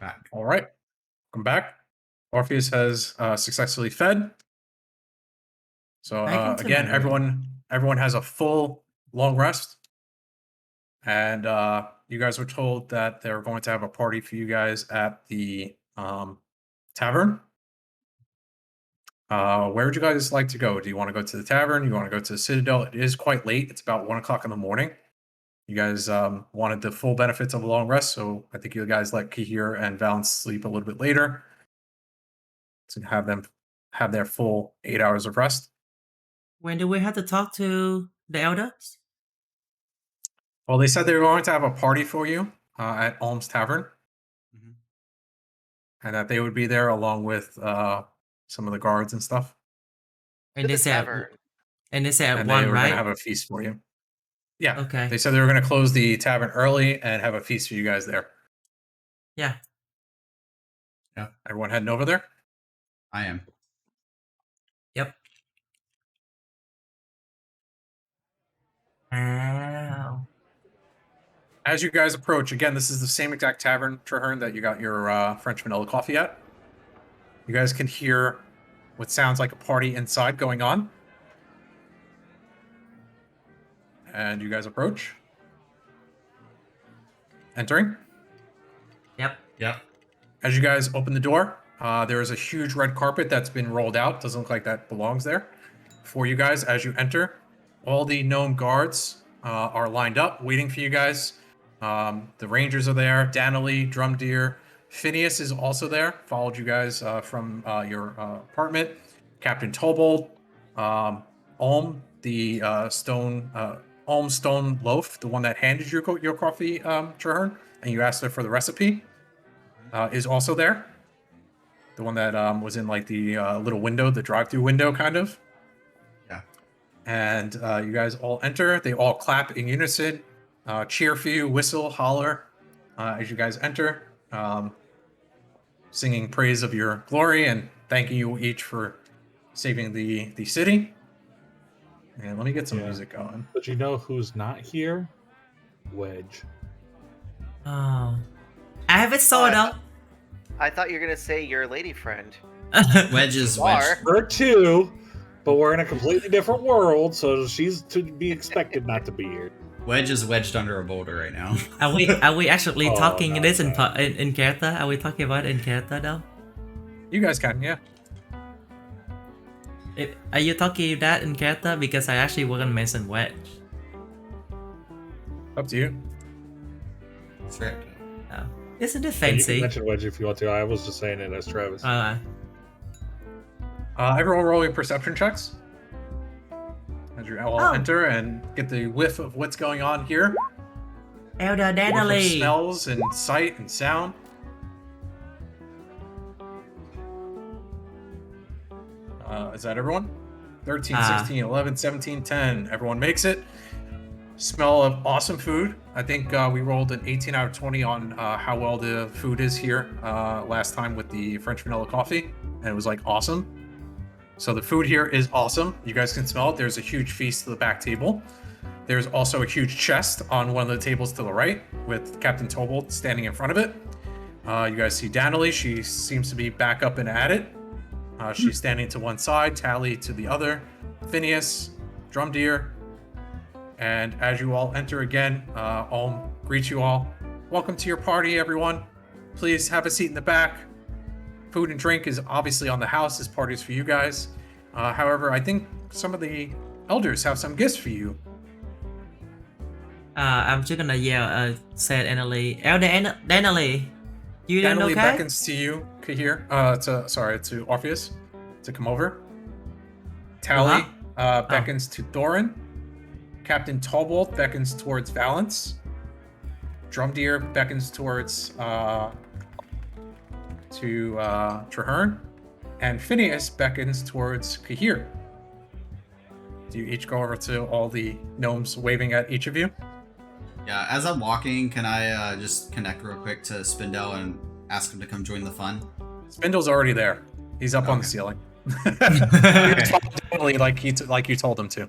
back. All right, welcome back. Orpheus has successfully fed. So Back into again, my room. everyone has a full long rest, and you guys were told that they're going to have a party for you guys at the tavern. Where would you guys like to go? Do you want to go to the tavern? You want to go to the Citadel? It is quite late. It's about 1 o'clock in the morning. You guys wanted the full benefits of a long rest, so I think you guys let Kihir and Valence sleep a little bit later to have them have their full 8 hours of rest. When do we have to talk to the elders? Well, they said they were going to have a party for you at Alm's Tavern, Mhm. and that they would be there along with some of the guards and stuff, And To they the said, tavern. and they said at and they one, were going right? to have a feast for you. Yeah. Okay. They said they were going to close the tavern early and have a feast for you guys there. Yeah. Everyone heading over there? I am. Yep. Wow. As you guys approach, again, this is the same exact tavern, Traherne, that you got your French vanilla coffee at. You guys can hear what sounds like a party inside going on. And you guys approach. Entering. Yep. Yep. As you guys open the door, there is a huge red carpet that's been rolled out. Doesn't look like that belongs there. For you guys, as you enter, all the gnome guards are lined up, waiting for you guys. The rangers are there. Danilee, Drumdeer, Phineas is also there. Followed you guys from your apartment. Captain Tobold, Olm, the Olm stone loaf, the one that handed you your coffee, Traherne, and you asked her for the recipe, is also there. The one that was in like the little window, the drive-through window, kind of. Yeah. And you guys all enter. They all clap in unison, cheer for you, whistle, holler as you guys enter, singing praise of your glory and thanking you each for saving the city. And let me get some Yeah. music going. But you know who's not here? Wedge. Oh. I have a soda. I thought you were gonna say your lady friend. Wedge is Bar. Wedge. Her too, but we're in a completely different world, so she's to be expected not to be here. Wedge is wedged under a boulder right now. Are we actually Oh, talking not this in that. in character? Are we talking about in character though? You guys can, yeah. Are you talking that in character? Because I actually wasn't mention Wedge. Up to you. That's right. Oh. Isn't it Yeah, you fancy? can mention Wedge if you want to. I was just saying it as Travis. Everyone roll your perception checks as you all Oh. enter and get the whiff of what's going on here. Elder Whiff of Danilee. smells and sight and sound. Is that everyone? 13, 16, 11, 17, 10. Everyone makes it. Smell of awesome food. I think we rolled an 18 out of 20 on how well the food is here last time with the French vanilla coffee, and it was like awesome. So the food here is awesome. You guys can smell it. There's a huge feast to the back table. There's also a huge chest on one of the tables to the right with Captain Tobold standing in front of it. You guys see Danilee. She seems to be back up and at it. She's standing to one side, Tally to the other. Phineas, Drumdeer. And as you all enter again, Olm greets you all. Welcome to your party, everyone. Please have a seat in the back. Food and drink is obviously on the house. This party is for you guys. However, I think some of the elders have some gifts for you. I'm just gonna yell, said Danilee. Elder Danilee. You doing Danilee okay? beckons to you, Kahir, to Orpheus, to come over. Tally beckons to Thorin. Captain Tobold beckons towards Valence. Drumdeer beckons towards Traherne. And Phineas beckons towards Kahir. Do you each go over to all the gnomes waving at each of you? Yeah, as I'm walking, can I just connect real quick to Spindel and ask him to come join the fun? Spindle's already there. He's up on the Okay. ceiling. Okay. like you told him to.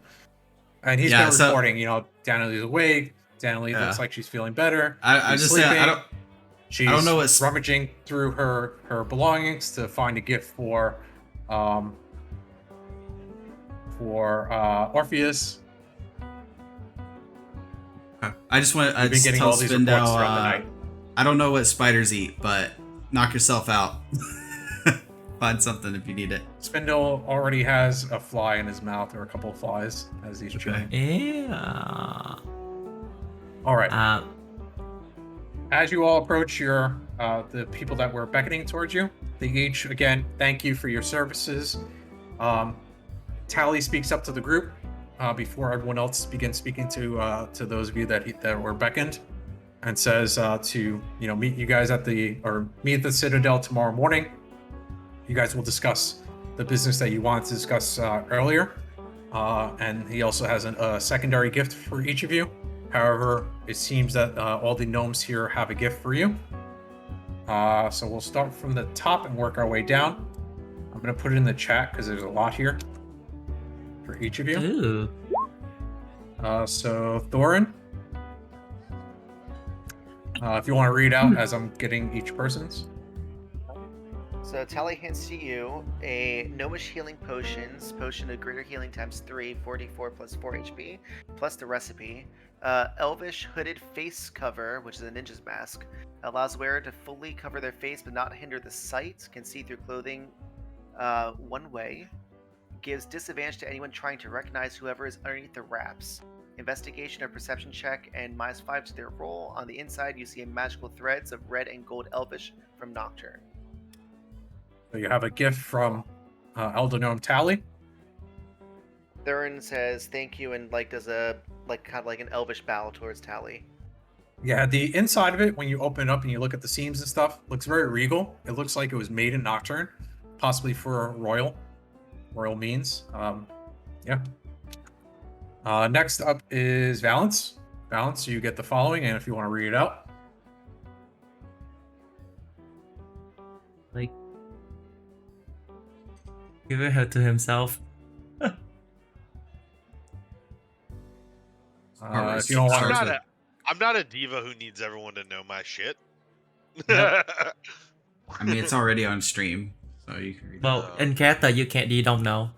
And he's Yeah, been so- reporting, Danilee's awake. Danilee Yeah. looks like she's feeling better. I She's just say I sleeping. don't. She's I don't know what's- rummaging through her belongings to find a gift for Orpheus. I just want You've been to getting tell all these reports Spindel, throughout the night. I don't know what spiders eat, but knock yourself out. Find something if you need it. Spindle already has a fly in his mouth, or a couple of flies, as he's chewing. Yeah. All right. Uh, As you all approach the people that were beckoning towards you, they each, again, thank you for your services. Tally speaks up to the group before everyone else begins speaking to those of you that were beckoned, and says to meet you guys meet at the Citadel tomorrow morning. You guys will discuss the business that you wanted to discuss earlier, and he also has a secondary gift for each of you. However, it seems that all the gnomes here have a gift for you. So we'll start from the top and work our way down. I'm going to put it in the chat because there's a lot here for each of you. ooh. So Thorin, if you want to read out as I'm getting each person's. So Tally hands to you a Gnomish healing potion of greater healing times 3, 44 plus 4 HP, plus the recipe. Elvish hooded face cover, which is a ninja's mask, allows wearer to fully cover their face but not hinder the sight, can see through clothing one way, gives disadvantage to anyone trying to recognize whoever is underneath the wraps. Investigation or perception check and -5 to their roll. On the inside, you see magical threads of red and gold Elvish from Nocturne. So you have a gift from Elder Gnome Tally. Thurin says thank you and does a kind of like an elvish bow towards Tally. Yeah, the inside of it, when you open it up and you look at the seams and stuff, looks very regal. It looks like it was made in Nocturne, possibly for royal means. Yeah. Next up is Valence. Valence, you get the following, and if you want to read it out. Like, giving her to himself. If you don't want to, I'm not a diva who needs everyone to know my shit. Yep. I mean, it's already on stream, so you can read it. Well, in character, you don't know.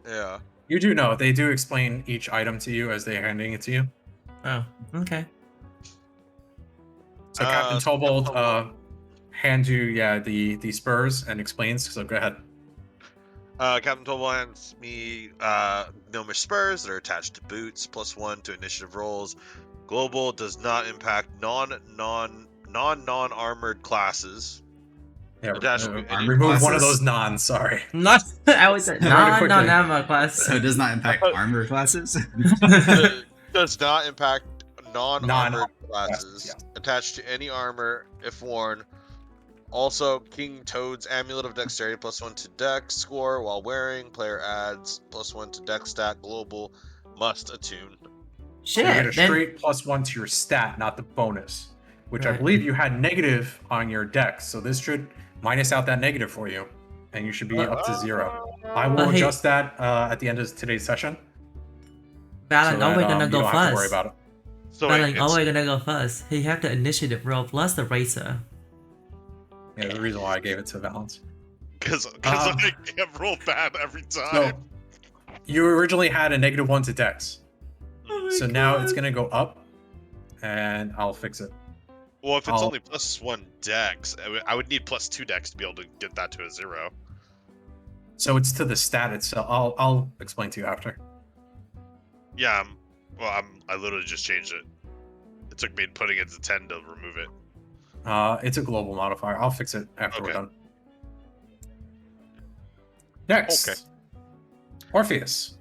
Yeah. you do know they do explain each item to you as they're handing it to you. Oh, okay. So Captain Tobold Tobold. hands you the spurs and explains. So go ahead. Captain Tobal hands me gnomish spurs that are attached to boots, +1 to initiative rolls. Global does not impact non-armored classes. Yeah, Attached to any remove one of classes? those nons. Sorry. Not. I was Very no, quickly. never class. So it does not impact armor classes. does not impact non-armored Non-armored classes. yes. Attached to any armor if worn. Also, King Toad's Amulet of Dexterity +1 to Dex score while wearing. Player adds +1 to Dex stat. Global must attune. So you get a Shit. Then, straight +1 to your stat, not the bonus, which I Right. believe you had negative on your dex. So this should minus out that negative for you, and you should be up to 0. I will But hey- adjust that at the end of today's session. Valen so always that, gonna you go don't have to worry first. about it. So wait, Valen it's, always gonna go first. He have the initiative roll plus the racer. Yeah, the reason why I gave it to Valence. because Um, I can't roll bad every time. So you originally had a -1 to dex. Oh So now it's gonna go up, and I'll fix it. Well, if it's I'll- only +1 Dex, I would need +2 Dex to be able to get that to a 0. So it's to the stat itself. I'll explain to you after. Yeah, I literally just changed it. It took me putting it to 10 to remove it. It's a global modifier. I'll fix it after we're Okay. done. Next, Okay. Orpheus,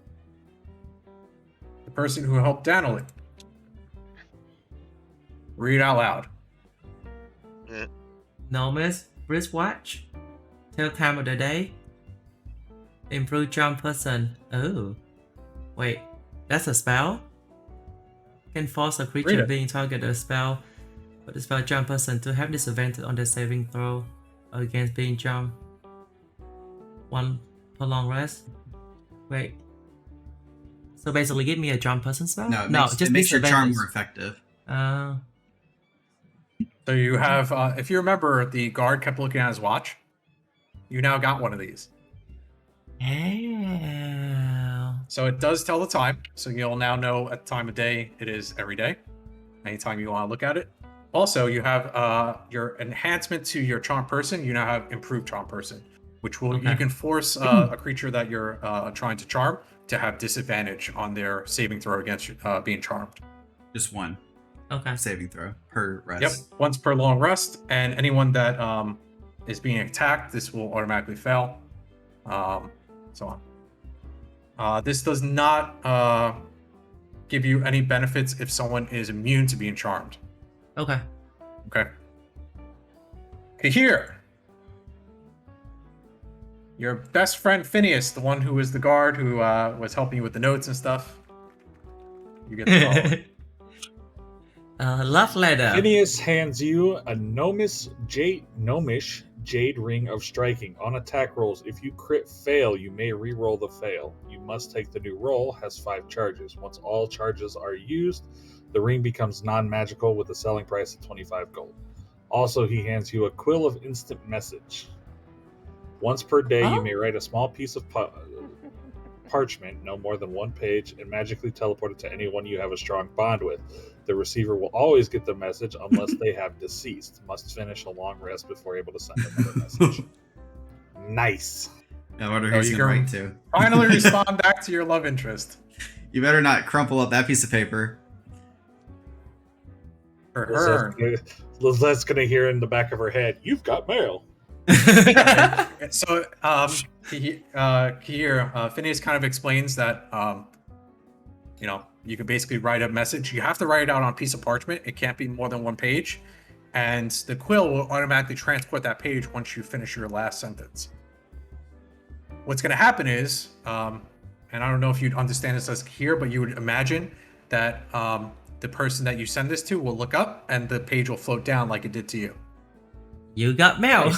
the person who helped Daniel. Read out loud. Gnomes wristwatch. Tell time of the day. Improve jump person. Oh. Wait, that's a spell? Can force a Read creature it. being targeted a spell, but the spell jump person to have disadvantage on their saving throw against being jumped. 1 per long rest. Wait. So basically give me a jump person spell? No, it makes, just it makes your charm disadvantage. more effective. So you have, if you remember, the guard kept looking at his watch. You now got one of these. Oh. So it does tell the time. So you'll now know at the time of day it is every day. Anytime you want to look at it. Also, you have your enhancement to your charm person. You now have improved charm person, which will Okay. you can force a creature that you're trying to charm to have disadvantage on their saving throw against being charmed. Just one Okay. saving throw per rest. Yep, once per long rest, and anyone that is being attacked, this will automatically fail. So on. This does not give you any benefits if someone is immune to being charmed. Okay. Okay. Okay, here. Your best friend Phineas, the one who was the guard who was helping you with the notes and stuff. You get the following. Love letter. Phineas hands you a gnomish jade ring of striking. On attack rolls, if you crit fail, you may re-roll the fail. You must take the new roll, has 5 charges. Once all charges are used, the ring becomes non-magical with a selling price of 25 gold. Also, he hands you a quill of instant message. Once per day, you may write a small piece of parchment, no more than 1 page, and magically teleport it to anyone you have a strong bond with. The receiver will always get the message unless they have deceased. Must finish a long rest before able to send another message. Nice. I wonder Oh, who's you gonna can write to. Finally respond back to your love interest. You better not crumple up that piece of paper. For her. Lizette's gonna hear in the back of her head, "You've got mail." So here Phineas kind of explains that you can basically write a message. You have to write it out on a piece of parchment. It can't be more than 1 page, and the quill will automatically transport that page once you finish your last sentence. What's going to happen is, and I don't know if you'd understand this as here, but you would imagine that the person that you send this to will look up and the page will float down like it did to you. You got mail.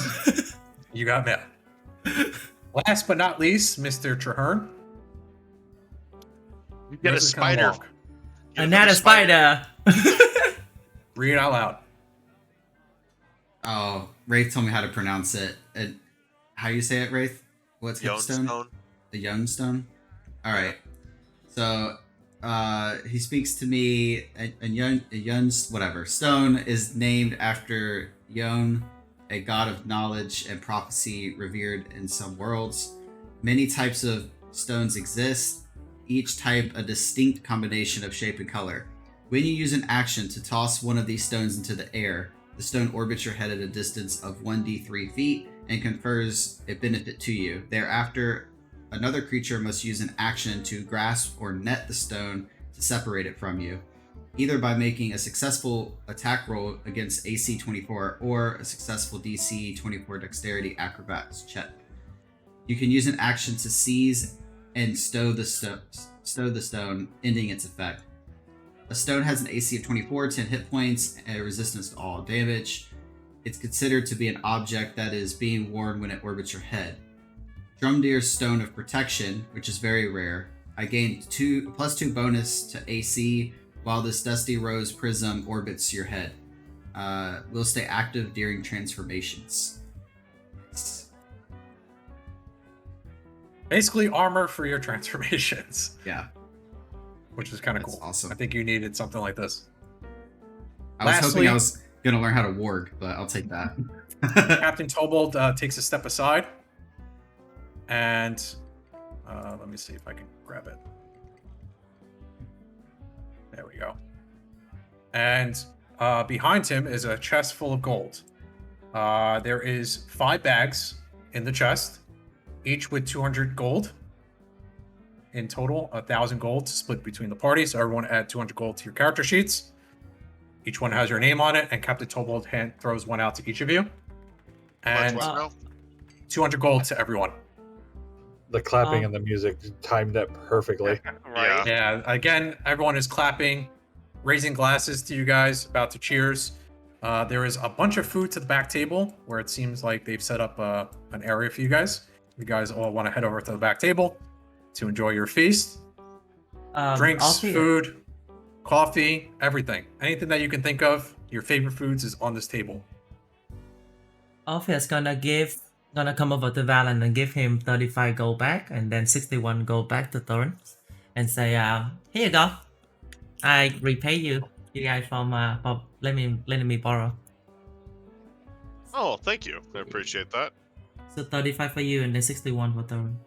You got mail. Last but not least, Mr. Traherne. You get a Yours is kinda spider. long. Another spider. Read it out loud. Oh, Wraith told me how to pronounce it. How you say it, Wraith? What's hipstone? Youngstone. The Youngstone? Alright. So, he speaks to me, whatever. Stone is named after Yon, a god of knowledge and prophecy revered in some worlds. Many types of stones exist, each type a distinct combination of shape and color. When you use an action to toss one of these stones into the air, the stone orbits your head at a distance of 1d3 feet and confers a benefit to you. Thereafter, another creature must use an action to grasp or net the stone to separate it from you, either by making a successful attack roll against AC 24 or a successful DC 24 dexterity acrobats check. You can use an action to seize and stow the stone, ending its effect. A stone has an AC of 24, 10 hit points, and a resistance to all damage. It's considered to be an object that is being worn when it orbits your head. Drumdeer's Stone of Protection, which is very rare. I gained +2 bonus to AC while this Dusty Rose Prism orbits your head. Will stay active during transformations. Basically, armor for your transformations, Yeah, which is kind of that's cool. awesome. I think you needed something like this. I was Lastly- hoping I was going to learn how to warg, but I'll take that. Captain Tobold takes a step aside, and let me see if I can grab it. There we go. And behind him is a chest full of gold. There is 5 bags in the chest, each with 200 gold. In total, 1,000 gold to split between the party. So everyone add 200 gold to your character sheets. Each one has your name on it, and Captain Tobold throws one out to each of you. And Much now? 200 gold to everyone. The clapping and the music timed that perfectly. Right. Yeah, again, everyone is clapping, raising glasses to you guys, about to cheers. There is a bunch of food to the back table where it seems like they've set up an area for you guys. You guys all want to head over to the back table to enjoy your feast. Drinks, I'll see it. food, coffee, everything. Anything that you can think of, your favorite foods is on this table. Orpheus gonna come over to Valen and give him 35 gold back and then 61 gold back to Thorn and say, here you go. I repay you guys from for letting me borrow. Oh, thank you. I appreciate that. So 35 for you and then 61 for Thorn.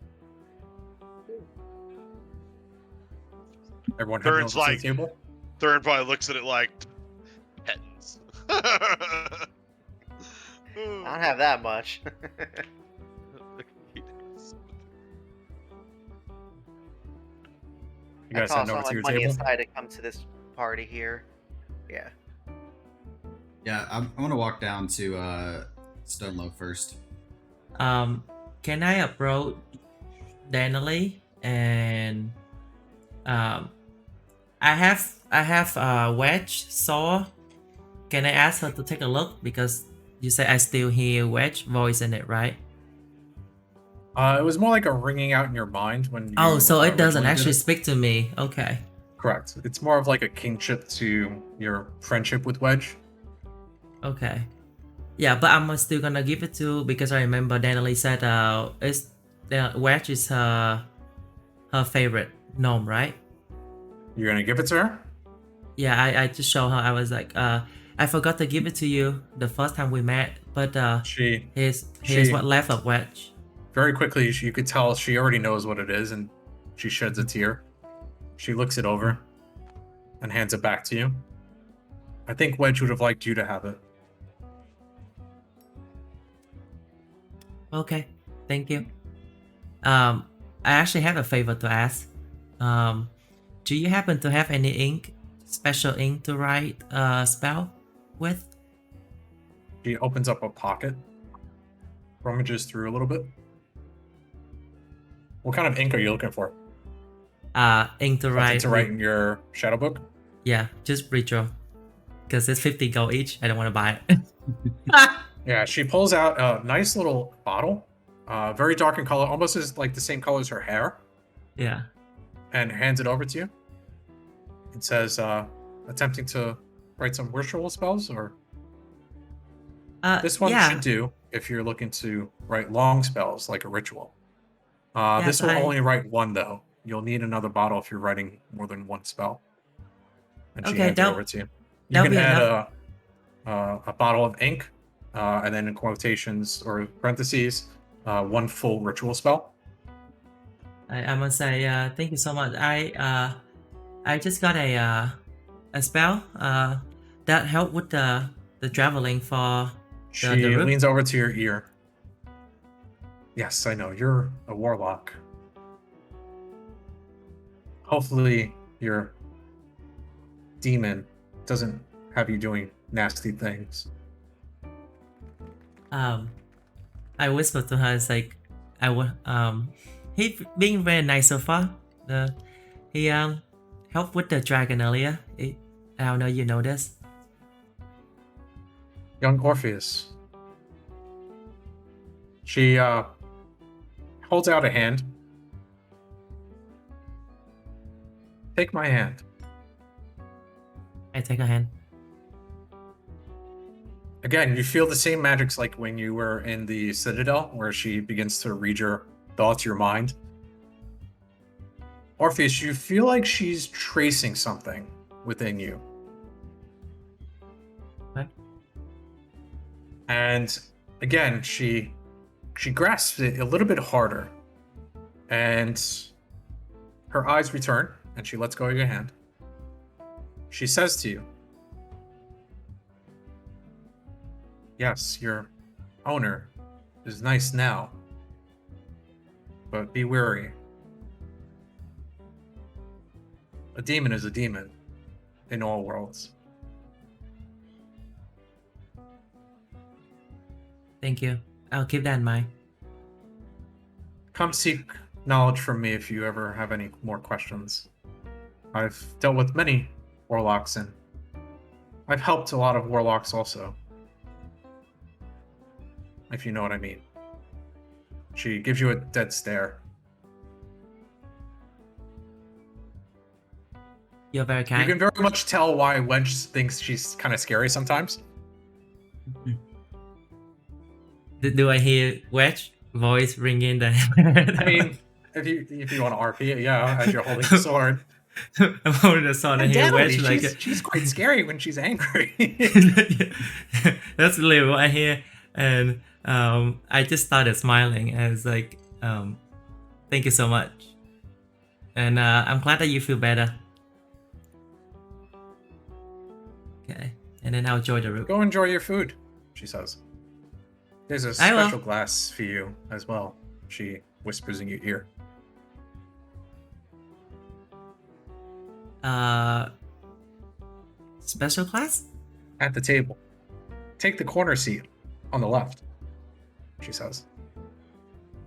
Everyone heading over Thurn's to like, the table. Thurn probably looks at it like, hettens. I don't have that much. You guys heading over to your money table. aside to come to this party here. Yeah. Yeah, I'm gonna walk down to Stonelow first. Can I approach Danley and I have a wedge saw. Can I ask her to take a look because you say I still hear wedge voice in it, right? It was more like a ringing out in your mind when you. Oh, so it doesn't originally did actually it. speak to me. Okay. Correct. It's more of like a kingship to your friendship with Wedge. Okay. Yeah, but I'm still gonna give it to because I remember Danley said it's wedge is her favorite gnome, right? You're gonna give it to her? Yeah, I just showed her. I was like, I forgot to give it to you the first time we met, but here's what left of wedge. Very quickly, you could tell she already knows what it is, and she sheds a tear. She looks it over and hands it back to you. I think Wedge would have liked you to have it. Okay, thank you. I actually have a favor to ask. Do you happen to have any ink, special ink to write a spell with? She opens up a pocket, rummages through a little bit. What kind of ink are you looking for? Ink to Something write. to write in your shadow book? Yeah, just retro. Because it's 50 gold each. I don't want to buy it. Yeah, she pulls out a nice little bottle, very dark in color, almost as like the same color as her hair, Yeah. and hands it over to you. It says, attempting to write some ritual spells, or this one yeah. should do if you're looking to write long spells like a ritual. Yes, This will only write one though. You'll need another bottle if you're writing more than one spell. And she Okay, hands it over to you. You that'll can be add enough. a bottle of ink, and then in quotations or parentheses, one full ritual spell. I must say, thank you so much. I just got a spell that helped with the traveling for She the route. leans over to your ear. Yes, I know. You're a warlock. Hopefully your demon doesn't have you doing nasty things. I whispered to her, it's like he being very nice so far. He helped with the dragon earlier. I don't know you know this. Young Orpheus. She holds out a hand. Take my hand. I take her hand. Again, you feel the same magics like when you were in the Citadel, where she begins to read your thoughts, your mind. Orpheus, you feel like she's tracing something within you. Okay. And again, she grasps it a little bit harder. And her eyes return, and she lets go of your hand. She says to you, yes, your owner is nice now, but be wary. A demon is a demon in all worlds. Thank you. I'll keep that in mind. Come seek knowledge from me if you ever have any more questions. I've dealt with many warlocks, and I've helped a lot of warlocks also. If you know what I mean. She gives you a dead stare. You're very You kind. can very much tell why Wench thinks she's kind of scary sometimes. Do I hear Wedge voice ringing the? I mean, if you want to RP it, yeah, as you're holding the sword. I'm holding the sword. I And hear deadly, Wedge like. she's quite scary when she's angry. That's literally what I hear, and I just started smiling as like, thank you so much, and I'm glad that you feel better. Okay, and then I'll join the room. Go enjoy your food, she says. There's a I will. special glass for you as well, she whispers in your ear. Special class? At the table. Take the corner seat on the left, she says.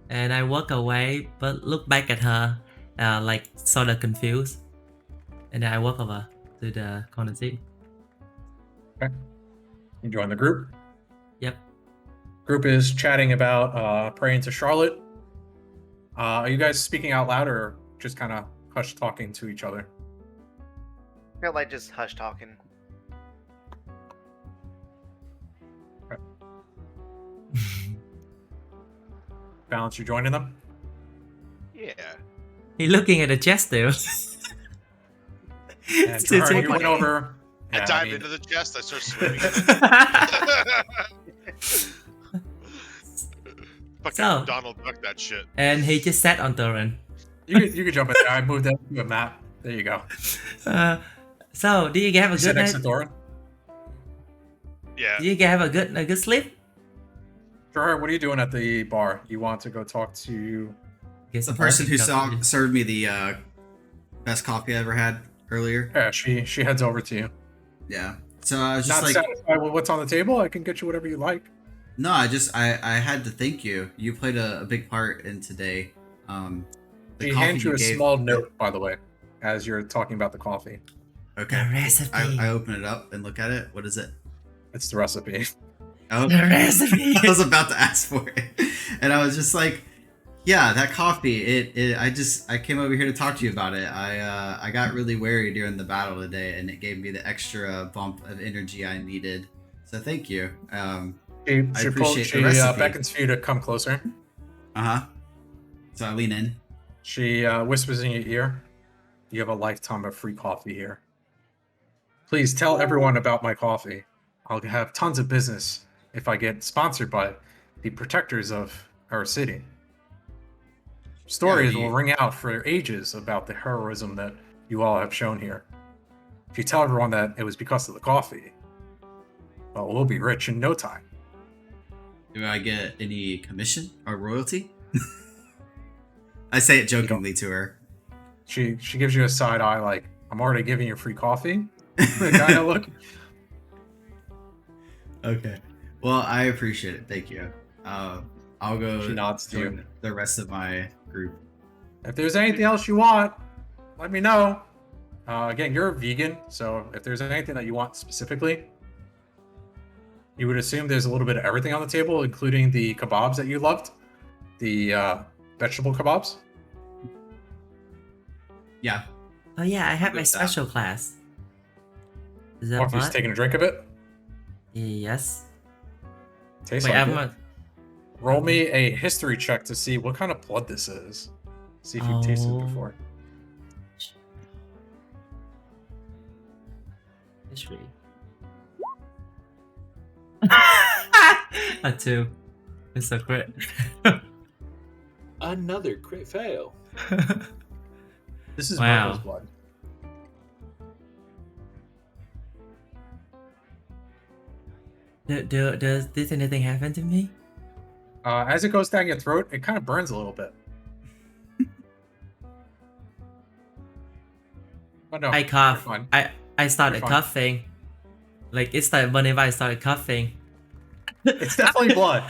And I walk away, but look back at her, like sort of confused. And then I walk over to the corner seat. Okay. You join the group. Yep. Group is chatting about praying to Charlotte. Are you guys speaking out loud or just kind of hush talking to each other? I feel like just hush talking. Balance, you joining them? Yeah. He looking at the chest though. And Jahar, you went over. I Yeah, dived mean, into the chest. I start swimming in it. Fucking So- Donald Duck that shit. And he just sat on Thorin. you could jump in there. I moved that to a map. There you go. So do you have a You sit good next night? to Thorin. Yeah. Do you have a good sleep? Jahar, what are you doing at the bar? You want to go talk to... Guess The I'm person who walking up. served me the best coffee I ever had earlier. Yeah, she heads over to you. Yeah. So I was just Not like, satisfied with what's on the table? I can get you whatever you like. no, I had to thank you. You played a big part in today. The She coffee hands you a gave- small note, by the way, as you're talking about the coffee. Okay. The recipe. I open it up and look at it. What is it? It's the recipe. Oh, The recipe. I was about to ask for it, and I was just like, yeah, that coffee. I came over here to talk to you about it. I got really wary during the battle today, and it gave me the extra bump of energy I needed. So thank you. She appreciate the recipe. beckons for you to come closer. So I lean in. She whispers in your ear, "You have a lifetime of free coffee here. Please tell everyone about my coffee. I'll have tons of business if I get sponsored by the protectors of our city. Stories Yeah, will ring out for ages about the heroism that you all have shown here. If you tell everyone that it was because of the coffee, well, we'll be rich in no time." Do I get any commission or royalty? I say it jokingly to her. She gives you a side eye, like, "I'm already giving you free coffee." Kind of look. Okay. Well, I appreciate it. Thank you. I'll go She nods to you. join the rest of my group. If there's anything else you want, let me know. Again, you're a vegan, so if there's anything that you want specifically, you would assume there's a little bit of everything on the table, including the kebabs that you loved, the vegetable kebabs. Yeah. Oh yeah, I have Good my with that. special class. Is that Morpheus what? taking a drink of it. Yes. Tastes Wait, like I'm it. Roll me a history check to see what kind of blood this is. See if you've tasted it Oh. before. History. A 2. It's a crit. Another crit fail. This is Wow. Murple's blood. Does this anything happen to me? As it goes down your throat, it kind of burns a little bit. But no, I you're cough. fine. I started You're fine. coughing. Like it started whenever I started coughing. It's definitely blood.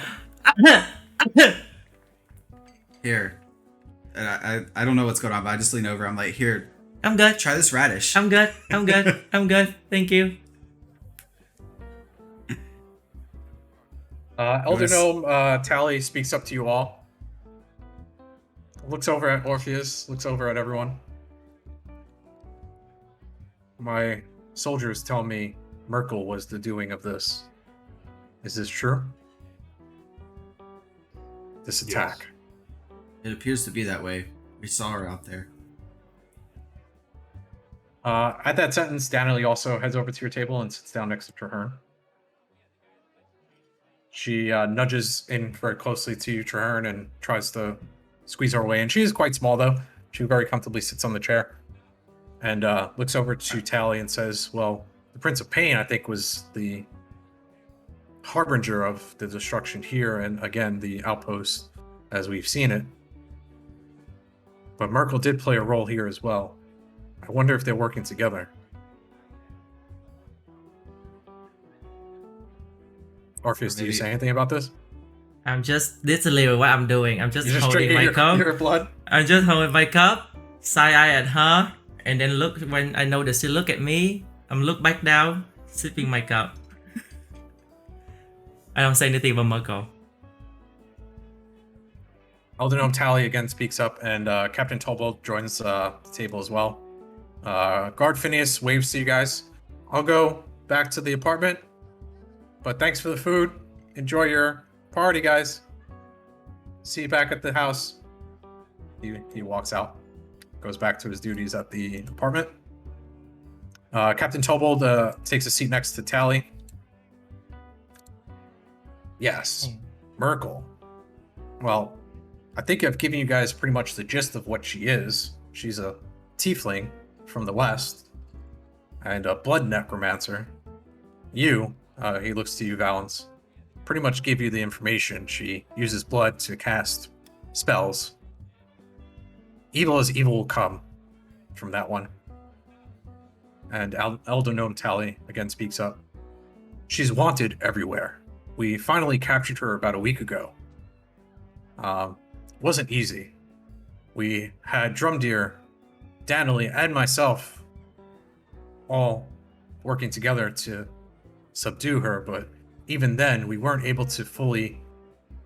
Here. And I don't know what's going on, but I just lean over. I'm like, here, I'm good. try this radish. I'm good. I'm good. I'm good. Thank you. Elder Nice. Gnome Tally speaks up to you all. Looks over at Orpheus. Looks over at everyone. My soldiers tell me Merkel was the doing of this. Is this true? This attack. It appears to be that way. We saw her out there. At that sentence, Danley also heads over to your table and sits down next to Traherne. She nudges in very closely to you, Traherne, and tries to squeeze her away. And she is quite small, though. She very comfortably sits on the chair and looks over to Tally and says, well, the Prince of Pain, I think, was the harbinger of the destruction here, and again, the outpost as we've seen it. But Merkel did play a role here as well. I wonder if they're working together. Orpheus, do you say anything about this? I'm just literally what I'm doing. I'm just You're just holding drinking my cup. your blood? I'm just holding my cup, side eye at her, and then look when I know that she look at me. I'm look back down, sipping my cup. I don't say anything about Merkel. Elder Gnome Tally again speaks up, and Captain Tolbold joins the table as well. Guard Phineas waves to you guys. I'll go back to the apartment, but thanks for the food. Enjoy your party, guys. See you back at the house. He walks out, goes back to his duties at the apartment. Captain Tolbold takes a seat next to Tally. Yes, Merkel. Well, I think I've given you guys pretty much the gist of what she is. She's a tiefling from the west and a blood necromancer. You, he looks to you, Valens, pretty much give you the information. She uses blood to cast spells. Evil as evil will come from that one. And Elder Gnome Tally again speaks up. She's wanted everywhere. We finally captured her about a week ago. Wasn't easy. We had Drumdeer, Danley, and myself all working together to subdue her, but even then, we weren't able to fully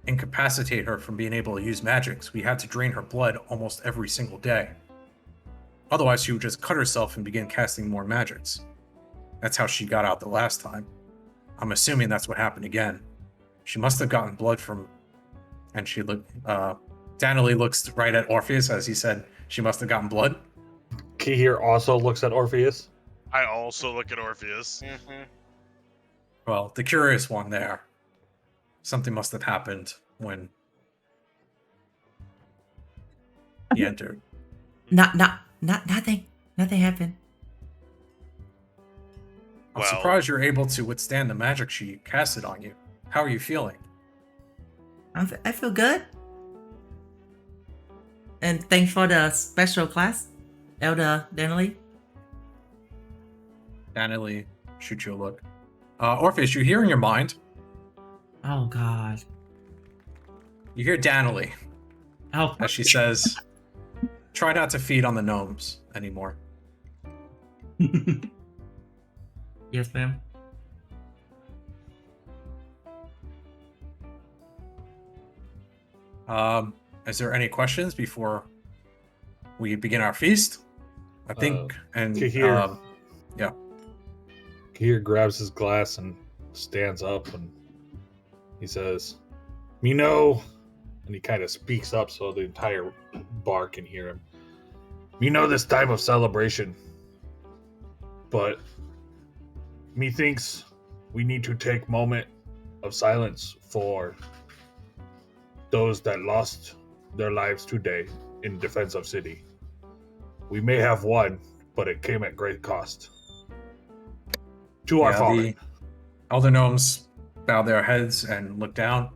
incapacitate her from being able to use magics. We had to drain her blood almost every single day. Otherwise, she would just cut herself and begin casting more magics. That's how she got out the last time. I'm assuming that's what happened again. She must have gotten blood from... And she looked... Danley looks right at Orpheus as he said she must have gotten blood. Kihir also looks at Orpheus. I also look at Orpheus. Mm-hmm. Well, the curious one there. Something must have happened when he entered. Nothing happened. I'm Well- surprised you're able to withstand the magic she casted on you. How are you feeling? I feel good. And thanks for the special class, Elder Danley. Danley shoots you a look. Orpheus, you hear in your mind. Oh God. You hear Danley Oh. as she says, try not to feed on the gnomes anymore. Yes, ma'am. Is there any questions before we begin our feast? I think, Kahir. Yeah. Kahir grabs his glass and stands up, and he says, "Me know," and he kind of speaks up so the entire bar can hear him. "Me know this time of celebration, but me thinks we need to take moment of silence for those that lost their lives today in defense of city. We may have won, but it came at great cost. To our fallen." The elder gnomes bow their heads and look down.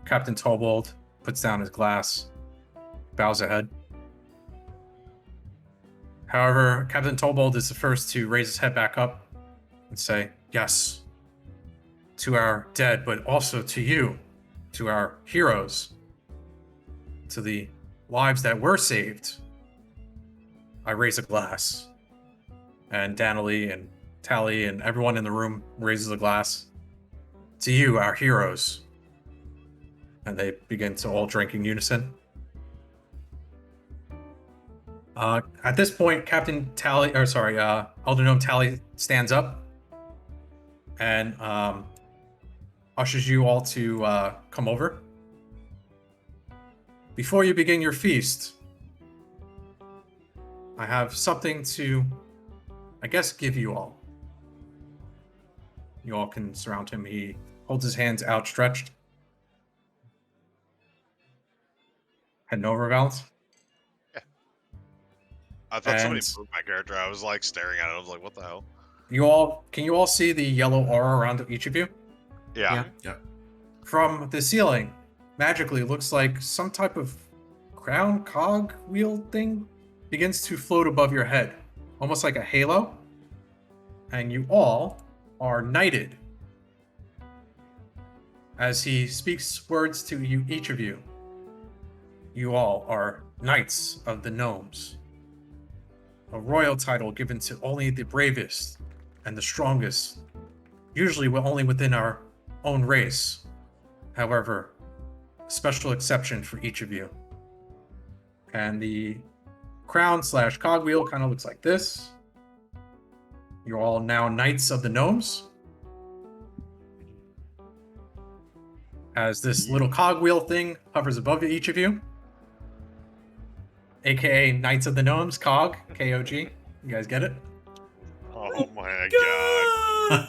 Captain Tolbold puts down his glass, bows a head. However, Captain Tolbold is the first to raise his head back up and say, yes, to our dead, but also to you, to our heroes, to the lives that were saved. I raise a glass. And Danley and Tally and everyone in the room raises a glass. To you, our heroes. And they begin to all drink in unison. At this point, Captain Tally, or sorry, Elder Gnome Tally stands up and ushers you all to come over. Before you begin your feast, I have something to, I guess, give you all. You all can surround him. He holds his hands outstretched. Heading over, Valence. I thought somebody And- moved my character. I was like staring at it. I was like, what the hell? Can you all see the yellow aura around each of you? Yeah. From the ceiling, magically, it looks like some type of crown cog wheel thing begins to float above your head, almost like a halo. And you all are knighted. As he speaks words to you, each of you, you all are knights of the gnomes. A royal title given to only the bravest and the strongest, usually only within our own race. However, special exception for each of you. And the crown / cogwheel kind of looks like this. You're all now knights of the gnomes. As this little cogwheel thing hovers above each of you, aka Knights of the Gnomes, Cog, K-O-G. You guys get it? Oh my god.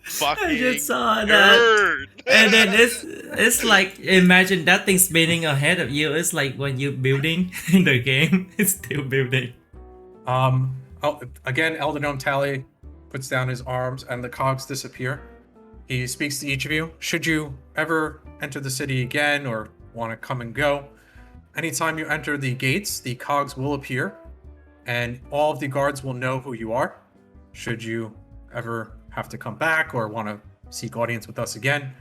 Fucking I just saw that. nerd. And then it's like, imagine that thing spinning ahead of you. It's like when you're building in the game, it's still building. Again, Elder Gnome Tally puts down his arms and the cogs disappear. He speaks to each of you. Should you ever enter the city again or want to come and go, anytime you enter the gates, the cogs will appear and all of the guards will know who you are. Should you ever have to come back or want to seek audience with us again,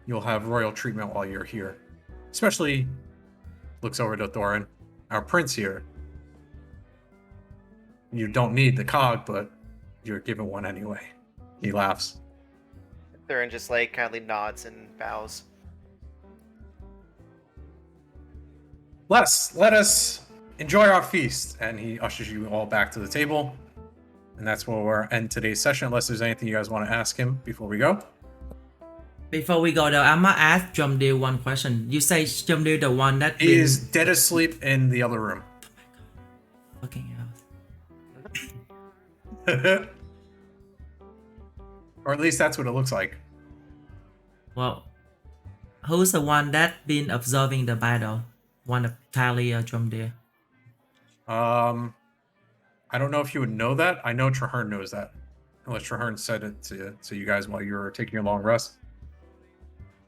you'll have royal treatment while you're here. Especially, looks over to Thorin, our prince here. You don't need the cog, but you're given one anyway. He laughs. Thurin just like kindly nods and bows. Let us enjoy our feast. And he ushers you all back to the table. And that's where we'll end today's session, unless there's anything you guys want to ask him before we go. Before we go though, I'm gonna ask Jumdil one question. You say Jumdil the one that He is dead asleep in the other room. fucking hell. Or at least that's what it looks like. Well, who's the one that been observing the battle? One of Tally or Jumdil? I don't know if you would know that. I know Traherne knows that. Unless Traherne said it to you guys while you were taking your long rest.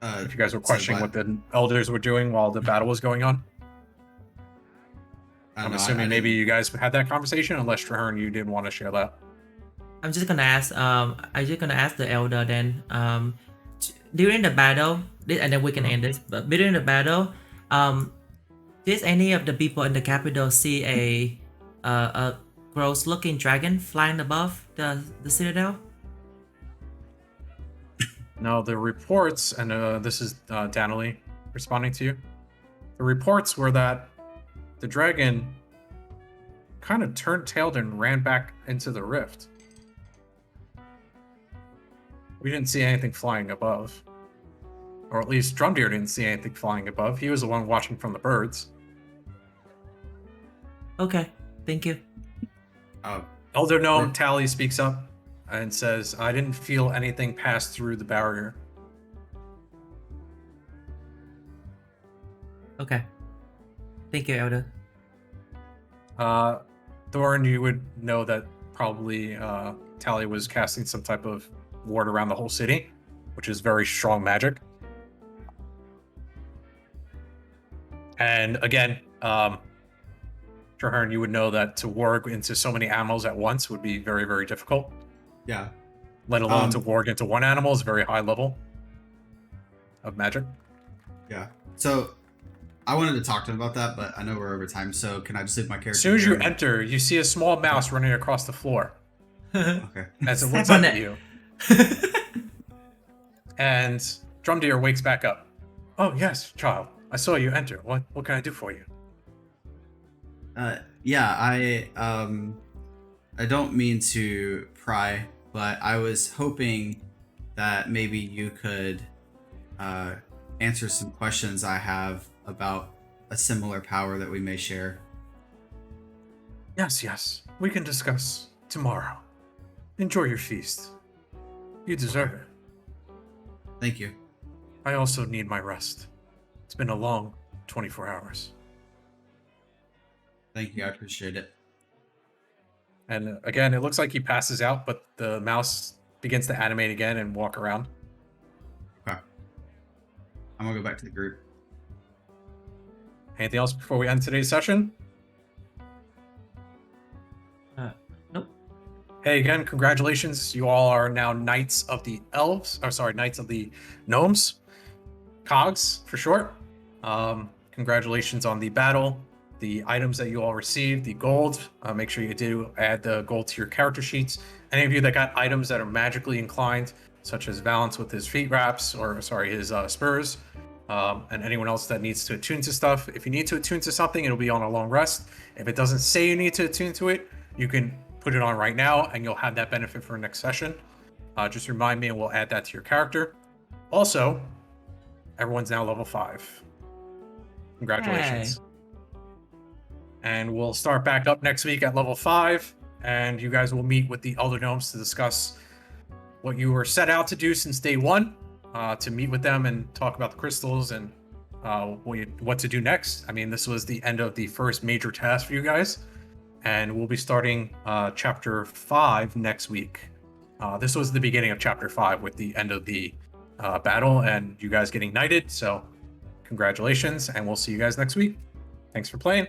If you guys were questioning what the elders were doing while the battle was going on. I'm assuming maybe you guys had that conversation, unless Traherne, you didn't want to share that. I'm just gonna ask. The elder then. During the battle, and then we can end this. But during the battle, did any of the people in the capital see a gross-looking dragon flying above the citadel? No, the reports, and this is Danley responding to you. The reports were that the dragon kind of turned tailed and ran back into the rift. We didn't see anything flying above. Or at least Drumdeer didn't see anything flying above. He was the one watching from the birds. Okay, thank you. Elder Gnome Tally speaks up and says, I didn't feel anything pass through the barrier. Okay. Thank you, Elder. Thorin, you would know that probably Tally was casting some type of ward around the whole city, which is very strong magic. And again, Traherne, you would know that to warg into so many animals at once would be very, very difficult. Yeah. Let alone to warg into one animal is a very high level of magic. Yeah. So I wanted to talk to him about that, but I know we're over time, so can I just leave my character? As soon as you here? enter, you see a small mouse running across the floor Okay. as it looks up at you. And Drumdeer wakes back up. Oh, yes, child. I saw you enter. What can I do for you? Yeah, I don't mean to pry, but I was hoping that maybe you could uh, answer some questions I have about a similar power that we may share. Yes. We can discuss tomorrow. Enjoy your feast. You deserve it. Thank you. I also need my rest. It's been a long 24 hours. Thank you. I appreciate it. And again, it looks like he passes out, but the mouse begins to animate again and walk around. Okay. I'm gonna go back to the group. Anything else before we end today's session? Nope. Hey, again, congratulations. You all are now Knights of the Elves. Knights of the Gnomes. Cogs, for short. Congratulations on the battle, the items that you all received, the gold. Make sure you do add the gold to your character sheets. Any of you that got items that are magically inclined, such as Valance with his feet wraps, his spurs, and anyone else that needs to attune to stuff. If you need to attune to something, it'll be on a long rest. If it doesn't say you need to attune to it, you can put it on right now, and you'll have that benefit for next session. Just remind me, and we'll add that to your character. Also, everyone's now level 5. Congratulations. Yay. And we'll start back up next week at level 5, and you guys will meet with the Elder Gnomes to discuss what you were set out to do since day 1, to meet with them and talk about the crystals and what to do next. I mean, this was the end of the first major task for you guys, and we'll be starting chapter 5 next week. This was the beginning of chapter 5 with the end of the battle and you guys getting knighted, so congratulations, and we'll see you guys next week. Thanks for playing.